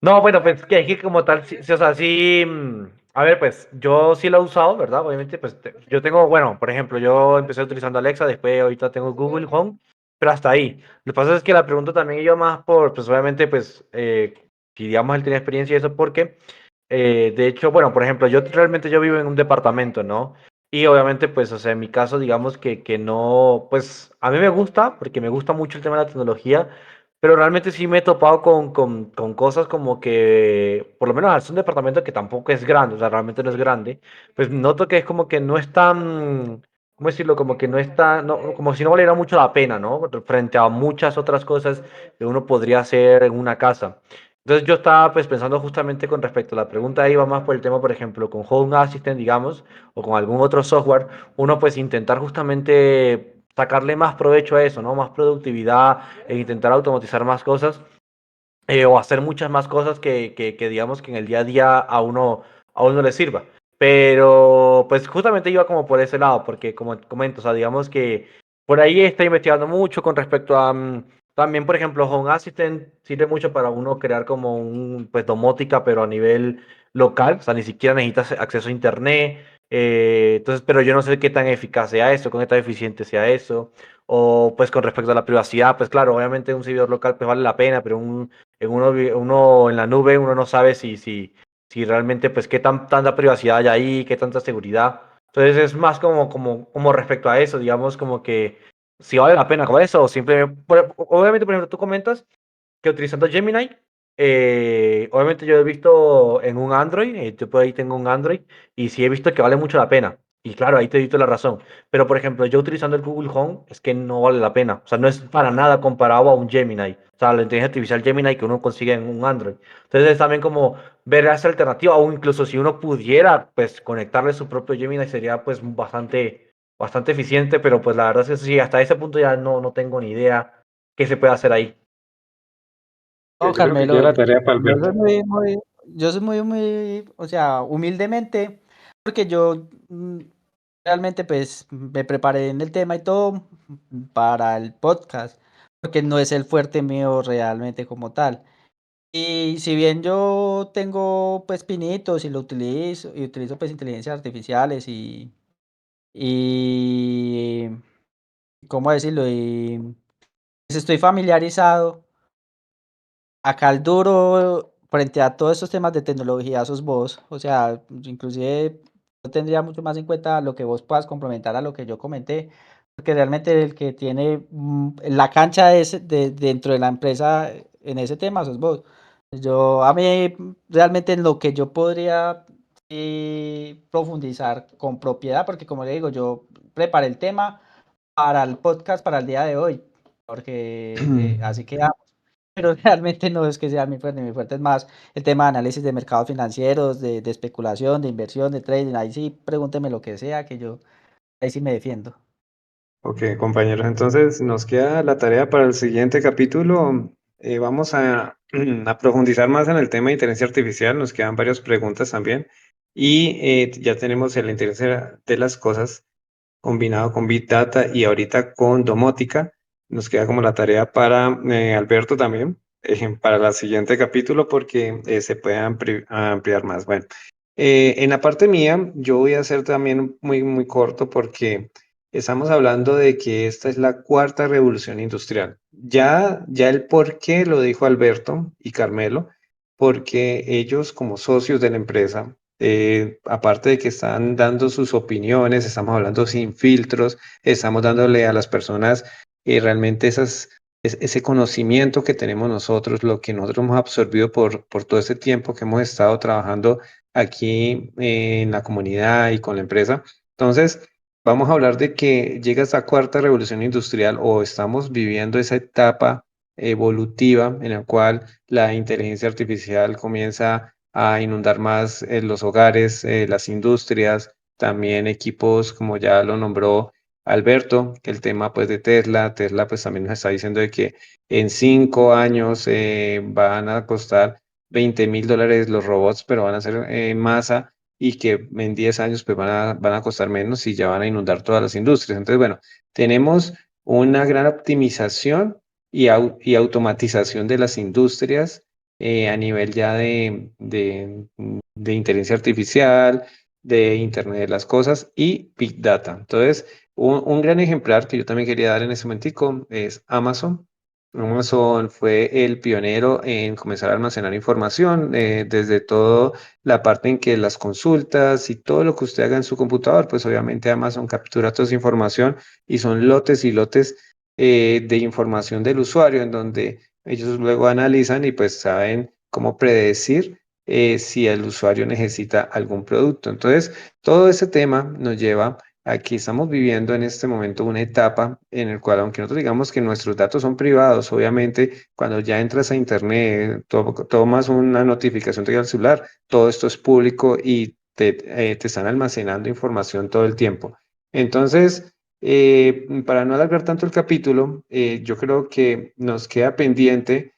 No, bueno, pues que como tal, o sea, sí, a ver, pues yo sí lo he usado, ¿verdad? Obviamente, pues yo tengo, bueno, por ejemplo, yo empecé utilizando Alexa, después ahorita tengo Google Home, pero hasta ahí. Lo que pasa es que la pregunta también iba más por, pues obviamente, pues, si digamos él tiene experiencia y eso, porque de hecho, bueno, por ejemplo, yo vivo en un departamento, ¿no? Y obviamente, pues, o sea, en mi caso, digamos que no, pues, a mí me gusta, porque me gusta mucho el tema de la tecnología, pero realmente sí me he topado con cosas como que, por lo menos al ser un departamento que tampoco es grande, o sea, realmente no es grande, pues noto que es como que no es tan, ¿cómo decirlo? Como que no está, no, como si no valiera mucho la pena, ¿no? Frente a muchas otras cosas que uno podría hacer en una casa. Entonces yo estaba pues pensando justamente con respecto a la pregunta iba más por el tema, por ejemplo, con Home Assistant, digamos, o con algún otro software, uno pues intentar justamente sacarle más provecho a eso, ¿no? Más productividad e intentar automatizar más cosas o hacer muchas más cosas que digamos que en el día a día a uno le sirva. Pero pues justamente iba como por ese lado, porque como comento, o sea, digamos que por ahí estoy investigando mucho con respecto a también, por ejemplo, Home Assistant sirve mucho para uno crear como un pues domótica, pero a nivel local, o sea, ni siquiera necesitas acceso a internet. Entonces, pero yo no sé qué tan eficaz sea eso, qué tan eficiente sea eso. O pues con respecto a la privacidad, pues claro, obviamente un servidor local pues vale la pena, pero uno en la nube, uno no sabe si realmente, pues, qué tanta privacidad hay ahí, qué tanta seguridad. Entonces es más como respecto a eso, digamos, como que si vale la pena con eso, o simplemente, obviamente, por ejemplo, tú comentas que utilizando Gemini, obviamente yo he visto en un Android, yo por ahí tengo un Android, y sí he visto que vale mucho la pena. Y claro, ahí te doy toda la razón. Pero por ejemplo, yo utilizando el Google Home es que no vale la pena. O sea, no es para nada comparado a un Gemini. O sea, la inteligencia artificial Gemini que uno consigue en un Android. Entonces es también como ver esa alternativa, o incluso si uno pudiera, pues, conectarle su propio Gemini sería pues bastante eficiente, pero pues la verdad es que sí, hasta ese punto ya no tengo ni idea qué se puede hacer ahí. No, Yo creo que queda Carmelo, la tarea para yo Alberto. soy yo soy muy, o sea, humildemente, porque yo realmente pues me preparé en el tema y todo para el podcast, porque no es el fuerte mío realmente como tal. Y si bien yo tengo pues pinitos y lo utilizo, y utilizo pues inteligencias artificiales y ¿cómo decirlo? Y pues, estoy familiarizado. Acá el duro frente a todos estos temas de tecnología sos vos. O sea, inclusive yo tendría mucho más en cuenta lo que vos puedas complementar a lo que yo comenté, porque realmente el que tiene la cancha dentro de la empresa en ese tema sos vos. A mí realmente en lo que yo podría profundizar con propiedad, porque como le digo, yo preparé el tema para el podcast para el día de hoy, porque así quedamos. Pero realmente no es que sea mi fuerte es más el tema de análisis de mercados financieros, de especulación, de inversión, de trading. Ahí sí pregúnteme lo que sea, que yo ahí sí me defiendo. Ok, compañeros, entonces nos queda la tarea para el siguiente capítulo. Vamos a profundizar más en el tema de inteligencia artificial. Nos quedan varias preguntas también. Y ya tenemos la inteligencia de las cosas combinado con Big Data y ahorita con domótica. Nos queda como la tarea para Alberto también, para el siguiente capítulo, porque se puede ampliar más. Bueno, en la parte mía, yo voy a hacer también muy corto porque estamos hablando de que esta es la cuarta revolución industrial. Ya el por qué lo dijo Alberto y Carmelo, porque ellos como socios de la empresa, aparte de que están dando sus opiniones, estamos hablando sin filtros, estamos dándole a las personas realmente ese conocimiento que tenemos nosotros, lo que nosotros hemos absorbido por todo ese tiempo que hemos estado trabajando aquí en la comunidad y con la empresa. Entonces, vamos a hablar de que llega esta cuarta revolución industrial o estamos viviendo esa etapa evolutiva en la cual la inteligencia artificial comienza a inundar más los hogares, las industrias, también equipos como ya lo nombró Alberto, que el tema pues de Tesla pues también nos está diciendo de que en 5 años van a costar $20,000 los robots, pero van a ser en masa y que en 10 años pues van a costar menos y ya van a inundar todas las industrias. Entonces, bueno, tenemos una gran optimización y automatización de las industrias a nivel ya de inteligencia artificial, de Internet de las Cosas y Big Data. Entonces, un gran ejemplar que yo también quería dar en ese momentico es Amazon. Amazon fue el pionero en comenzar a almacenar información desde todo la parte en que las consultas y todo lo que usted haga en su computador, pues obviamente Amazon captura toda esa información y son lotes y lotes de información del usuario en donde ellos luego analizan y pues saben cómo predecir si el usuario necesita algún producto. Entonces, todo ese tema nos lleva a que estamos viviendo en este momento una etapa en el cual, aunque nosotros digamos que nuestros datos son privados, obviamente cuando ya entras a internet, tomas una notificación te llega al celular, todo esto es público y te están almacenando información todo el tiempo. Entonces, para no alargar tanto el capítulo, yo creo que nos queda pendiente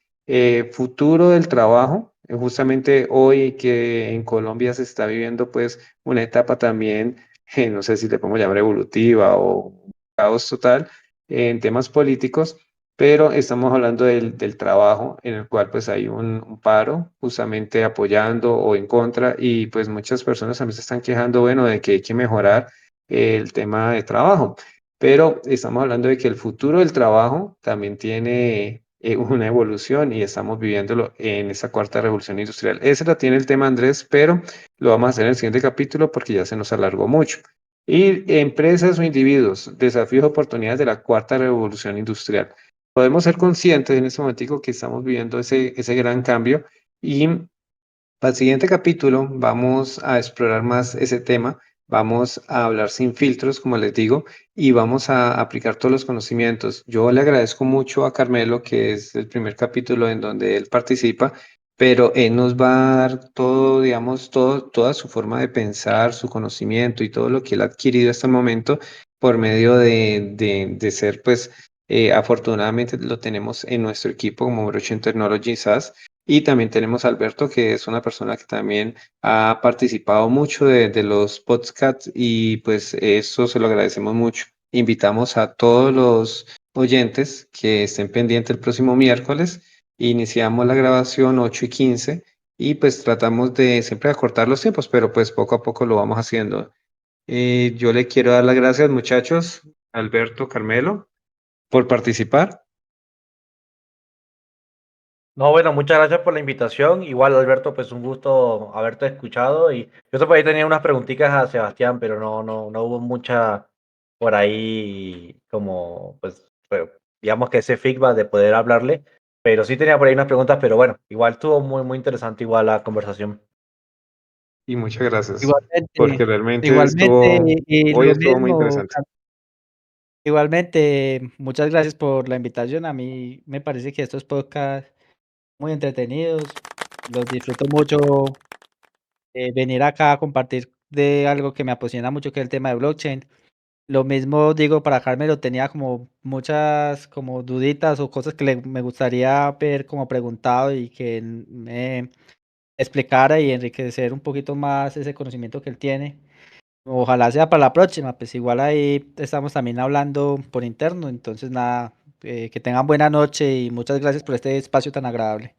futuro del trabajo. Justamente hoy que en Colombia se está viviendo pues una etapa también, no sé si le podemos llamar evolutiva o caos total en temas políticos, pero estamos hablando del trabajo en el cual pues hay un paro justamente apoyando o en contra y pues muchas personas también se están quejando, bueno, de que hay que mejorar el tema de trabajo, pero estamos hablando de que el futuro del trabajo también tiene una evolución y estamos viviéndolo en esa cuarta revolución industrial. Ese la tiene el tema Andrés, pero lo vamos a hacer en el siguiente capítulo porque ya se nos alargó mucho. Y empresas o individuos, desafíos y oportunidades de la cuarta revolución industrial. Podemos ser conscientes en este momento que estamos viviendo ese gran cambio y para el siguiente capítulo vamos a explorar más ese tema, vamos a hablar sin filtros, como les digo, y vamos a aplicar todos los conocimientos. Yo le agradezco mucho a Carmelo, que es el primer capítulo en donde él participa, pero él nos va a dar todo, digamos, toda su forma de pensar, su conocimiento y todo lo que él ha adquirido hasta el momento por medio de ser, pues, afortunadamente lo tenemos en nuestro equipo como Brochen Technology SaaS. Y también tenemos a Alberto, que es una persona que también ha participado mucho de los podcasts y pues eso se lo agradecemos mucho. Invitamos a todos los oyentes que estén pendientes el próximo miércoles. Iniciamos la grabación 8:15 y pues tratamos de siempre acortar los tiempos, pero pues poco a poco lo vamos haciendo. Yo le quiero dar las gracias, muchachos, Alberto, Carmelo, por participar. No, bueno, muchas gracias por la invitación. Igual, Alberto, pues un gusto haberte escuchado. Y yo por ahí tenía unas preguntitas a Sebastián, pero no hubo mucha por ahí como, pues, digamos que ese feedback de poder hablarle. Pero sí tenía por ahí unas preguntas, pero bueno, igual estuvo muy interesante igual la conversación. Y muchas gracias, Igualmente, porque realmente igualmente, y hoy lo estuvo muy mismo, interesante. igualmente, muchas gracias por la invitación. A mí me parece que estos podcasts muy entretenidos, los disfruto mucho, venir acá a compartir de algo que me apasiona mucho, que es el tema de blockchain. Lo mismo digo para Carmelo, tenía como muchas como duditas o cosas que me gustaría ver como preguntado y que me explicara y enriquecer un poquito más ese conocimiento que él tiene. Ojalá sea para la próxima, pues igual ahí estamos también hablando por interno, entonces nada, que tengan buena noche y muchas gracias por este espacio tan agradable.